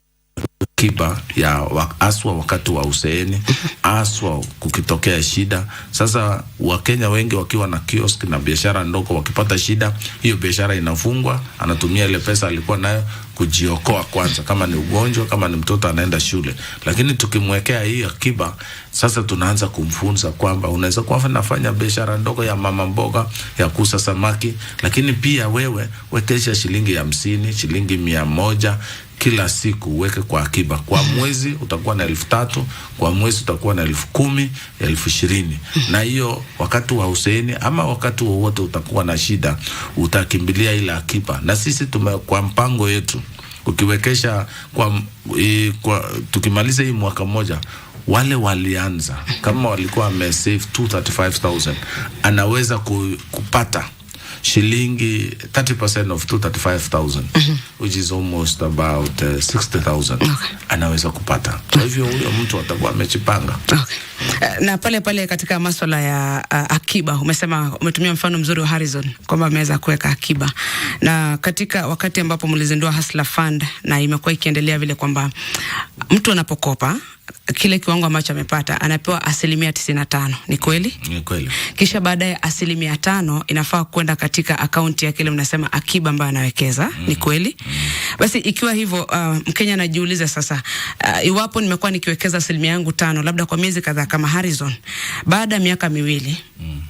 akiba ya aswa wakati wa useeni, aswa kukitokea shida. Sasa Wakenya wengi wakiwa na kiosk na biashara ndogo, wakipata shida, hiyo biashara inafungwa, anatumia ile pesa alikuwa nayo kujiokoa kwanza, kama ni ugonjwa, kama ni mtoto anaenda shule. Lakini tukimwekea hii akiba, sasa tunaanza kumfunza kwamba unaweza kuwa nafanya biashara ndogo ya mama mboga, ya kuuza samaki, lakini pia wewe wekesha shilingi 50, shilingi 100 kila siku, uweke kwa akiba. Kwa mwezi utakuwa na 3,000, kwa mwezi utakuwa na 10,000, 20,000. Na hiyo wakati wa useeni ama wakati wowote utakuwa na shida, utakimbilia ile akiba. Na sisi kwa mpango yetu, ukiwekesha tukimaliza hii mwaka mmoja, wale walianza kama walikuwa wamesave 235,000 anaweza kupata shilingi 30% of 235,000 which is almost about 60,000 anaweza kupata. Kwa hivyo huyo mtu atakuwa amejipanga. Na pale katika masuala ya akiba, umetumia mfano mzuri wa Harrison kwamba ameweza kuweka akiba, na katika wakati ambapo mlizindua Hustler Fund na imekuwa ikiendelea vile kwamba mtu anapokopa kile kiwango ambacho amepata anapewa 95%. Ni kweli? Ni kweli. Kisha baadaye 5% inafaa kwenda katika akaunti ya kile mnasema akiba ambayo anawekeza. Ni kweli? Basi ikiwa hivyo, Mkenya anajiuliza sasa, iwapo nimekuwa nikiwekeza 5% labda kwa miezi kadhaa kama Harrison, baada ya miaka 2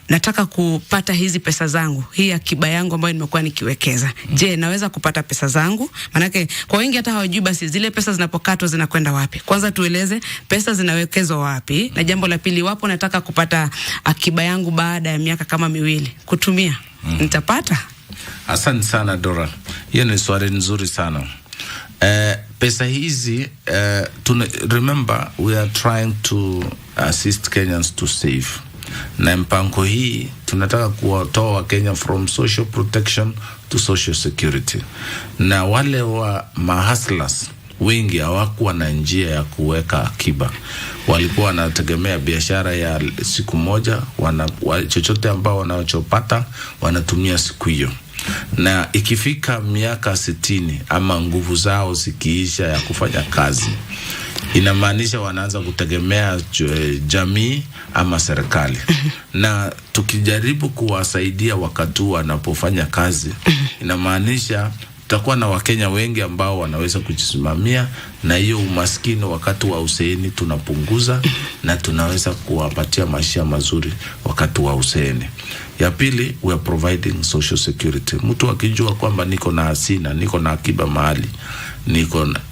nataka kupata hizi pesa zangu, hii akiba yangu ambayo nimekuwa nikiwekeza. Je, naweza kupata pesa zangu? Manake kwa wengi hata hawajui basi zile pesa zinapokatwa zinakwenda wapi. Kwanza tueleze pesa zinawekezwa wapi, na jambo la pili, wapo nataka kupata akiba yangu baada ya miaka kama 2 kutumia, nitapata? Asante sana Dora, hiyo ni swali nzuri sana. Pesa hizi remember we are trying to assist Kenyans to save, na mpango hii tunataka kuwatoa Wakenya from social protection to social security. Na wale wa mahustlers wengi hawakuwa na njia ya kuweka akiba, walikuwa wanategemea biashara ya siku moja, chochote ambao wanachopata wanatumia siku hiyo. na ikifika miaka 60 ama nguvu zao zikiisha ya kufanya kazi, inamaanisha wanaanza kutegemea jamii ama serikali. Na tukijaribu kuwasaidia wakati wanapofanya kazi, inamaanisha tutakuwa na Wakenya wengi ambao wanaweza kujisimamia, na hiyo umaskini wakati wa uzeeni tunapunguza, na tunaweza kuwapatia maisha mazuri wakati wa uzeeni. Ya pili, we are providing social security. Mtu akijua kwamba niko na hazina, niko na akiba mahali,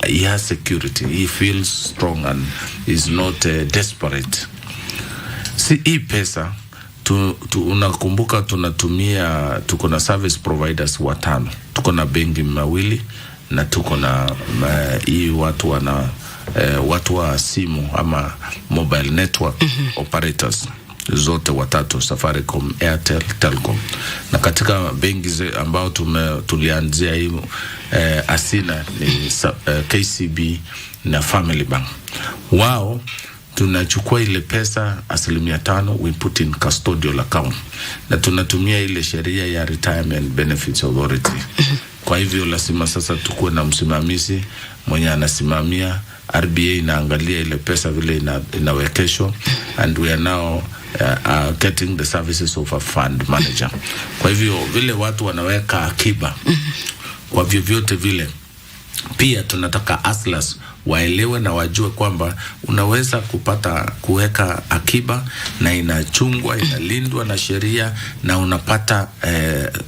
he has security, he feels strong and is not desperate. Si hii pesa unakumbuka tuko na service providers 5. Tuko na benki 2 na tuko na hii watu wa simu ama mobile network operators zote 3, Safaricom, Airtel, Telcom. Na katika benki ambao tulianzia hii asina ni KCB na Family Bank. Wao tunachukua ile pesa 5%, we put in custodial account, na tunatumia ile sheria ya Retirement Benefits Authority. Kwa hivyo lazima sasa tukuwe na msimamizi mwenye anasimamia. RBA inaangalia ile pesa vile inawekeshwa, and we are now getting the services of a fund manager. Kwa hivyo vile watu wanaweka akiba kwa vyovyote vile, pia tunataka aslas waelewe na wajue kwamba unaweza kuweka akiba na inachungwa, inalindwa na sheria, na unapata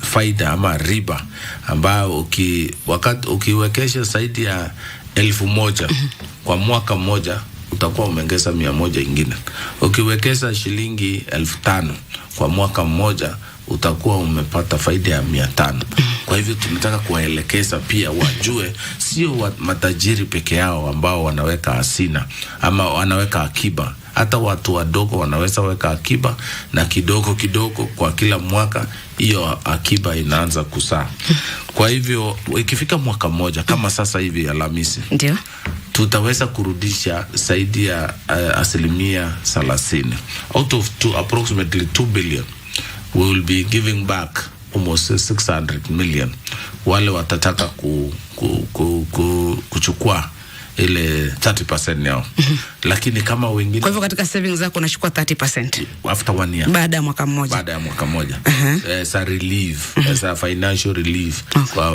faida ama riba ambayo ukiwekesha zaidi ya 1,000 kwa mwaka mmoja utakuwa umeongeza 100 ingine. Ukiwekeza shilingi 5,000 kwa mwaka mmoja utakuwa umepata faida ya 500. Kwa hivyo tunataka kuwaelekeza pia wajue sio matajiri peke yao ambao wanaweka hazina ama wanaweka akiba. Hata watu wadogo wanaweza weka akiba, na kidogo kidogo kwa kila mwaka hiyo akiba inaanza kusaa. Kwa hivyo ikifika mwaka mmoja kama sasa hivi Alhamisi, ndio tutaweza kurudisha zaidi ya 30%. Out of approximately 2 billion, we will be giving back almost 600 million. Wale watataka kuchukua ile 30% yao. Lakini kama wengine, kwa hivyo katika savings zako unachukua 30% after 1 year, baada ya mwaka mmoja. As a relief, as a financial relief.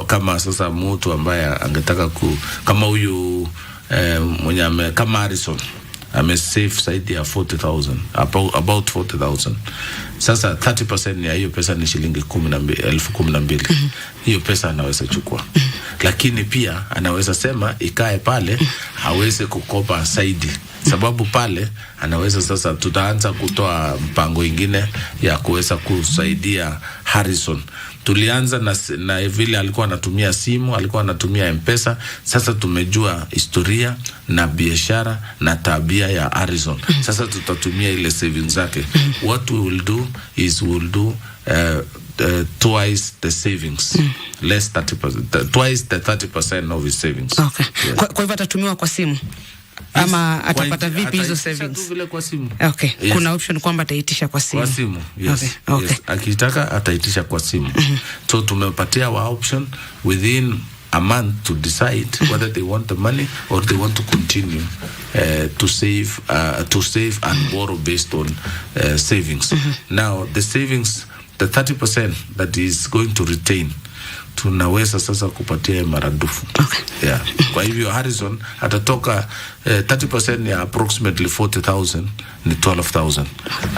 Kama sasa mtu ambaye angetaka kama huyu mwenye kama Harrison save zaidi ya 40,000, about 40,000. Sasa 30% ya hiyo pesa ni shilingi 12,000. Hiyo pesa anaweza chukua. Lakini pia anaweza sema ikae pale, hawezi kukopa zaidi. Sababu pale anaweza sasa, tutaanza kutoa mpango ingine ya kuweza kusaidia Harrison. Tulianza na vile alikuwa anatumia simu, alikuwa anatumia M-Pesa. Sasa tumejua historia na biashara na tabia ya Harrison. Sasa tutatumia ile savings zake. What we will do is twice the savings, less 30%, twice the 30% of his savings. Okay. Yeah. Kwa hivyo atatumiwa kwa simu ama atapata vipi hizo savings? Vile kwa simu. Okay. Yes. Kuna option kwamba ataitisha kwa simu. Kwa simu. Yes. Okay. Yes. Akitaka ataitisha kwa simu. So tumepatia wa option within a month to decide whether they want the money or they want to continue to save and borrow based on savings. Now the savings, the 30% that is going to retain, tunaweza sasa kupatia maradufu. Okay. Yeah. Kwa hivyo Harrison atatoka 30% ya approximately 40,000 ni 12,000.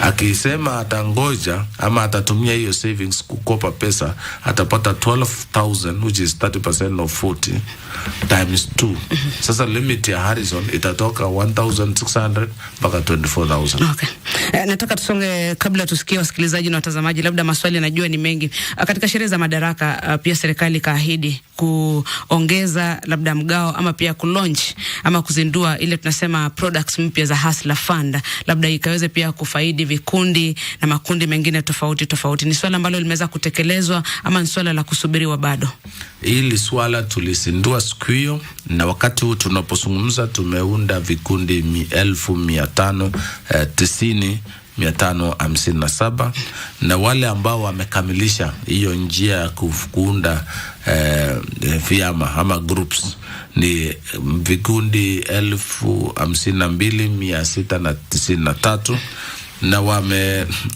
Akisema atangoja ama atatumia hiyo savings kukopa pesa, atapata 12,000, which is 30% of 40 times 2. Sasa limit ya Harrison itatoka 1,600 mpaka 24,000. Okay. Nataka tusonge kabla tusikie wasikilizaji na watazamaji, labda maswali najua ni mengi. Katika sherehe za madaraka pia serikali kaahidi kuongeza labda mgao ama pia kulaunch ama kuzindua ile tunasema products mpya za Hustler Fund, labda ikaweze pia kufaidi vikundi na makundi mengine tofauti. Ni swala ambalo limeweza kutekelezwa ama ni swala la kusubiriwa bado? Hili swala tulisindua siku hiyo, na wakati huu tunapozungumza tumeunda vikundi 1,590 557, na wale ambao wamekamilisha hiyo njia ya kuunda vyama ama groups ni vikundi 52,693,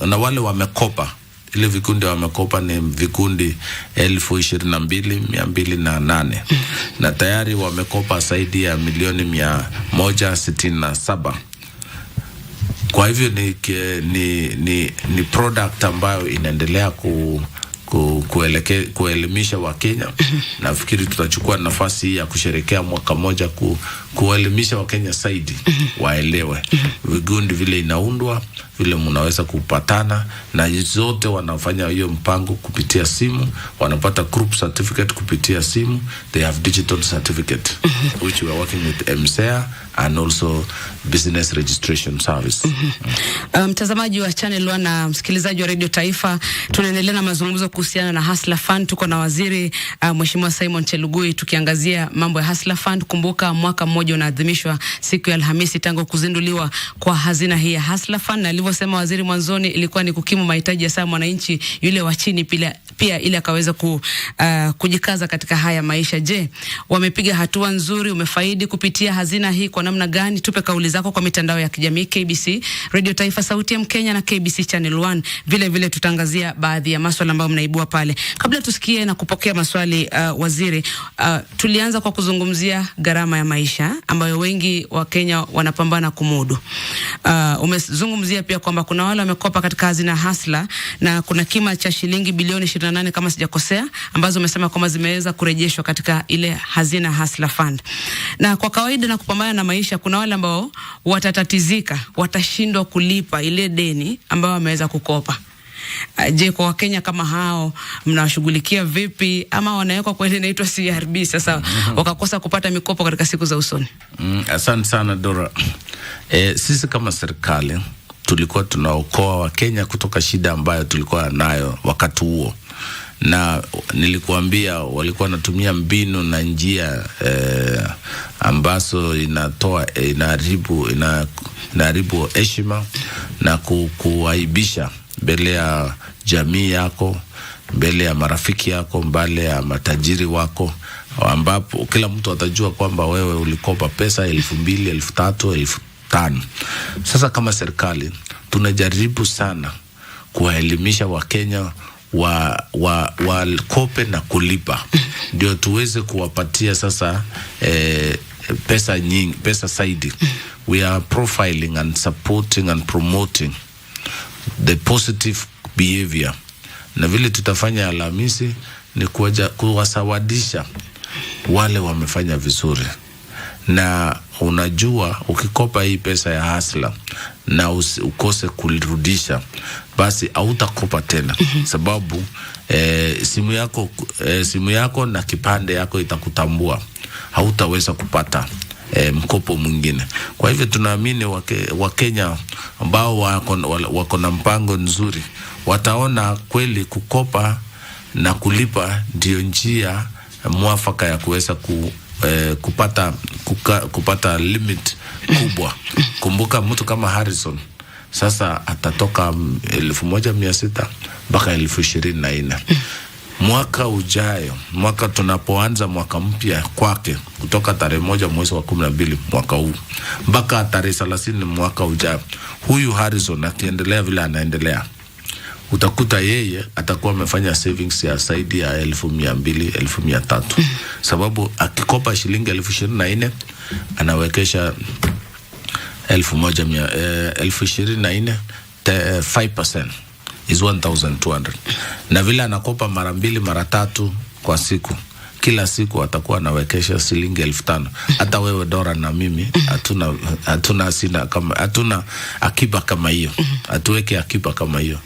na wale wamekopa, ile vikundi wamekopa ni vikundi 22,208, na tayari wamekopa zaidi ya milioni 167. Kwa hivyo ni product ambayo inaendelea kuelimisha Wakenya. Nafikiri tutachukua nafasi hii ya kusherekea mwaka moja kuelimisha Wakenya zaidi, waelewe vikundi vile inaundwa, vile mnaweza kupatana, na zote wanafanya hiyo mpango kupitia simu, wanapata group certificate kupitia simu. They have digital certificate which we are working with MCA and also business registration service. Mtazamaji wa Channel 1 na msikilizaji wa Radio Taifa, tunaendelea na mazungumzo kuhusiana na Hustler Fund. Tuko na waziri Mheshimiwa Simon Chelugui tukiangazia mambo ya Hustler Fund. Kumbuka mwaka mmoja unaadhimishwa siku ya Alhamisi tangu kuzinduliwa kwa hazina hii ya Hustler Fund, na alivyosema waziri mwanzoni ilikuwa ni kukimu mahitaji ya saa mwananchi yule wa chini pia ili akaweza kujikaza katika haya maisha. Je, wamepiga hatua nzuri? Umefaidi kupitia hazina hii kwa namna gani? Tupe kauli zako kwa mitandao ya kijamii KBC Radio Taifa, Sauti ya Mkenya na KBC Channel 1. Vile tutangazia baadhi ya masuala ambayo mnaibua pale. Kabla tusikie na kupokea maswali waziri, tulianza kwa kuzungumzia gharama ya maisha ambayo wengi wa Kenya wanapambana kumudu. Umezungumzia pia kwamba kuna wale wamekopa katika hazina Hustler na kuna kima cha shilingi bilioni 28 kama sijakosea, ambazo umesema kwamba zimeweza kurejeshwa katika ile hazina Hustler Fund. Na kwa kawaida na kupambana na maisha, kuna wale ambao watatatizika, watashindwa kulipa ile deni ambao wameweza kukopa. Je, kwa Wakenya kama hao mnawashughulikia vipi, ama wanawekwa kwa ile inaitwa CRB sasa wakakosa kupata mikopo katika siku za usoni? Asante sana Dora. Sisi kama serikali tulikuwa tunaokoa Wakenya kutoka shida ambayo tulikuwa nayo wakati huo, na nilikuambia walikuwa wanatumia mbinu na njia ambazo inaharibu heshima na kuaibisha mbele ya jamii yako, mbele ya marafiki yako, mbele ya matajiri wako, ambapo kila mtu atajua kwamba wewe ulikopa pesa 2,000, 3,000, 5,000. Sasa kama serikali tunajaribu sana kuwaelimisha Wakenya wakope na kulipa, ndio tuweze kuwapatia sasa pesa nyingi, pesa zaidi. We are profiling and supporting and promoting the positive behavior, na vile tutafanya Alhamisi ni kuwasawadisha wale wamefanya vizuri. Na unajua ukikopa hii pesa ya Hustler na ukose kulirudisha, basi hautakopa tena, sababu simu yako na kipande yako itakutambua, hautaweza kupata mkopo mwingine. Kwa hivyo tunaamini Wakenya ambao wako na mpango nzuri wataona kweli kukopa na kulipa ndio njia mwafaka ya kuweza kupata limit kubwa. Kumbuka mtu kama Harrison sasa atatoka 1,600 mpaka 24,000. Mwaka ujayo, mwaka tunapoanza mwaka mpya kwake, kutoka tarehe 1 mwezi wa 12 mwaka huu mpaka tarehe 30 mwaka ujayo, huyu Harrison akiendelea vile anaendelea, utakuta yeye atakuwa amefanya savings ya zaidi ya 1,200, 1,300. Sababu akikopa shilingi 24,000 anawekesha 1,24,000, 5% is 1,200. Na vile anakopa mara 2 mara 3 kwa siku, kila siku atakuwa anawekesha shilingi 5,000. Hata wewe Dora na mimi hatuna akiba kama hiyo, hatuweke akiba kama hiyo.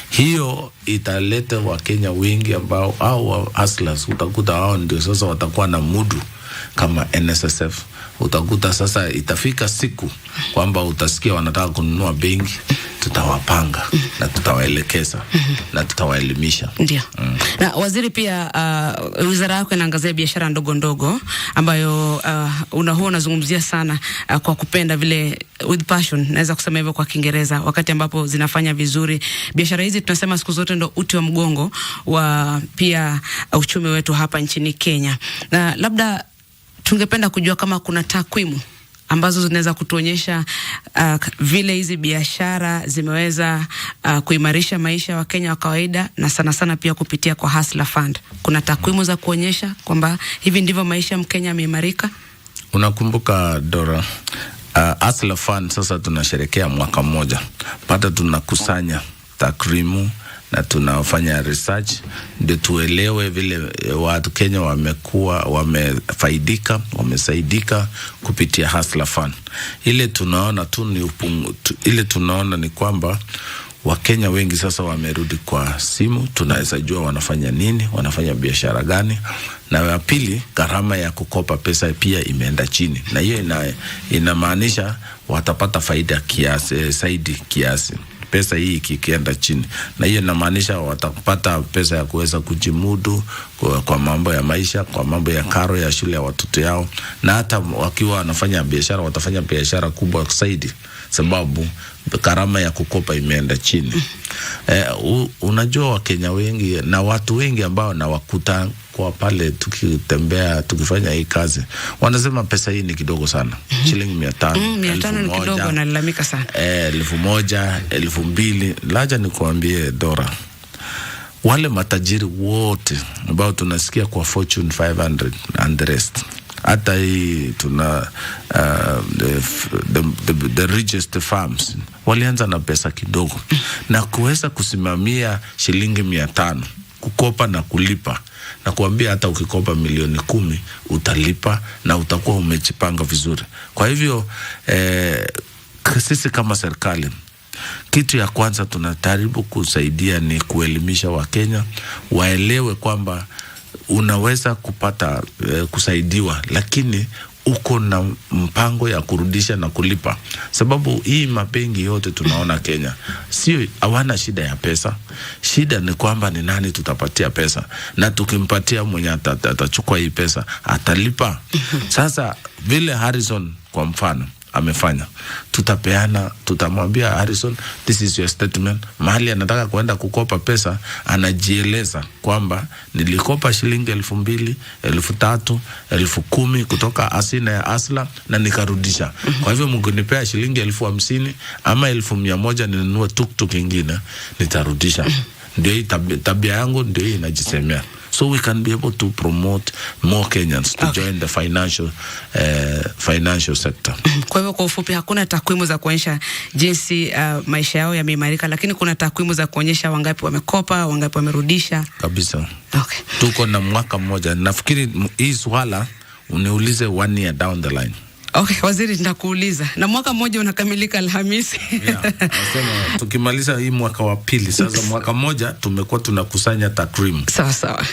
Hiyo italeta Wakenya wengi ambao au hustlers, utakuta hao ndio sasa watakuwa na mudu kama NSSF. Utakuta sasa itafika siku kwamba utasikia wanataka kununua benki, tutawapanga na tutawaelekeza na tutawaelimisha. Ndio. Na waziri pia wizara yako inaangazia biashara ndogo ndogo ambayo unazungumzia sana kwa kupenda vile, with passion naweza kusema hivyo kwa Kiingereza, wakati ambapo zinafanya vizuri. Biashara hizi tunasema siku zote ndo uti wa mgongo wa pia uchumi wetu hapa nchini Kenya. Na labda tungependa kujua kama kuna takwimu ambazo zinaweza kutuonyesha vile hizi biashara zimeweza kuimarisha maisha wa Kenya wa kawaida, na sana sana pia kupitia kwa Hustler Fund. Kuna takwimu za kuonyesha kwamba hivi ndivyo maisha Mkenya yameimarika? Unakumbuka Dora, Hustler Fund sasa tunasherehekea mwaka mmoja. Baada tunakusanya takwimu na tunafanya research ndio tuelewe vile watu Kenya wamesaidika kupitia Hustler Fund. Ile tunaona ni kwamba Wakenya wengi sasa wamerudi kwa simu, tunaweza jua wanafanya nini, wanafanya biashara gani. Na ya pili, gharama ya kukopa pesa pia imeenda chini, na hiyo inamaanisha watapata faida kiasi pesa hii kikienda chini, na hiyo inamaanisha watapata pesa ya kuweza kujimudu kwa mambo ya maisha, kwa mambo ya karo ya shule ya watoto yao, na hata wakiwa wanafanya biashara watafanya biashara kubwa zaidi sababu gharama ya kukopa imeenda chini. Unajua Wakenya wengi na watu wengi ambao nawakuta kwa pale tukitembea tukifanya hii kazi wanasema pesa hii ni kidogo sana. Shilingi 500 ni kidogo, nalalamika sana. 1,000, 2,000. Laja nikuambie Dora, wale matajiri wote ambao tunasikia kwa Fortune 500 and the rest, hata hii tuna the richest farms walianza na pesa kidogo, na kuweza kusimamia shilingi 500 kukopa na kulipa, na kuambia hata ukikopa milioni 10 utalipa na utakuwa umejipanga vizuri. Kwa hivyo sisi kama serikali, kitu ya kwanza tunajaribu kusaidia ni kuelimisha Wakenya waelewe kwamba unaweza kupata kusaidiwa, lakini uko na mpango ya kurudisha na kulipa. Sababu hii mabenki yote tunaona Kenya sio hawana shida ya pesa. Shida ni kwamba ni nani tutapatia pesa, na tukimpatia mwenye atachukua hii pesa atalipa. Sasa vile Harrison kwa mfano amefanya, tutamwambia Harrison, this is your statement. Mahali anataka kuenda kukopa pesa, anajieleza kwamba nilikopa shilingi 2,000, 3,000, 10,000 kutoka asina ya Asla na nikarudisha. Kwa hivyo mngenipea shilingi 50,000 ama 1,100 ninunue tuktuk ingine, nitarudisha. Ndio hii tabia yangu, ndio hii inajisemea. So we can be able to promote more Kenyans to join the financial sector. Kwa hivyo kwa ufupi, hakuna takwimu za kuonyesha jinsi maisha yao yameimarika, lakini kuna takwimu za kuonyesha wangapi wamekopa, wangapi wamerudisha. Kabisa. Okay. Tuko na mwaka mmoja. Nafikiri hii swala uniulize 1 year down the line. Okay, waziri, nitakuuliza. Na mwaka mmoja unakamilika Alhamisi. Nasema tukimaliza hii mwaka wa pili, sasa mwaka mmoja tumekuwa tunakusanya takwimu. Sawa.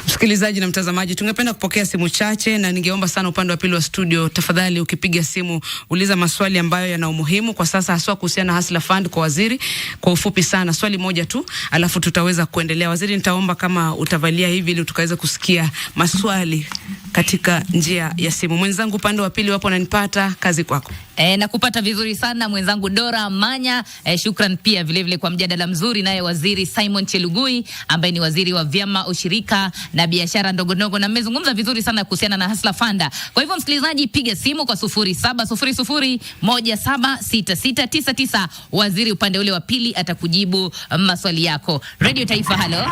Msikilizaji na mtazamaji, tungependa kupokea simu chache, na ningeomba sana upande wa pili wa studio, tafadhali ukipiga simu uliza maswali ambayo yana umuhimu kwa sasa, haswa kuhusiana na Hustler Fund kwa waziri. Kwa ufupi sana, swali moja tu, alafu tutaweza kuendelea. Waziri, nitaomba kama utavalia hivi ili tukaweza kusikia maswali katika njia ya simu. Mwenzangu upande wa pili wapo nanipata, kazi kwako. Na kupata vizuri sana mwenzangu Dora Manya. Shukran pia vile kwa mjadala mzuri, naye waziri Simon Chelugui ambaye ni waziri wa vyama, ushirika na biashara ndogo ndogo, na mmezungumza vizuri sana kuhusiana na Hustler Fund. Kwa hivyo msikilizaji, piga simu kwa 0700176699. Waziri upande ule wa pili atakujibu maswali yako. Radio Taifa, halo.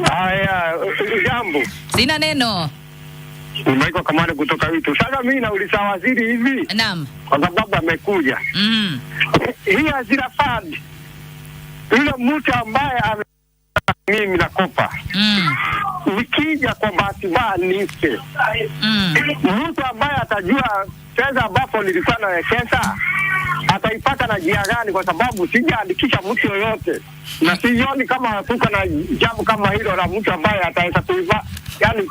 Haya, jambo. Sina neno. Nimeiko kamani kutoka Witu. Sasa mimi nauliza waziri hivi. Naam. Kwa sababu amekuja. Hii Hustler Fund, yule mtu ambaye mimi nakopa. Nikija kwa bahati mbaya nife. Mtu ambaye atajua pesa ambapo nilikuwa nawekeza ataipata na njia gani? Kwa sababu sijaandikisha mtu yoyote, na sioni kama tuko na jambo kama hilo la mtu ambaye ataweza kuiba, yani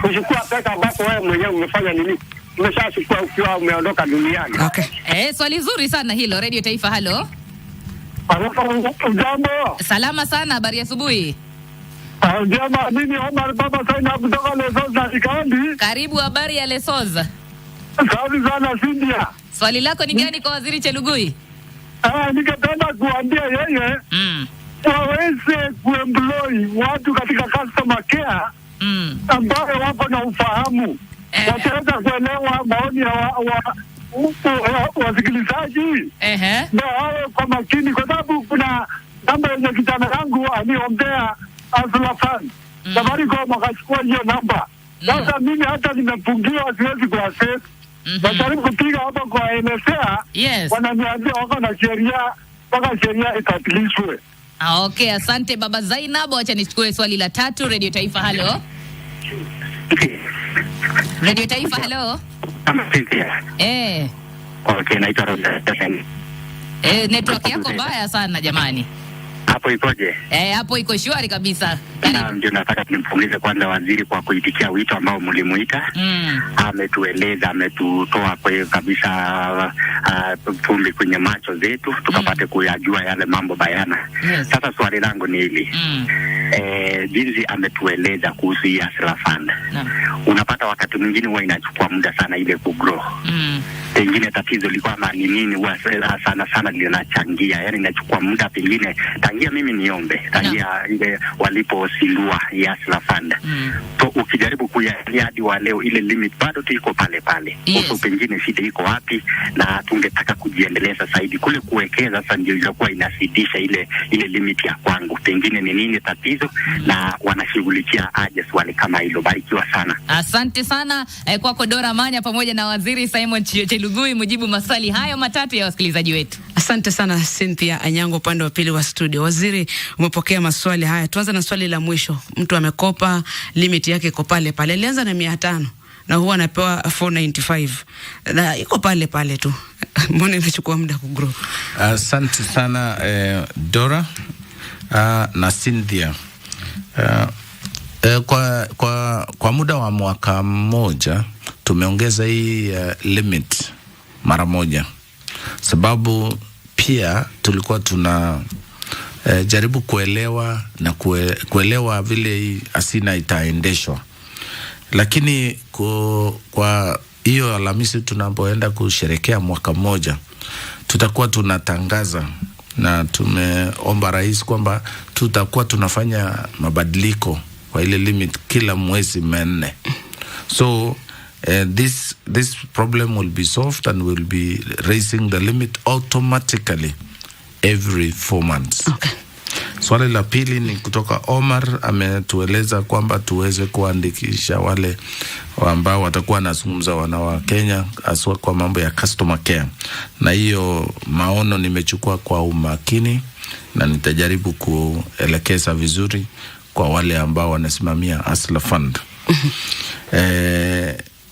kuchukua pesa ambapo wewe mwenyewe umefanya nini. umeshachukua ukiwa umeondoka duniani. Okay. Swali zuri sana hilo. Radio Taifa, halo. Jambo. Salama sana, habari ya asubuhi. Jambo, mimi Omar Baba Saina kutoka Lesoza Ikandi. Karibu, habari ya Lesoza. Safi sana Cynthia. Swali lako ni gani kwa Waziri Chelugui? Ningependa kuambia yeye waweze kuemploy watu katika customer care ambao wako na ufahamu. Wataweza kuelewa maoni ya wasikilizaji. Na wawe kwa makini, kwa sababu kuna namba yenye kijana yangu aliombea Hustler Fund. Safaricom akachukua hiyo namba. Sasa mimi hata nimefungiwa, siwezi kuaccess. Najaribu kupiga hapa kwa NSA. Wananiambia wako na sheria, mpaka sheria itatilishwe. Okay, asante Baba Zainab. Acha nichukue swali la 3. Radio Taifa, halo. Radio Taifa, halo. Okay, naitwa Rosa. Network yako mbaya sana jamani. Hapo ikoje? Hapo iko shwari kabisa. Na ndio nataka nimpongeze kwanza waziri kwa kuitikia wito ambao mlimuita. Ametueleza, ametutoa kwa kabisa tumbi kwenye macho zetu, tukapate kuyajua yale mambo bayana. Sasa swali langu ni hili. Jinsi ametueleza kuhusu hii Hustler Fund. Unapata wakati mwingine huwa inachukua muda sana ile kugrow. Pengine tatizo liko ama ni nini huwa sana linachangia, yani inachukua muda, pengine tangia mimi niombe tangia ile waliposindua ya Hustler Fund. So ukijaribu kuyaangalia hadi wa leo ile limit bado iko pale pale. So pengine shida iko wapi, na tungetaka kujiendeleza zaidi kule kuwekeza. Sasa ndio inakuwa inasidisha ile limit ya kwangu, pengine ni nini tatizo na wanashughulikia aje swali kama hilo. Barikiwa sana. Asante sana kwako Dora Manya pamoja na Waziri Simon Chelugui mujibu maswali hayo matatu ya wasikilizaji wetu. Asante sana Cynthia Anyango upande wa pili wa studio. Waziri, umepokea maswali haya. Tuanze na swali la mwisho. Mtu amekopa, limit yake iko pale pale. Alianza na 500 na huwa anapewa 495. Na iko pale pale tu. Mbona inachukua muda kugrow? Asante sana Dora na Cynthia. Kwa muda wa mwaka mmoja tumeongeza hii limit mara moja, sababu pia tulikuwa tuna jaribu kuelewa na kuelewa vile hii asina itaendeshwa. Lakini kwa hiyo Alhamisi tunapoenda kusherekea mwaka mmoja, tutakuwa tunatangaza na tumeomba rais kwamba tutakuwa tunafanya mabadiliko kwa ile limit kila mwezi 4. So this problem will be solved and we'll be raising the limit automatically every 4 months. Okay. Swali la pili ni kutoka Omar, ametueleza kwamba tuweze kuandikisha wale ambao watakuwa nazungumza wa Kenya aswa kwa mambo ya customer care. Na hiyo maono nimechukua kwa umakini na nitajaribu kuelekeza vizuri kwa wale ambao wanasimamia Hustler Fund.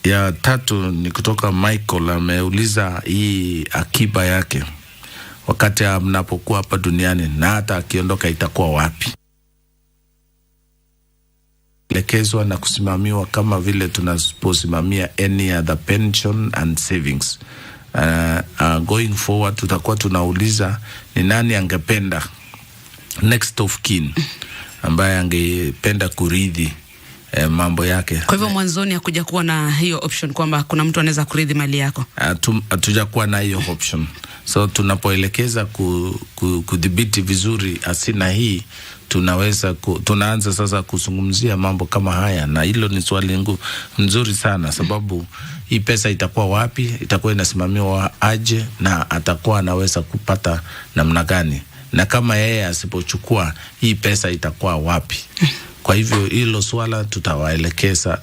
Ya 3 ni kutoka Michael, ameuliza hii akiba yake wakati mnapokuwa hapa duniani na hata akiondoka itakuwa wapi? Lekezwa na kusimamiwa kama vile tunaposimamia any other pension and savings. Going forward tutakuwa tunauliza ni nani angependa next of kin ambaye angependa kurithi mambo yake. Kwa hivyo mwanzoni hakuja kuwa na hiyo option kwamba kuna mtu anaweza kurithi mali yako. Hatujakuwa na hiyo option. So tunapoelekeza kudhibiti vizuri asina hii, tunaanza sasa kuzungumzia mambo kama haya, na hilo ni swali nzuri sana, sababu hii pesa itakuwa wapi, itakuwa inasimamiwa aje, na atakuwa anaweza kupata namna gani, na kama yeye asipochukua hii pesa itakuwa wapi. Kwa hivyo hilo swala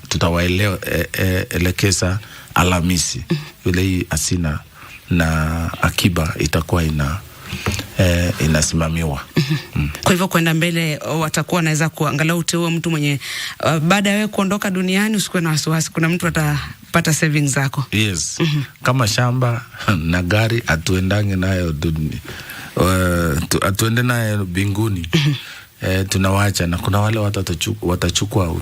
tutawaelekeza Alhamisi vile hii asina na akiba itakuwa inasimamiwa. Kwa hivyo kwenda mbele watakuwa naweza kuangalau uteue mtu mwenye baada ya wewe kuondoka duniani usikuwe na wasiwasi, kuna mtu atapata savings zako. Yes. Kama shamba na gari atuendange nayo atuende nayo binguni. Tunawacha na kuna wale watachukua,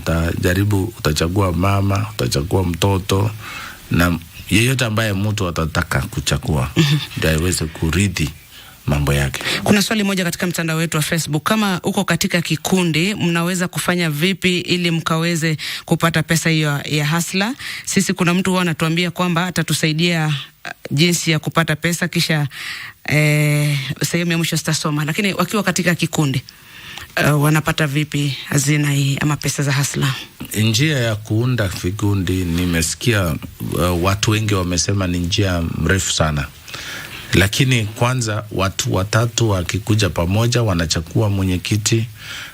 utachagua mama, utachagua mtoto, na yeyote ambaye mtu atataka kuchagua ndio aweze kurithi mambo yake. Kuna swali moja katika mtandao wetu wa Facebook, kama uko katika kikundi mnaweza kufanya vipi ili mkaweze kupata pesa hiyo ya hasla? Sisi kuna mtu huwa anatuambia kwamba atatusaidia jinsi ya kupata pesa, kisha sehemu ya mwisho sitasoma, lakini wakiwa katika kikundi wanapata vipi hazina hii ama pesa za hasla? Njia ya kuunda vikundi, nimesikia watu wengi wamesema ni njia mrefu sana. Lakini kwanza watu watatu wakikuja pamoja wanachagua mwenyekiti,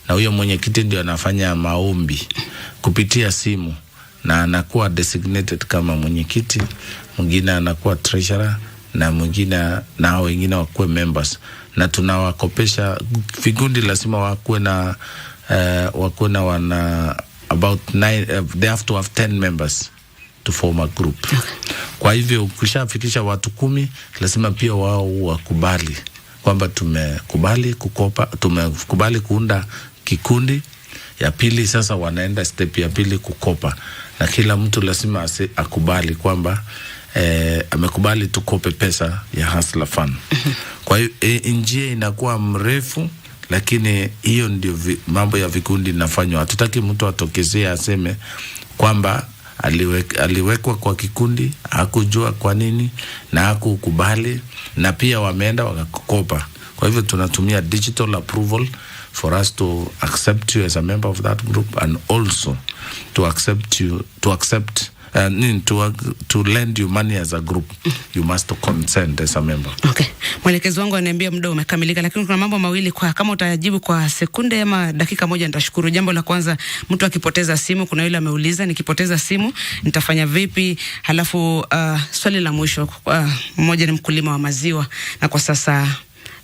na huyo mwenyekiti ndio anafanya maombi kupitia simu na anakuwa designated kama mwenyekiti, mwingine anakuwa treasurer na mwingine na wengine wakuwe members, na tunawakopesha. Vikundi lazima wakuwe na wana about 9 they have to have 10 members to form a group. Kwa hivyo ukishafikisha watu 10 lazima pia wao wakubali kwamba tumekubali kukopa, tumekubali kuunda kikundi. Ya pili sasa wanaenda step ya pili kukopa, na kila mtu lazima akubali kwamba amekubali tukope pesa ya Hustler Fund. Kwa hiyo njia inakuwa mrefu, lakini hiyo ndio mambo ya vikundi inafanywa. Hatutaki mtu atokezee aseme kwamba aliwekwa kwa kikundi, hakujua kwa nini na hakukubali, na pia wameenda wakakopa. Kwa hivyo tunatumia digital approval for us to accept you as a member of that group, and also to accept you, to lend you money as a group. You must consent as a member. Okay. Mwelekezi wangu ananiambia muda umekamilika, lakini kuna mambo mawili kama utajibu kwa sekunde ama dakika moja nitashukuru. Jambo la kwanza, mtu akipoteza simu, kuna yule ameuliza nikipoteza simu nitafanya vipi? Halafu swali la mwisho, mmoja ni mkulima wa maziwa na kwa sasa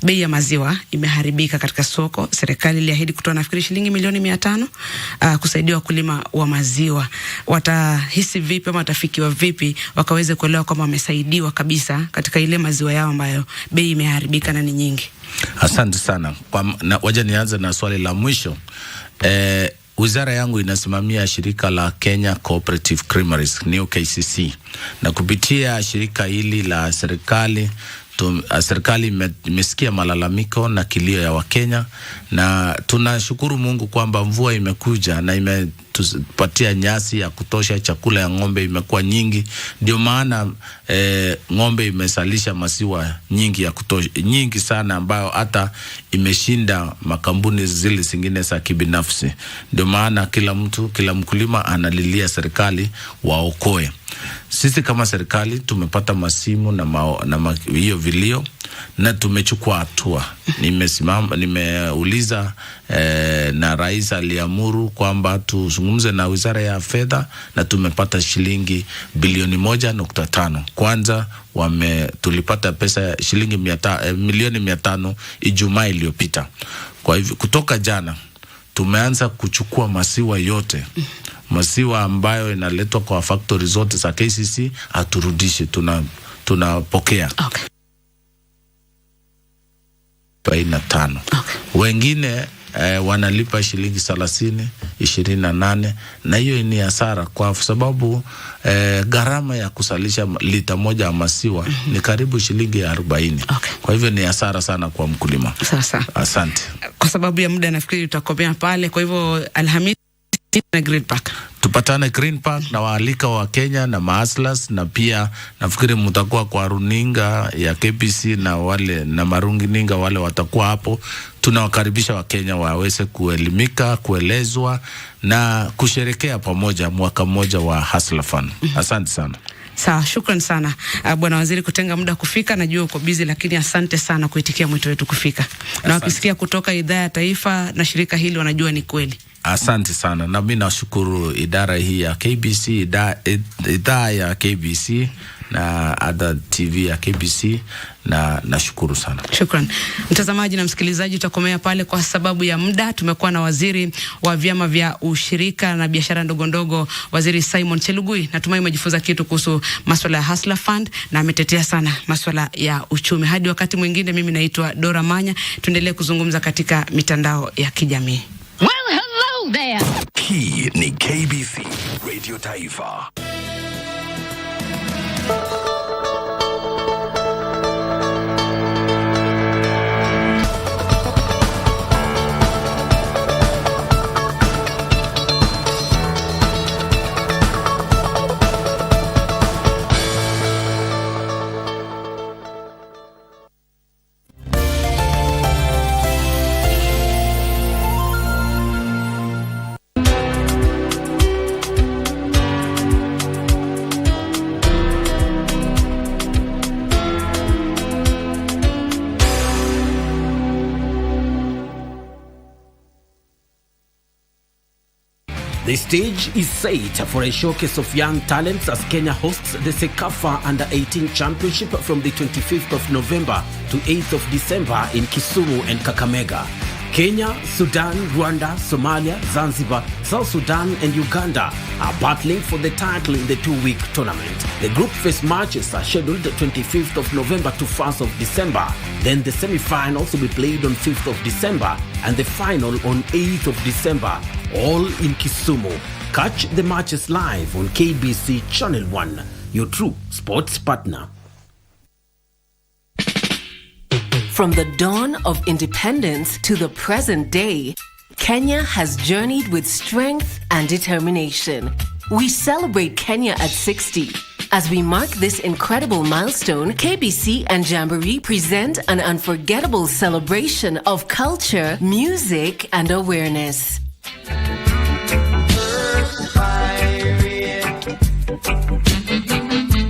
bei ya maziwa imeharibika katika soko. Serikali iliahidi kutoa nafikiri shilingi milioni 500 kusaidia wakulima wa maziwa. Watahisi vipi ama watafikiwa vipi wakaweze kuelewa kwamba wamesaidiwa kabisa katika ile maziwa yao ambayo bei imeharibika na ni nyingi? Asante sana. Waja nianze na swali la mwisho. Wizara yangu inasimamia shirika la Kenya Cooperative Creameries, New KCC, na kupitia shirika hili la serikali serikali imesikia malalamiko na kilio ya Wakenya, na tunashukuru Mungu kwamba mvua imekuja na imetupatia nyasi ya kutosha, chakula ya ng'ombe imekuwa nyingi, ndio maana ng'ombe imesalisha maziwa nyingi ya kutosha, nyingi sana, ambayo hata imeshinda makampuni zile zingine za kibinafsi. Ndio maana kila mkulima analilia serikali waokoe. Sisi kama serikali tumepata masimu na hiyo vilio na tumechukua hatua. Nimeuliza na rais aliamuru kwamba tuzungumze na Wizara ya Fedha, na tumepata shilingi bilioni 1.5. Kwanza tulipata pesa shilingi milioni 500 Ijumaa iliyopita. Kwa hivyo kutoka jana tumeanza kuchukua maziwa yote. Maziwa ambayo inaletwa kwa factory zote za KCC aturudishi, tunapokea. Okay. 5. Wengine wanalipa shilingi 30, 28, na hiyo ni hasara kwa sababu gharama ya kusalisha lita moja ya maziwa ni karibu shilingi 40. Okay. Kwa hivyo ni hasara sana kwa mkulima. Sasa. Asante. Kwa sababu ya muda nafikiri tutakomea pale. Kwa hivyo Alhamisi na Green Park. Tupatane Green Park na waalika wa Kenya na mahaslas, na pia nafikiri mtakuwa kwa runinga ya KBC na marungininga wale watakuwa hapo. Tunawakaribisha wa Kenya waweze kuelimika, kuelezwa na kusherekea pamoja mwaka mmoja wa Hustler Fund. Asante sana. Sawa, shukran sana Bwana Waziri kutenga muda kufika. Najua uko busy, lakini asante sana kuitikia mwito wetu kufika. Na wakisikia kutoka idhaa ya taifa na shirika hili wanajua ni kweli. Asante sana, na mimi nashukuru idara hii ya KBC, idhaa ya KBC na Ada TV ya KBC, na nashukuru sana. Shukran. Mtazamaji na msikilizaji, tutakomea pale kwa sababu ya muda. Tumekuwa na waziri wa vyama vya ushirika na biashara ndogo ndogo, Waziri Simon Chelugui. Natumai umejifunza kitu kuhusu masuala ya Hustler Fund na ametetea sana masuala ya uchumi. Hadi wakati mwingine, mimi naitwa Dora Manya. Tuendelee kuzungumza katika mitandao ya kijamii. Well, hello. そうだよ。Hii ni KBC Radio Taifa. The stage is set for a showcase of young talents as Kenya hosts the Sekafa Under-18 Championship from the 25th of November to 8th of December in Kisumu and Kakamega. Kenya, Sudan, Rwanda, Somalia, Zanzibar, South Sudan and Uganda are battling for the title in the two-week tournament. The group phase matches are scheduled 25th of November to 1st of December. Then the semi-finals will be played on 5th of December and the final on 8th of December, all in Kisumu. Catch the matches live on KBC Channel 1, your true sports partner. From the dawn of independence to the present day, Kenya has journeyed with strength and determination. We celebrate Kenya at 60. As we mark this incredible milestone, KBC and Jamboree present an unforgettable celebration of culture, music, and awareness.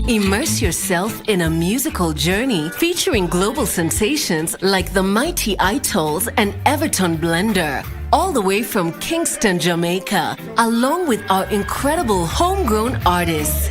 Immerse yourself in a musical journey featuring global sensations like the Mighty Itals and Everton Blender, all the way from Kingston, Jamaica, along with our incredible homegrown artists.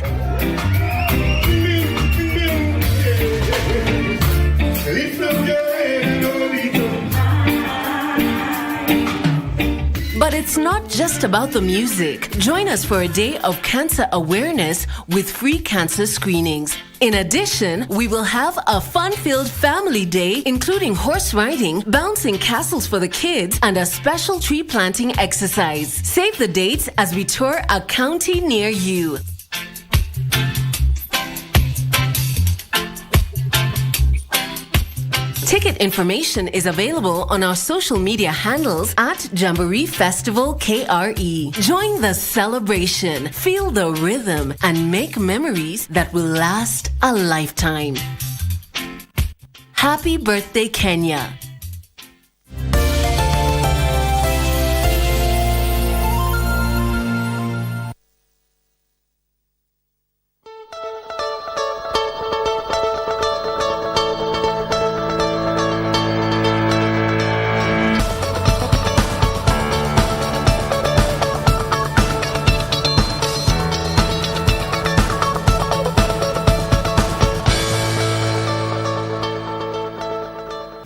But it's not just about the music. Join us for a day of cancer awareness with free cancer screenings. In addition, we will have a fun-filled family day, including horse riding, bouncing castles for the kids, and a special tree planting exercise. Save the dates as we tour a county near you. Ticket information is available on our social media handles at Jamboree Festival KRE. Join the celebration, feel the rhythm, and make memories that will last a lifetime. Happy birthday, Kenya.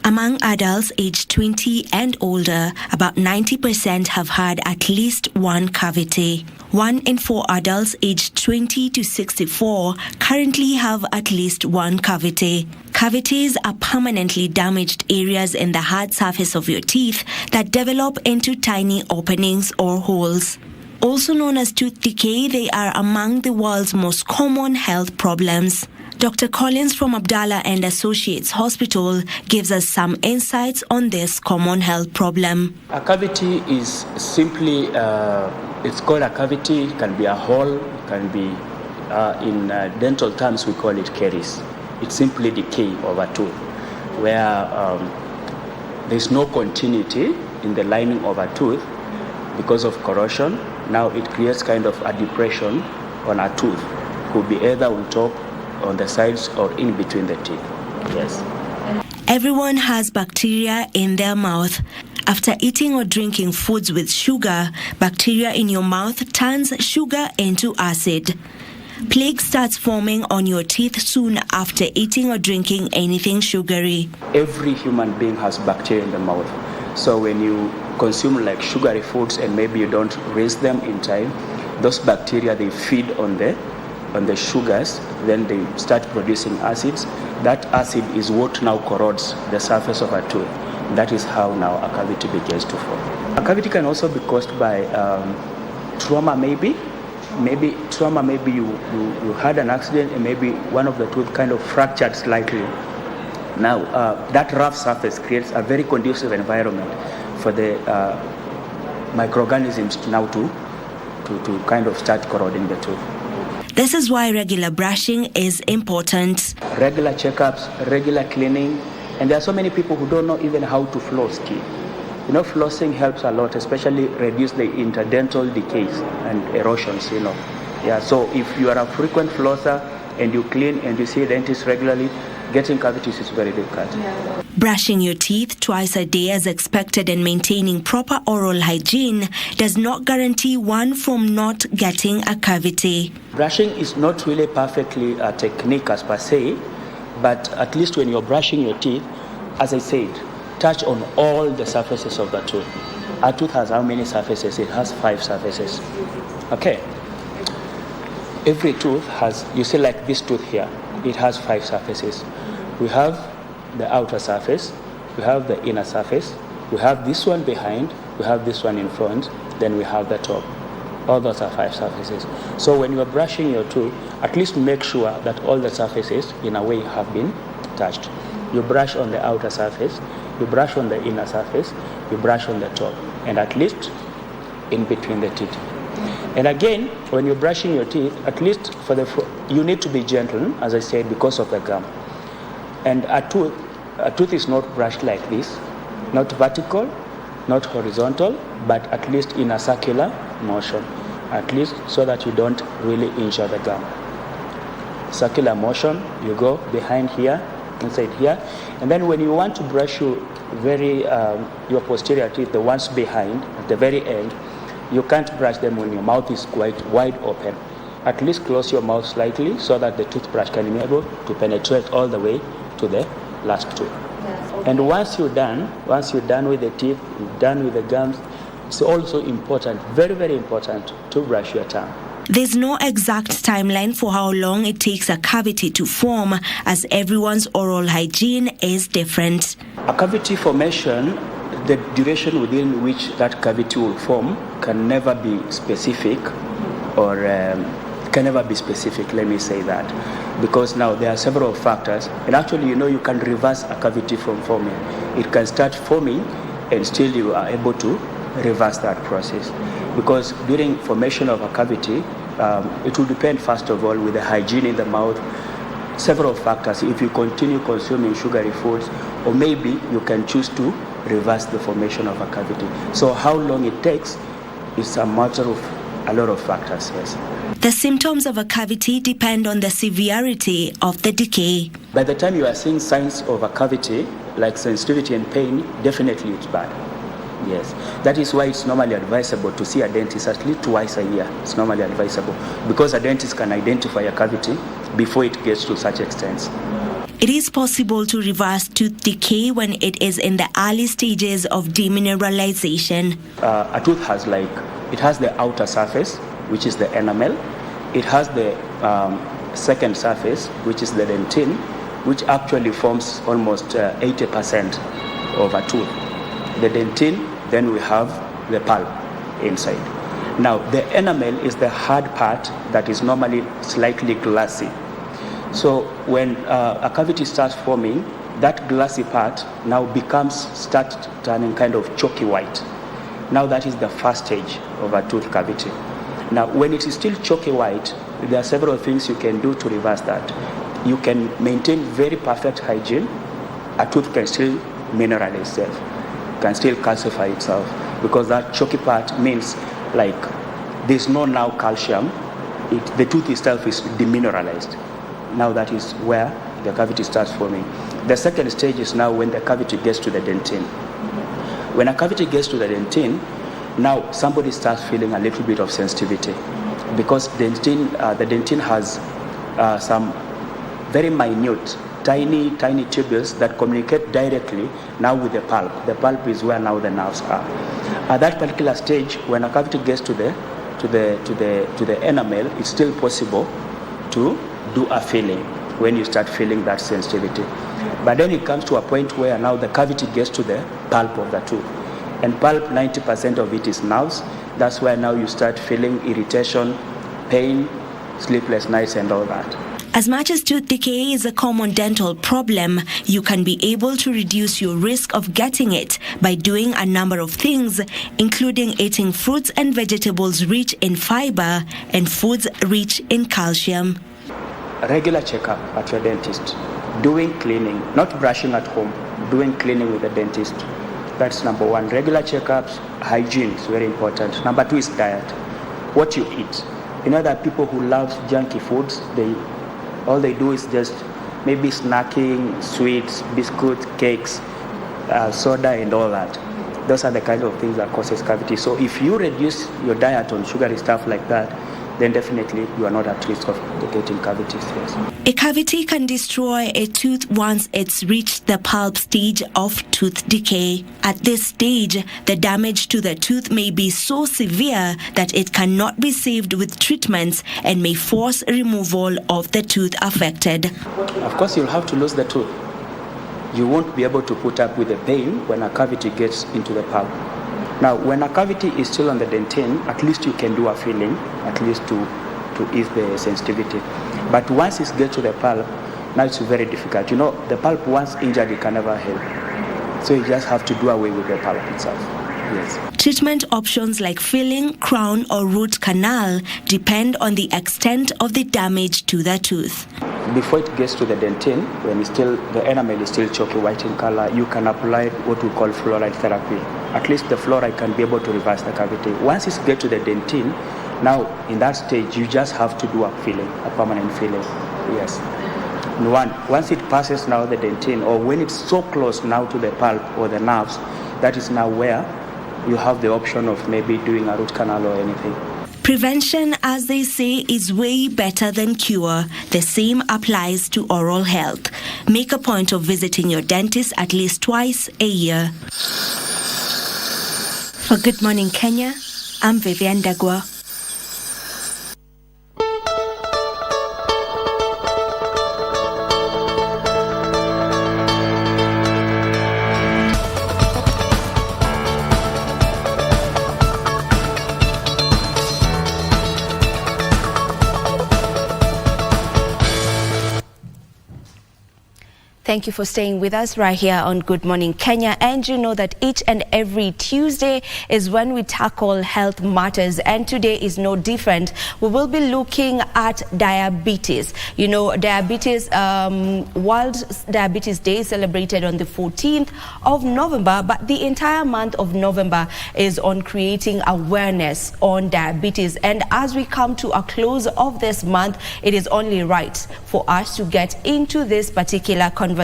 Among adults aged 20 and older, about 90% have had at least one cavity. 1 in 4 adults aged 20 to 64 currently have at least one cavity. Cavities are permanently damaged areas in the hard surface of your teeth that develop into tiny openings or holes. Also known as tooth decay, they are among the world's most common health problems. Dr. Collins from Abdallah and Associates Hospital gives us some insights on this common health problem. A cavity is simply, it's called a cavity, it can be a hole, it can be, in dental terms we call it caries. It's simply decay of a tooth where there's no continuity in the lining of a tooth because of corrosion. Now it creates kind of a depression on a tooth. Could be either on top, on the sides, or in between the teeth. Yes. Everyone has bacteria in their mouth. After eating or drinking foods with sugar, bacteria in your mouth turns sugar into acid. Plaque starts forming on your teeth soon after eating or drinking anything sugary. Every human being has bacteria in the mouth. So when you consume like sugary foods and maybe you don't rinse them in time, those bacteria, they feed on the sugars, then they start producing acids. That acid is what now corrodes the surface of a tooth. That is how now a cavity begins to form. A cavity can also be caused by trauma maybe, maybe trauma, maybe you had an accident and maybe one of the tooth kind of fractured slightly. Now, that rough surface creates a very conducive environment for the microorganisms now to kind of start corroding the tooth. This is why regular brushing is important. Regular checkups, regular cleaning, and there are so many people who don't know even how to floss teeth. You know, flossing helps a lot, especially reduce the interdental decays and erosions, you know. Yeah, so if you are a frequent flosser and you clean and you see dentists regularly, getting cavities is very difficult. Yeah. Brushing your teeth twice a day as expected and maintaining proper oral hygiene does not guarantee one from not getting a cavity. Brushing is not really perfectly a technique as per se, but at least when you're brushing your teeth, as I said, touch on all the surfaces of the tooth. Our tooth has how many surfaces? It has 5 surfaces. Okay. Every tooth has, you see like this tooth here, it has 5 surfaces. We have the outer surface, we have the inner surface, we have this one behind, we have this one in front, then we have the top. All those are 5 surfaces. So when you are brushing your tooth, at least make sure that all the surfaces in a way have been touched. You brush on the outer surface, you brush on the inner surface, you brush on the top, and at least in between the teeth. And again, when you're brushing your teeth, at least you need to be gentle, as I said, because of the gum. And a tooth is not brushed like this, not vertical, not horizontal, but at least in a circular motion, at least so that you don't really injure the gum. Circular motion, you go behind here, inside here, and then when you want to brush your posterior teeth, the ones behind, at the very end, you can't brush them when your mouth is quite wide open. At least close your mouth slightly so that the toothbrush can be able to penetrate all the way to the last tooth. And once you're done with the teeth, you're done with the gums, it's also important, very, very important, to brush your tongue. There's no exact timeline for how long it takes a cavity to form, as everyone's oral hygiene is different. A cavity formation, the duration within which that cavity will form can never be specific, let me say that, because now there are several factors, and actually, you can reverse a cavity from forming. It can start forming and still you are able to reverse that process, because during formation of a cavity, it will depend first of all with the hygiene in the mouth, several factors. If you continue consuming sugary foods, or maybe you can choose to reverse the formation of a cavity. So how long it takes is a matter of a lot of factors, yes. The symptoms of a cavity depend on the severity of the decay. By the time you are seeing signs of a cavity, like sensitivity and pain, definitely it's bad. Yes. That is why it's normally advisable to see a dentist at least twice a year. It's normally advisable because a dentist can identify a cavity before it gets to such extents. It is possible to reverse tooth decay when it is in the early stages of demineralization. A tooth has it has the outer surface, which is the enamel. It has the second surface, which is the dentine, which actually forms almost 80% of a tooth. The dentine, then we have the pulp inside. Now, the enamel is the hard part that is normally slightly glassy. So when a cavity starts forming, that glassy part now starts turning kind of chalky white. Now that is the first stage of a tooth cavity. Now when it is still chalky white, there are several things you can do to reverse that. You can maintain very perfect hygiene. A tooth can still mineral itself, can still calcify itself, because that chalky part means there's no now calcium. The tooth itself is demineralized. Now that is where the cavity starts forming. The second stage is now when the cavity gets to the dentine. When a cavity gets to the dentine, now somebody starts feeling a little bit of sensitivity, because the dentine has some very minute, tiny tubules that communicate directly now with the pulp. The pulp is where now the nerves are. At that particular stage, when a cavity gets to the enamel, it's still possible to do a filling when you start feeling that sensitivity. But then it comes to a point where now the cavity gets to the pulp of the tooth. And pulp, 90% of it is nerves. That's where now you start feeling irritation, pain, sleepless nights, and all that. As much as tooth decay is a common dental problem, you can be able to reduce your risk of getting it by doing a number of things, including eating fruits and vegetables rich in fiber and foods rich in calcium. A regular checkup at your dentist, doing cleaning, not brushing at home, doing cleaning with the dentist. That's number one. Regular checkups, hygiene is very important. Number two is diet, what you eat. You know that people who love junky foods, all they do is just maybe snacking, sweets, biscuits, cakes, soda and all that. Those are the kind of things that causes cavity. So if you reduce your diet on sugary stuff like that, then definitely you are not at risk of getting cavities. Yes. A cavity can destroy a tooth once it's reached the pulp stage of tooth decay. At this stage, the damage to the tooth may be so severe that it cannot be saved with treatments and may force removal of the tooth affected. Of course, you'll have to lose the tooth. You won't be able to put up with the pain when a cavity gets into the pulp. Now, when a cavity is still on the dentine, at least you can do a filling, at least to ease the sensitivity. But once it gets to the pulp, now it's very difficult. You know, the pulp once injured, it can never heal. So you just have to do away with the pulp itself. Yes. Treatment options like filling, crown or root canal depend on the extent of the damage to the tooth. Before it gets to the dentine, when the enamel is still chalky white in color, you can apply what we call fluoride therapy. At least the fluoride can be able to reverse the cavity. Once it gets to the dentine, now in that stage, you just have to do a filling, a permanent filling. Yes. Once it passes now the dentine, or when it's so close now to the pulp or the nerves, that is now where you have the option of maybe doing a root canal or anything. Prevention, as they say, is way better than cure. The same applies to oral health. Make a point of visiting your dentist at least twice a year. For Good Morning Kenya, I'm Vivian Dagwa. Thank you for staying with us right here on Good Morning Kenya. And you know that each and every Tuesday is when we tackle health matters, and today is no different. We will be looking at diabetes. You know, World Diabetes Day is celebrated on the 14th of November, but the entire month of November is on creating awareness on diabetes. And as we come to a close of this month, it is only right for us to get into this particular conversation.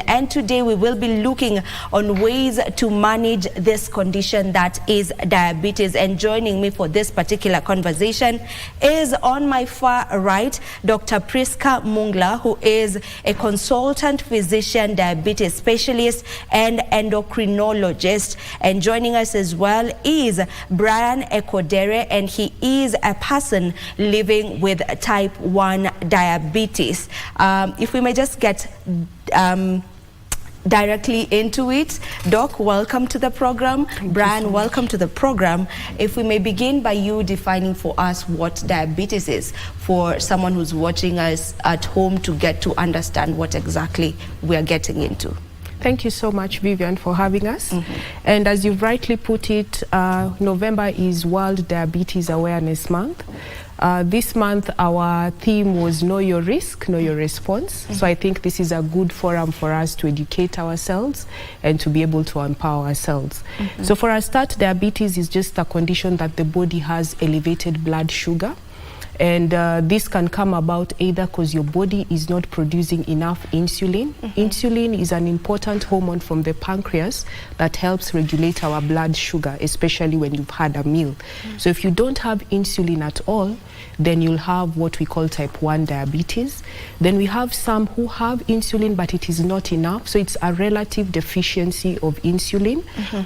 And today we will be looking on ways to manage this condition that is diabetes. And joining me for this particular conversation is on my far right, Dr. Priska Mungla, who is a consultant physician, diabetes specialist, and endocrinologist. And joining us as well is Brian Ekodere, and he is a person living with type 1 diabetes. If we may just get directly into it. Doc, welcome to the program. Brian, welcome to the program. If we may begin by you defining for us what diabetes is, for someone who's watching us at home to get to understand what exactly we are getting into. Thank you so much, Vivian, for having us. And as you've rightly put it, November is World Diabetes Awareness Month. This month, our theme was Know Your Risk, Know Your Response. So I think this is a good forum for us to educate ourselves and to be able to empower ourselves. So for a start, diabetes is just a condition that the body has elevated blood sugar. And this can come about either because your body is not producing enough insulin. Insulin is an important hormone from the pancreas that helps regulate our blood sugar, especially when you've had a meal. So if you don't have insulin at all, then you'll have what we call type 1 diabetes. Then we have some who have insulin, but it is not enough. So it's a relative deficiency of insulin.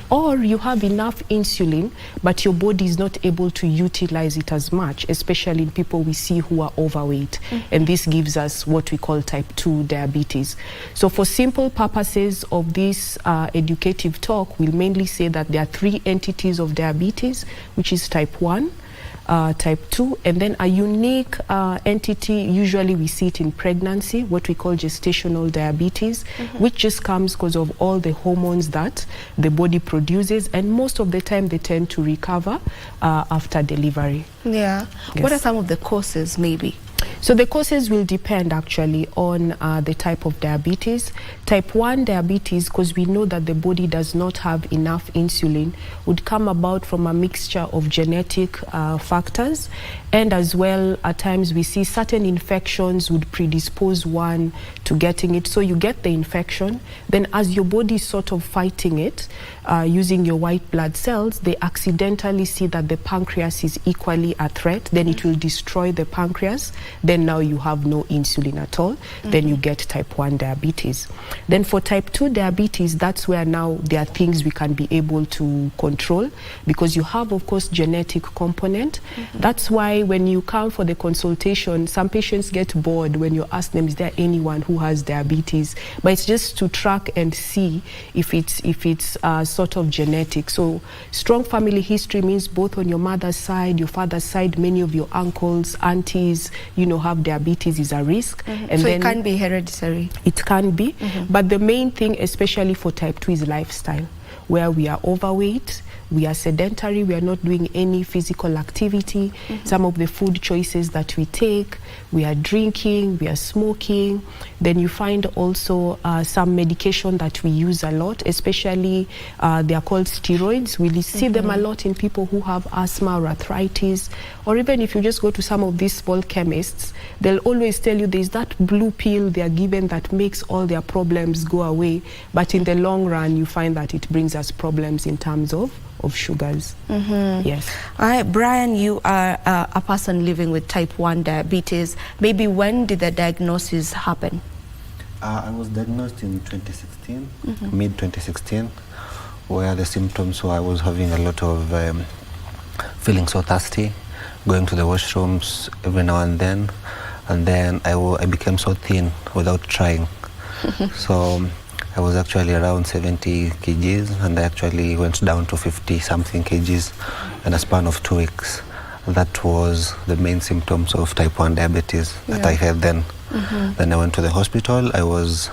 Or you have enough insulin, but your body is not able to utilize it as much, especially in people we see who are overweight. And this gives us what we call type 2 diabetes. So for simple purposes of this educative talk, we'll mainly say that there are three entities of diabetes, which is type 1, type 2, and then a unique entity, usually we see it in pregnancy, what we call gestational diabetes, which just comes because of all the hormones that the body produces, and most of the time they tend to recover after delivery. Yeah. Yes. What are some of the causes, maybe? So the causes will depend actually on the type of diabetes. Type 1 diabetes, because we know that the body does not have enough insulin, would come about from a mixture of genetic factors, and as well at times we see certain infections would predispose one to getting it. So you get the infection, then as your body is sort of fighting it using your white blood cells, they accidentally see that the pancreas is equally a threat, then it will destroy the pancreas, then now you have no insulin at all, then you get type 1 diabetes. Then for type 2 diabetes, that's where now there are things we can be able to control, because you have, of course, genetic component. That's why when you come for the consultation, some patients get bored when you ask them, is there anyone who has diabetes? But it's just to track and see if it's sort of genetic. So strong family history means both on your mother's side, your father's side, many of your uncles, aunties, you know, have diabetes is a risk. And So then it can be hereditary? It can be, but the main thing, especially for type 2, is lifestyle, where we are overweight, we are sedentary, we are not doing any physical activity. Some of the food choices that we take, we are drinking, we are smoking. Then you find also some medication that we use a lot, especially they are called steroids. We see them a lot in people who have asthma or arthritis, or even if you just go to some of these small chemists, they'll always tell you there's that blue pill they are given that makes all their problems go away, but in the long run you find that it brings us problems in terms of sugars. Yes. All right, Brian, you are a person living with type 1 diabetes. Maybe when did the diagnosis happen? I was diagnosed in 2016, mid-2016, where the symptoms were I was having a lot of feeling so thirsty, going to the washrooms every now and then I became so thin without trying. So I was actually around 70 kgs, and I actually went down to 50-something kgs in a span of 2 weeks. That was the main symptoms of type 1 diabetes that I had then. Then I went to the hospital. I was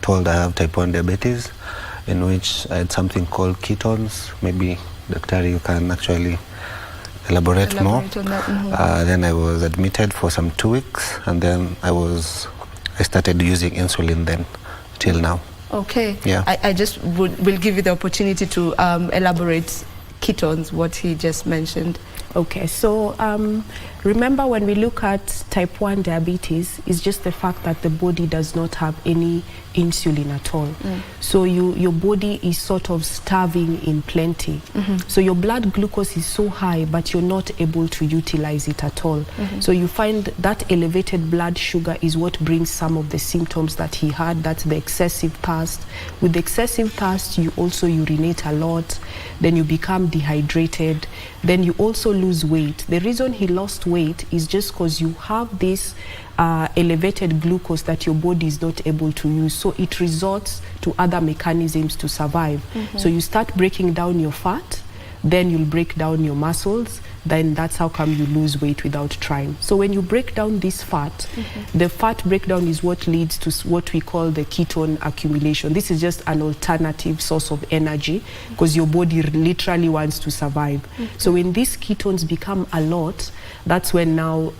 told I have type 1 diabetes, in which I had something called ketones. Maybe, Doctor, you can actually elaborate more. On that. Then I was admitted for some 2 weeks, and then I started using insulin then till now. Okay. Yeah. I just will give you the opportunity to elaborate ketones, what he just mentioned. Okay, so remember when we look at type 1 diabetes, it's just the fact that the body does not have any insulin at all. So your body is sort of starving in plenty. So your blood glucose is so high, but you're not able to utilize it at all. So you find that elevated blood sugar is what brings some of the symptoms that he had. That's the excessive thirst. With excessive thirst, you also urinate a lot, then you become dehydrated, then you also lose weight. The reason he lost weight is just because you have this elevated glucose that your body is not able to use, so it resorts to other mechanisms to survive. So you start breaking down your fat, then you'll break down your muscles, then that's how come you lose weight without trying. So when you break down this fat, the fat breakdown is what leads to what we call the ketone accumulation. This is just an alternative source of energy because your body literally wants to survive. So when these ketones become a lot, that's when now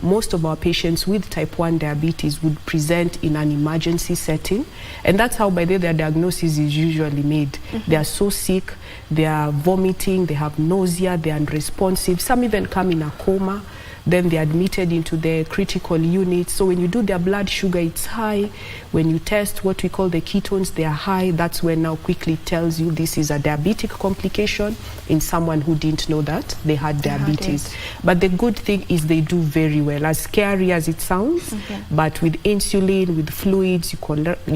most of our patients with type 1 diabetes would present in an emergency setting. And that's how by the way their diagnosis is usually made. They are so sick, they are vomiting, they have nausea, they are unresponsive. Some even come in a coma, then they're admitted into the critical unit. So when you do their blood sugar, it's high. When you test what we call the ketones, they are high. That's when now quickly tells you this is a diabetic complication in someone who didn't know that they had diabetes. But the good thing is they do very well, as scary as it sounds. But with insulin, with fluids, you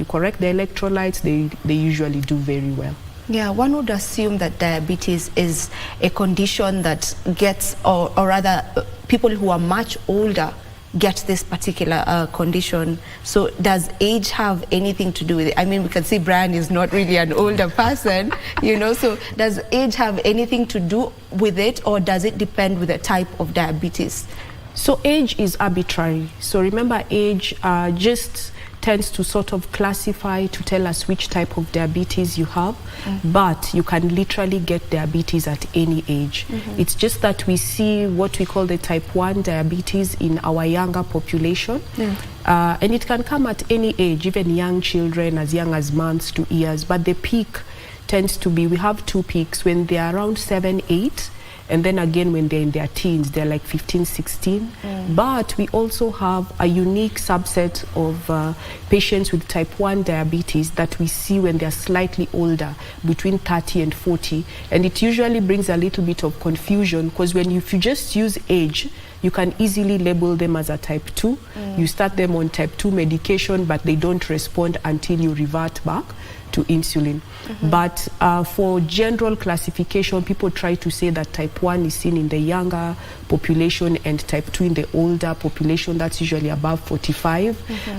correct the electrolytes, they usually do very well. Yeah, one would assume that diabetes is a condition that gets, or rather, people who are much older get this particular condition. So does age have anything to do with it? I mean, we can see Brian is not really an older person, you know, so does age have anything to do with it, or does it depend with the type of diabetes? So age is arbitrary. So remember, age just tends to sort of classify to tell us which type of diabetes you have, but you can literally get diabetes at any age. It's just that we see what we call the type 1 diabetes in our younger population, and it can come at any age, even young children as young as months to years, but the peak tends to be, we have two peaks, when they're around 7, 8, and then again when they're in their teens, they're like 15, 16. But we also have a unique subset of patients with type 1 diabetes that we see when they're slightly older, between 30 and 40. And it usually brings a little bit of confusion, because if you just use age, you can easily label them as a type 2. You start them on type 2 medication, but they don't respond until you revert back to insulin. But for general classification, people try to say that type 1 is seen in the younger population and type 2 in the older population. That's usually above 45.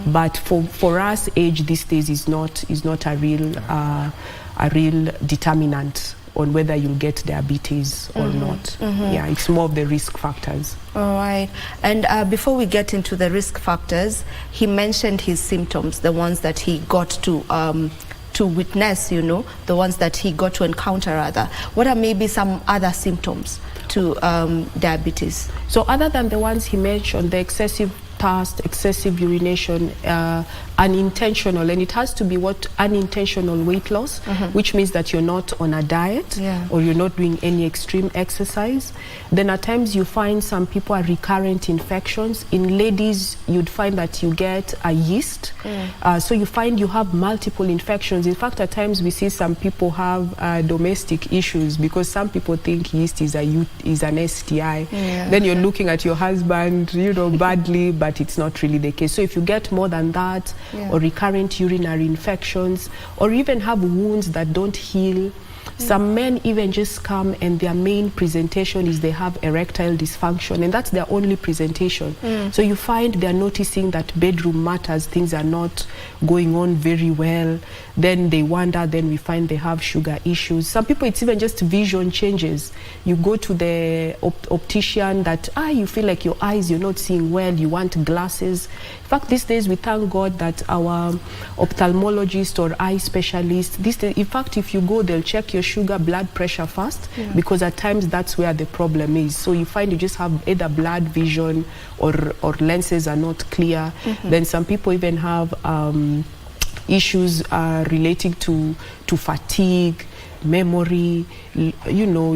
But for us, age these days is not a real determinant on whether you'll get diabetes or not. Yeah, it's more of the risk factors. All right. And before we get into the risk factors, he mentioned his symptoms, the ones that he got to witness, you know, the ones that he got to encounter rather. What are maybe some other symptoms to diabetes? So other than the ones he mentioned, the excessive thirst, excessive urination, unintentional, and it has to be unintentional weight loss, which means that you're not on a diet or you're not doing any extreme exercise. Then at times you find some people are recurrent infections. In ladies, you'd find that you get a yeast. So you find you have multiple infections. In fact, at times we see some people have domestic issues because some people think yeast is an STI. Then you're looking at your husband, you know, badly, but it's not really the case. So if you get more than that, or recurrent urinary infections, or even have wounds that don't heal. Some men even just come and their main presentation is they have erectile dysfunction, and that's their only presentation. So you find they're noticing that bedroom matters, things are not going on very well. Then they wonder, then we find they have sugar issues. Some people, it's even just vision changes. You go to the optician that, you feel like your eyes, you're not seeing well, you want glasses. In fact, these days we thank God that our ophthalmologist or eye specialist, in fact, if you go, they'll check your sugar, blood pressure first, because at times that's where the problem is. So you find you just have either blood vision or lenses are not clear. Then some people even have issues relating to fatigue, memory, you know,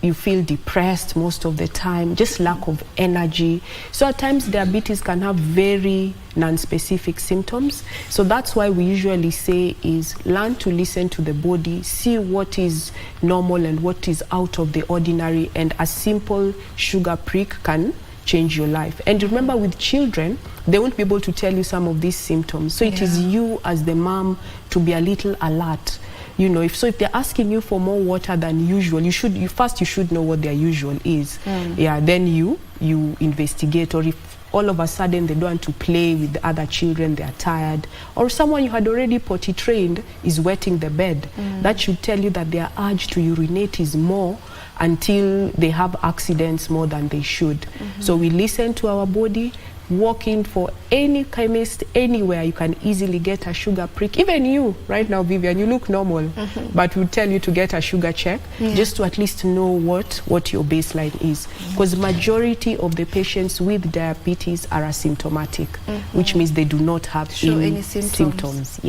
you feel depressed most of the time, just lack of energy. So at times diabetes can have very non-specific symptoms. So that's why we usually say is learn to listen to the body, see what is normal and what is out of the ordinary, and a simple sugar prick can change your life. And remember, with children, they won't be able to tell you some of these symptoms. So it is you as the mom to be a little alert. You know, if they're asking you for more water than usual, you should know what their usual is. Then you investigate. Or if all of a sudden they don't want to play with the other children, they're tired, or someone you had already potty trained is wetting the bed, that should tell you that their urge to urinate is more until they have accidents more than they should. So we listen to our body. Walk in for any chemist anywhere, you can easily get a sugar prick. Even you right now, Vivian, you look normal, but we'll tell you to get a sugar check just to at least know what your baseline is, because majority of the patients with diabetes are asymptomatic, which means they do not have any symptoms.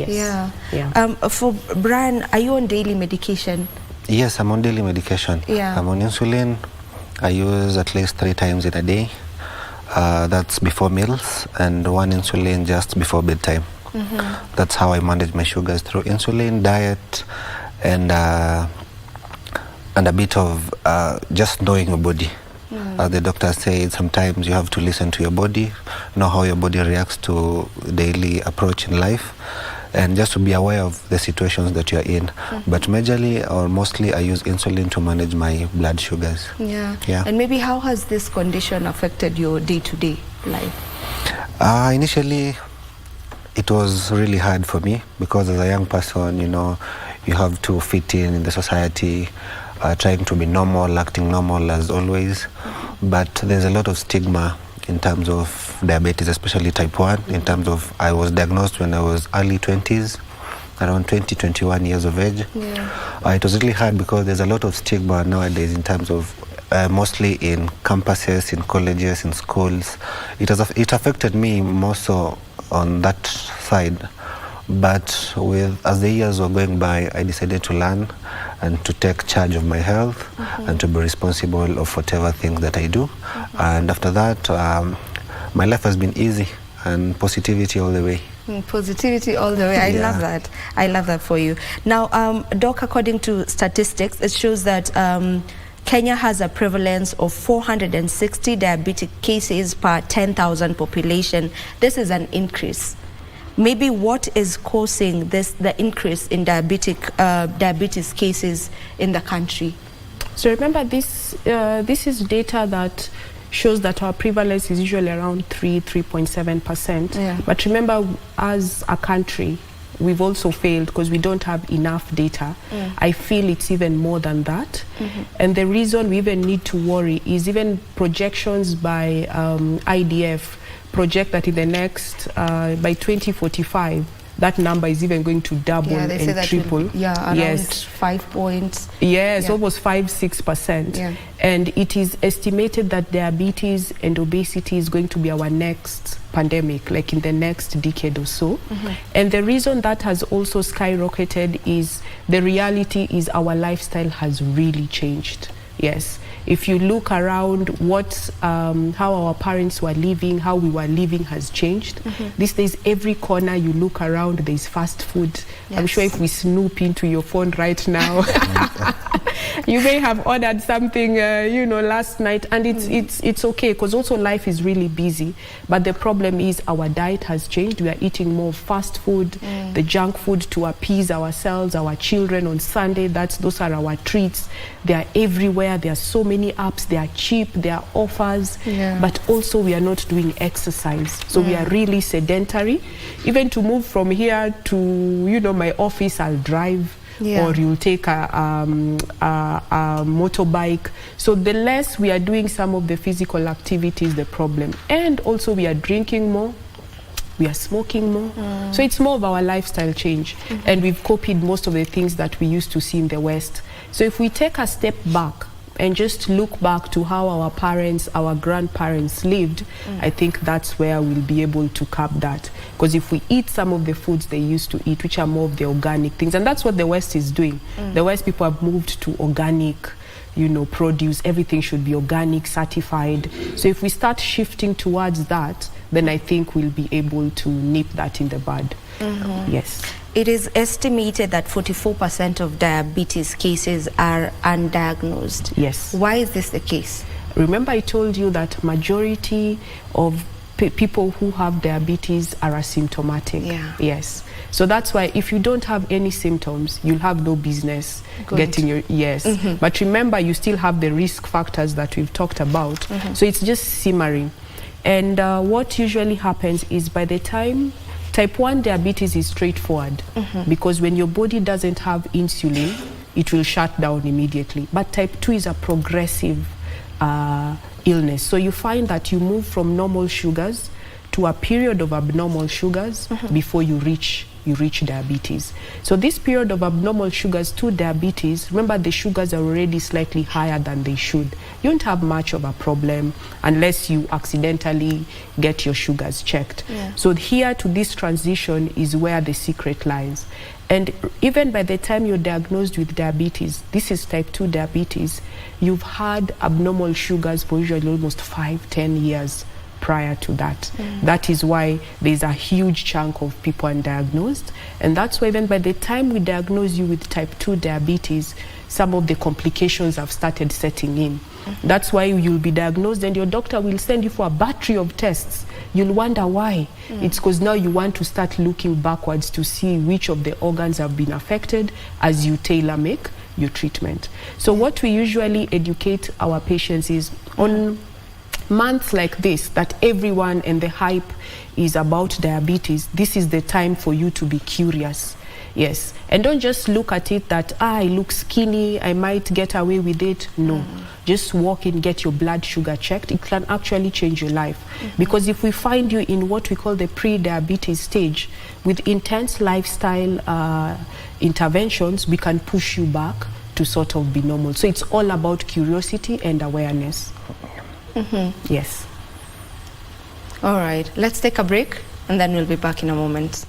For Brian, are you on daily medication? Yes, I'm on daily medication. I'm on insulin. I use at least 3 times in a day. That's before meals, and 1 insulin just before bedtime. That's how I manage my sugars, through insulin, diet, and a bit of just knowing your body. As the doctor said, sometimes you have to listen to your body, know how your body reacts to daily approach in life, and just to be aware of the situations that you're in. But majorly or mostly I use insulin to manage my blood sugars. And maybe how has this condition affected your day-to-day life? Initially, it was really hard for me because as a young person, you have to fit in the society, trying to be normal, acting normal as always. But there's a lot of stigma in terms of diabetes, especially type 1, in terms of I was diagnosed when I was early 20s, around 20, 21 years of age. Yeah. It was really hard because there's a lot of stigma nowadays in terms of mostly in campuses, in colleges, in schools. It affected me more so on that side. But as the years were going by, I decided to learn and to take charge of my health and to be responsible of whatever things that I do. And after that, my life has been easy and positivity all the way. Positivity all the way. I love that. I love that for you. Now, Doc, according to statistics, it shows that Kenya has a prevalence of 460 diabetic cases per 10,000 population. This is an increase. Maybe what is causing the increase in diabetes cases in the country? So remember, this is data that shows that our prevalence is usually around 3.7%. Yeah. But remember, as a country, we've also failed because we don't have enough data. I feel it's even more than that. And the reason we even need to worry is even projections by IDF project that in the next, by 2045, that number is even going to double and triple. Around 5 points. Yes, almost 5-6%. Yeah. And it is estimated that diabetes and obesity is going to be our next pandemic, like in the next decade or so. And the reason that has also skyrocketed is the reality is our lifestyle has really changed. Yes. If you look around how our parents were living, how we were living has changed. These days, every corner you look around, there's fast food. I'm sure if we snoop into your phone right now, you may have ordered something, last night, and it's okay because also life is really busy. But the problem is our diet has changed. We are eating more fast food, the junk food to appease ourselves, our children on Sunday. Those are our treats. They are everywhere. There are so many apps. They are cheap. There are offers. But also we are not doing exercise. So we are really sedentary. Even to move from here to, my office, I'll drive. Or you'll take a motorbike. So the less we are doing some of the physical activities, the problem. And also we are drinking more. We are smoking more. So it's more of our lifestyle change. And we've copied most of the things that we used to see in the West. So if we take a step back and just look back to how our parents, our grandparents lived, I think that's where we'll be able to cap that. Because if we eat some of the foods they used to eat, which are more of the organic things, and that's what the West is doing. The West people have moved to organic, produce. Everything should be organic, certified. So if we start shifting towards that, then I think we'll be able to nip that in the bud. Yes. It is estimated that 44% of diabetes cases are undiagnosed. Yes. Why is this the case? Remember I told you that majority of people who have diabetes are asymptomatic. Yes. So that's why if you don't have any symptoms, you'll have no business getting your... Yes. But remember, you still have the risk factors that we've talked about. So it's just simmering. And what usually happens is by the time... Type 1 diabetes is straightforward because when your body doesn't have insulin, it will shut down immediately. But type 2 is a progressive illness. So you find that you move from normal sugars to a period of abnormal sugars before you reach diabetes. So this period of abnormal sugars to diabetes, remember the sugars are already slightly higher than they should. You don't have much of a problem unless you accidentally get your sugars checked. So here to this transition is where the secret lies. And even by the time you're diagnosed with diabetes, this is type 2 diabetes, you've had abnormal sugars for usually almost 5-10 years prior to that. That is why there's a huge chunk of people undiagnosed. And that's why even by the time we diagnose you with type 2 diabetes, some of the complications have started setting in. That's why you'll be diagnosed and your doctor will send you for a battery of tests. You'll wonder why. It's because now you want to start looking backwards to see which of the organs have been affected as you tailor-make your treatment. So what we usually educate our patients is on months like this, that everyone and the hype is about diabetes, this is the time for you to be curious. Yes, and don't just look at it that, I look skinny, I might get away with it. No, just walk in, get your blood sugar checked. It can actually change your life. Because if we find you in what we call the pre-diabetes stage, with intense lifestyle interventions, we can push you back to sort of be normal. So it's all about curiosity and awareness. Yes. All right, let's take a break and then we'll be back in a moment.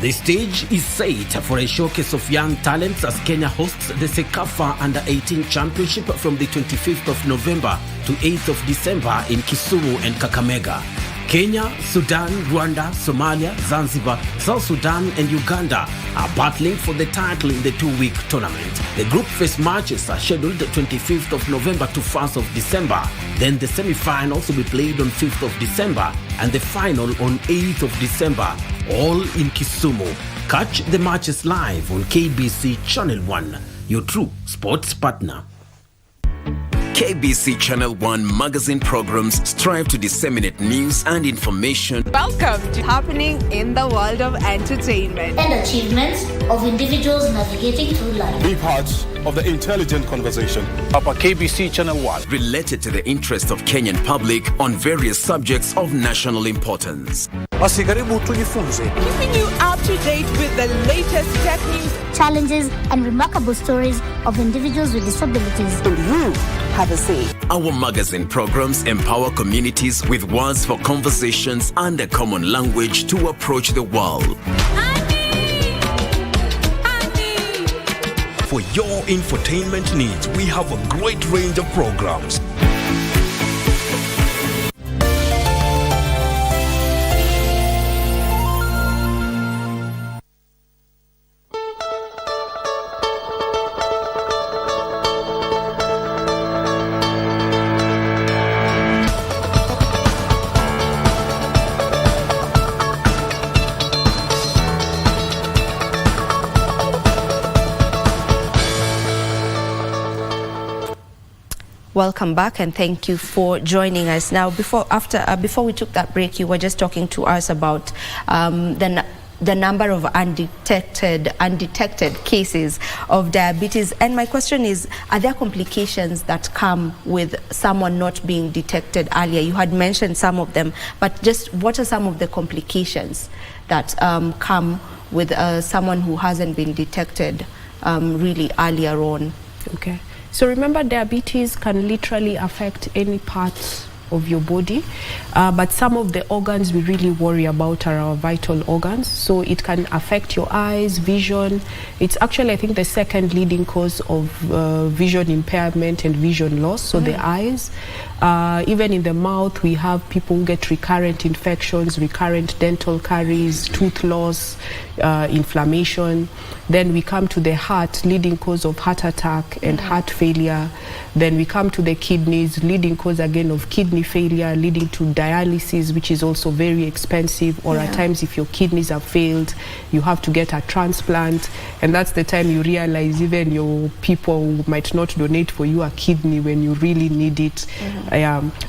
The stage is set for a showcase of young talents as Kenya hosts the CECAFA Under-18 Championship from the 25th of November to 8th of December in Kisumu and Kakamega. Kenya, Sudan, Rwanda, Somalia, Zanzibar, South Sudan and Uganda are battling for the title in the two-week tournament. The group phase matches are scheduled 25th of November to 1st of December. Then the semi-finals will be played on 5th of December and the final on 8th of December, all in Kisumu. Catch the matches live on KBC Channel 1, your true sports partner. KBC Channel 1 magazine programs strive to disseminate news and information. Welcome to Happening in the World of Entertainment and achievements of individuals navigating through life. Be part of the intelligent conversation up at KBC Channel 1. Related to the interest of Kenyan public on various subjects of national importance. Keeping you up to date with the latest tech news, challenges, and remarkable stories of individuals with disabilities. And you have a say. Our magazine programs empower communities with words for conversations and a common language to approach the world. For your infotainment needs, we have a great range of programs. Welcome back and thank you for joining us. Now, before we took that break, you were just talking to us about the number of undetected cases of diabetes. And my question is, are there complications that come with someone not being detected earlier? You had mentioned some of them, but just what are some of the complications that come with someone who hasn't been detected really earlier on? Okay. So remember, diabetes can literally affect any part of your body, but some of the organs we really worry about are our vital organs. So it can affect your eyes, vision. It's actually, I think, the second leading cause of vision impairment and vision loss. So the eyes, even in the mouth, we have people who get recurrent infections, recurrent dental caries, tooth loss, inflammation. Then we come to the heart, leading cause of heart attack and heart failure. Then we come to the kidneys, leading cause again of kidney failure, leading to dialysis, which is also very expensive. Or at times, if your kidneys have failed, you have to get a transplant. And that's the time you realize even your people might not donate for you a kidney when you really need it.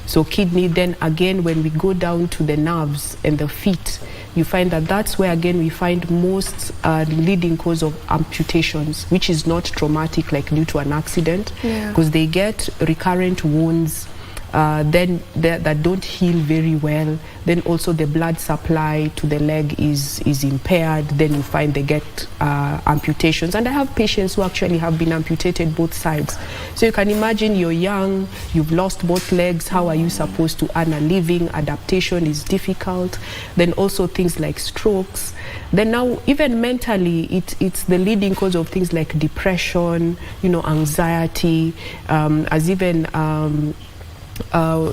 So kidney, then again, when we go down to the nerves and the feet, you find that that's where again we find most leading cause of amputations, which is not traumatic like due to an accident, because they get recurrent wounds, then that don't heal very well. Then also the blood supply to the leg is impaired. Then you find they get amputations. And I have patients who actually have been amputated both sides. So you can imagine you're young, you've lost both legs. How are you supposed to earn a living? Adaptation is difficult. Then also things like strokes. Then now even mentally, it's the leading cause of things like depression, anxiety, as even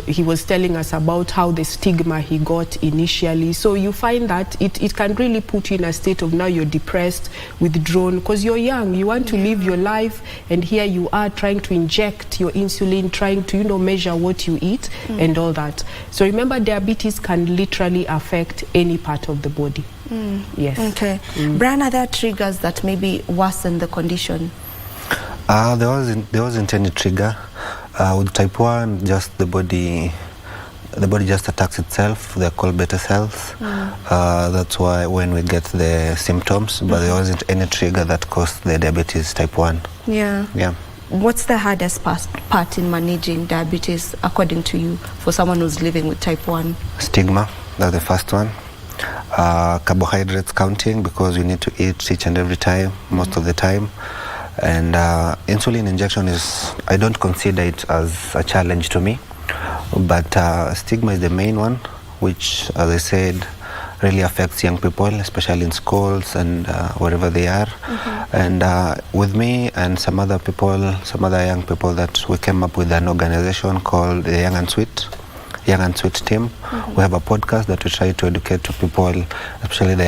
he was telling us about how the stigma he got initially. So you find that it can really put you in a state of now you're depressed, withdrawn, because you're young, you want to live your life, and here you are trying to inject your insulin, trying to measure what you eat and all that. So remember, diabetes can literally affect any part of the body. Yes. Okay. Brian, are there triggers that maybe worsen the condition? There wasn't any trigger. With type 1, just the body just attacks itself. They're called beta cells. That's why when we get the symptoms, but there wasn't any trigger that caused the diabetes type 1. Yeah. What's the hardest part in managing diabetes, according to you, for someone who's living with type 1? Stigma, that's the first one. Carbohydrates counting, because you need to eat each and every time, most of the time. And insulin injection I don't consider it as a challenge to me, but stigma is the main one, which, as I said, really affects young people, especially in schools and wherever they are. And with me and some other young people, that we came up with an organization called the Young and Sweet team. We have a podcast that we try to educate to people, especially the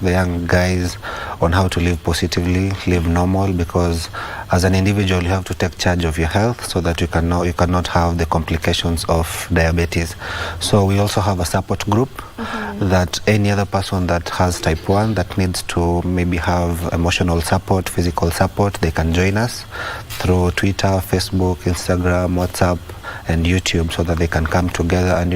young guys, on how to live positively, live normal, because as an individual you have to take charge of your health so that you cannot have the complications of diabetes. So we also have a support group that any other person that has type 1 that needs to maybe have emotional support, physical support, they can join us through Twitter, Facebook, Instagram, WhatsApp and YouTube, so that they can come together. And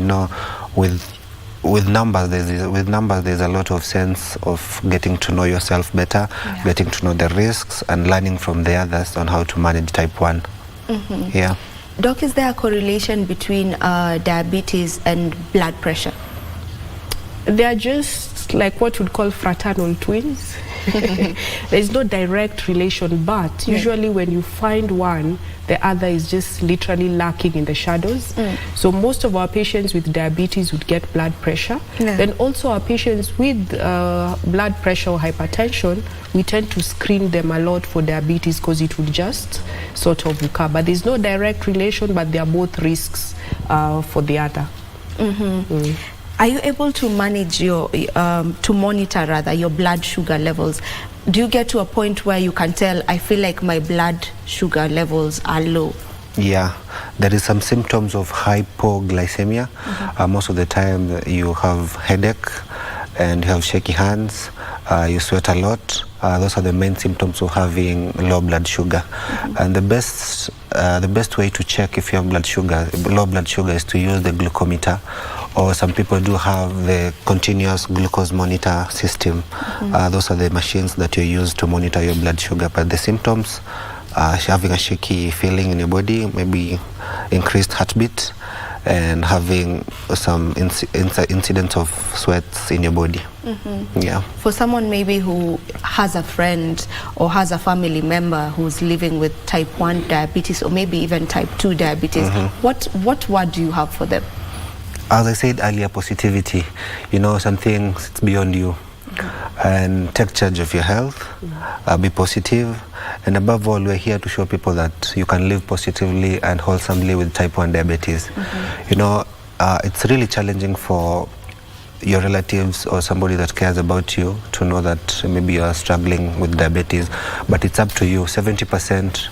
with numbers, there's a lot of sense of getting to know yourself better, getting to know the risks, and learning from the others on how to manage type 1. Yeah. Doc, is there a correlation between diabetes and blood pressure? They are just like what we'd call fraternal twins. There's no direct relation, but usually when you find one, the other is just literally lacking in the shadows. So most of our patients with diabetes would get blood pressure. Then also our patients with blood pressure or hypertension, we tend to screen them a lot for diabetes, because it would just sort of occur. But there's no direct relation, but they are both risks for the other. Are you able to manage to monitor your blood sugar levels? Do you get to a point where you can tell, I feel like my blood sugar levels are low? Yeah, there is some symptoms of hypoglycemia. Most of the time you have headache and you have shaky hands, you sweat a lot. Those are the main symptoms of having low blood sugar. And the best way to check if you have low blood sugar is to use the glucometer, or some people do have the continuous glucose monitor system. Those are the machines that you use to monitor your blood sugar. But the symptoms, having a shaky feeling in your body, maybe increased heartbeat, and having some incidents of sweats in your body. Yeah. For someone maybe who has a friend or has a family member who's living with type 1 diabetes, or maybe even type 2 diabetes, what word do you have for them? As I said earlier, positivity. Some things, it's beyond you. And take charge of your health, be positive, and above all, we're here to show people that you can live positively and wholesomely with type 1 diabetes. It's really challenging for your relatives or somebody that cares about you to know that maybe you are struggling with diabetes, but it's up to you. 70%,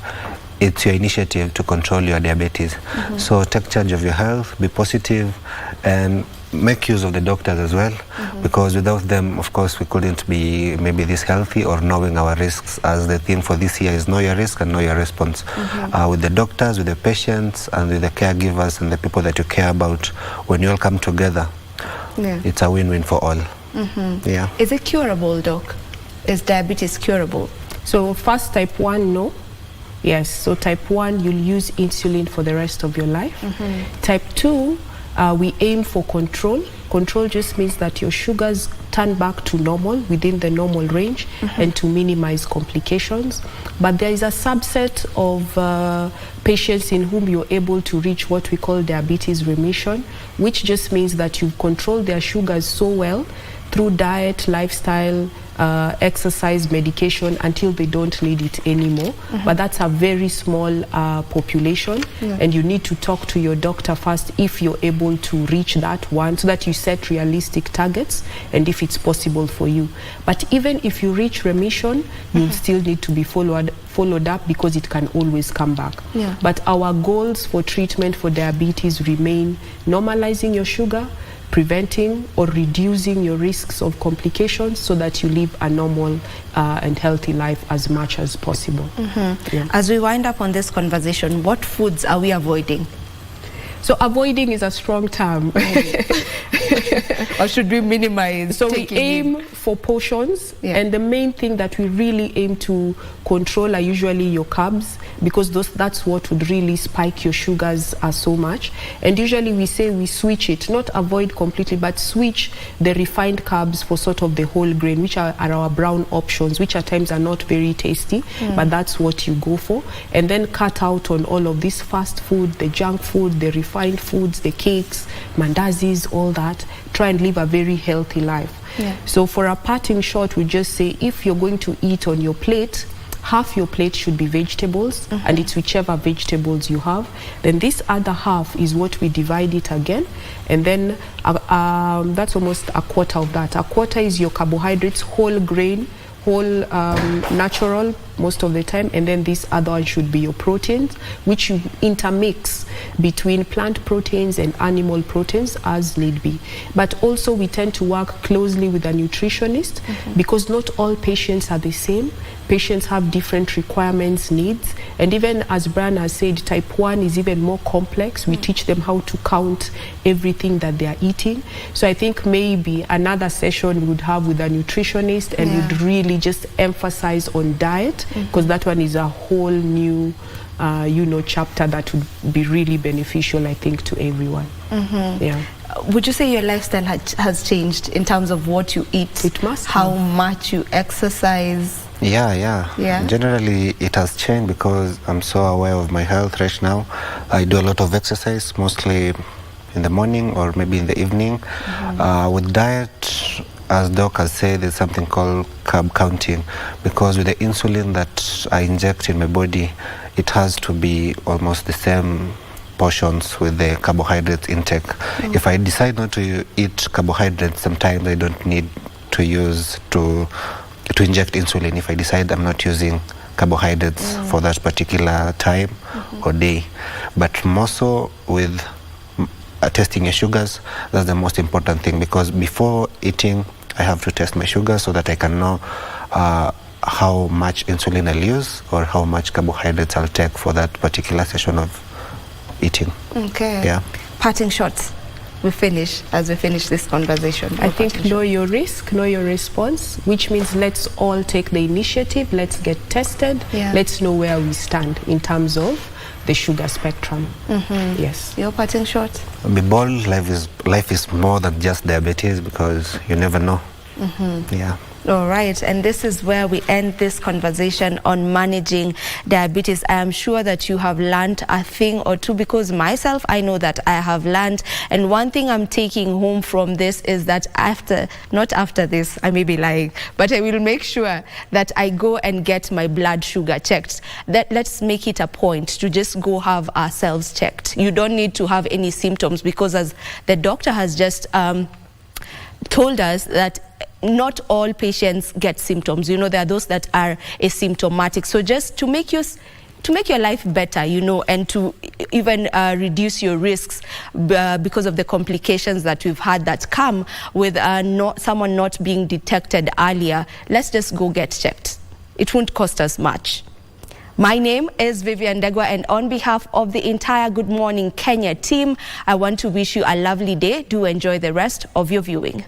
it's your initiative to control your diabetes. So take charge of your health, be positive, and make use of the doctors as well, because without them, of course, we couldn't be maybe this healthy, or knowing our risks, as the theme for this year is know your risk and know your response. With the doctors, with the patients, and with the caregivers and the people that you care about, when you all come together, it's a win-win for all. Yeah. Is it curable, Doc? Is diabetes curable? So first, type 1, no. Yes, so type 1, you'll use insulin for the rest of your life. Type 2, we aim for control. Control just means that your sugars turn back to normal, within the normal range, and to minimize complications. But there is a subset of patients in whom you're able to reach what we call diabetes remission, which just means that you've controlled their sugars so well through diet, lifestyle, exercise, medication, until they don't need it anymore. But that's a very small population, and you need to talk to your doctor first if you're able to reach that one, so that you set realistic targets and if it's possible for you. But even if you reach remission, you'll still need to be followed up, because it can always come back. But our goals for treatment for diabetes remain normalizing your sugar, preventing or reducing your risks of complications, so that you live a normal and healthy life as much as possible. As we wind up on this conversation, what foods are we avoiding? So avoiding is a strong term. Or should we minimize? So we aim for portions, and the main thing that we really aim to control are usually your carbs, because that's what would really spike your sugars so much. And usually we say we switch it, not avoid completely, but switch the refined carbs for sort of the whole grain, which are our brown options, which at times are not very tasty, but that's what you go for. And then cut out on all of this fast food, the junk food, the refined foods, the cakes, mandazis, all that. Try and live a very healthy life. So for a parting shot, we just say, if you're going to eat on your plate, half your plate should be vegetables, and it's whichever vegetables you have. Then this other half is what we divide it again, and then that's almost a quarter of that. A quarter is your carbohydrates, whole grain, whole natural most of the time, and then this other one should be your proteins, which you intermix between plant proteins and animal proteins as need be. But also we tend to work closely with a nutritionist, because not all patients are the same. Patients have different requirements, needs, and even as Brian has said, type 1 is even more complex. We teach them how to count everything that they are eating. So I think maybe another session we would have with a nutritionist, and we'd really just emphasize on diet, because that one is a whole new chapter that would be really beneficial, I think, to everyone. Would you say your lifestyle has changed in terms of what you eat? It must. How much you exercise? Yeah. Generally, it has changed, because I'm so aware of my health right now. I do a lot of exercise, mostly in the morning or maybe in the evening. With diet, as Doc has said, there's something called carb counting, because with the insulin that I inject in my body, it has to be almost the same portions with the carbohydrate intake. If I decide not to eat carbohydrates, sometimes I don't need to inject insulin if I decide I'm not using carbohydrates for that particular time or day. But more so with testing your sugars, that's the most important thing, because before eating I have to test my sugar so that I can know how much insulin I'll use or how much carbohydrates I'll take for that particular session of eating. Parting shots. As we finish this conversation. I think know your risk, know your response, which means let's all take the initiative, let's get tested, let's know where we stand in terms of the sugar spectrum. Yes. Your parting shot? Be bold. Life is more than just diabetes, because you never know. All right, and this is where we end this conversation on managing diabetes. I am sure that you have learned a thing or two, because myself, I know that I have learned. And one thing I'm taking home from this is that not after this, I may be lying, but I will make sure that I go and get my blood sugar checked. Let's make it a point to just go have ourselves checked. You don't need to have any symptoms, because as the doctor has just told us, that not all patients get symptoms. There are those that are asymptomatic. So just to make your life better, and to even reduce your risks because of the complications that we've had that come with someone not being detected earlier, let's just go get checked. It won't cost us much. My name is Vivian Degwa, and on behalf of the entire Good Morning Kenya team, I want to wish you a lovely day. Do enjoy the rest of your viewing.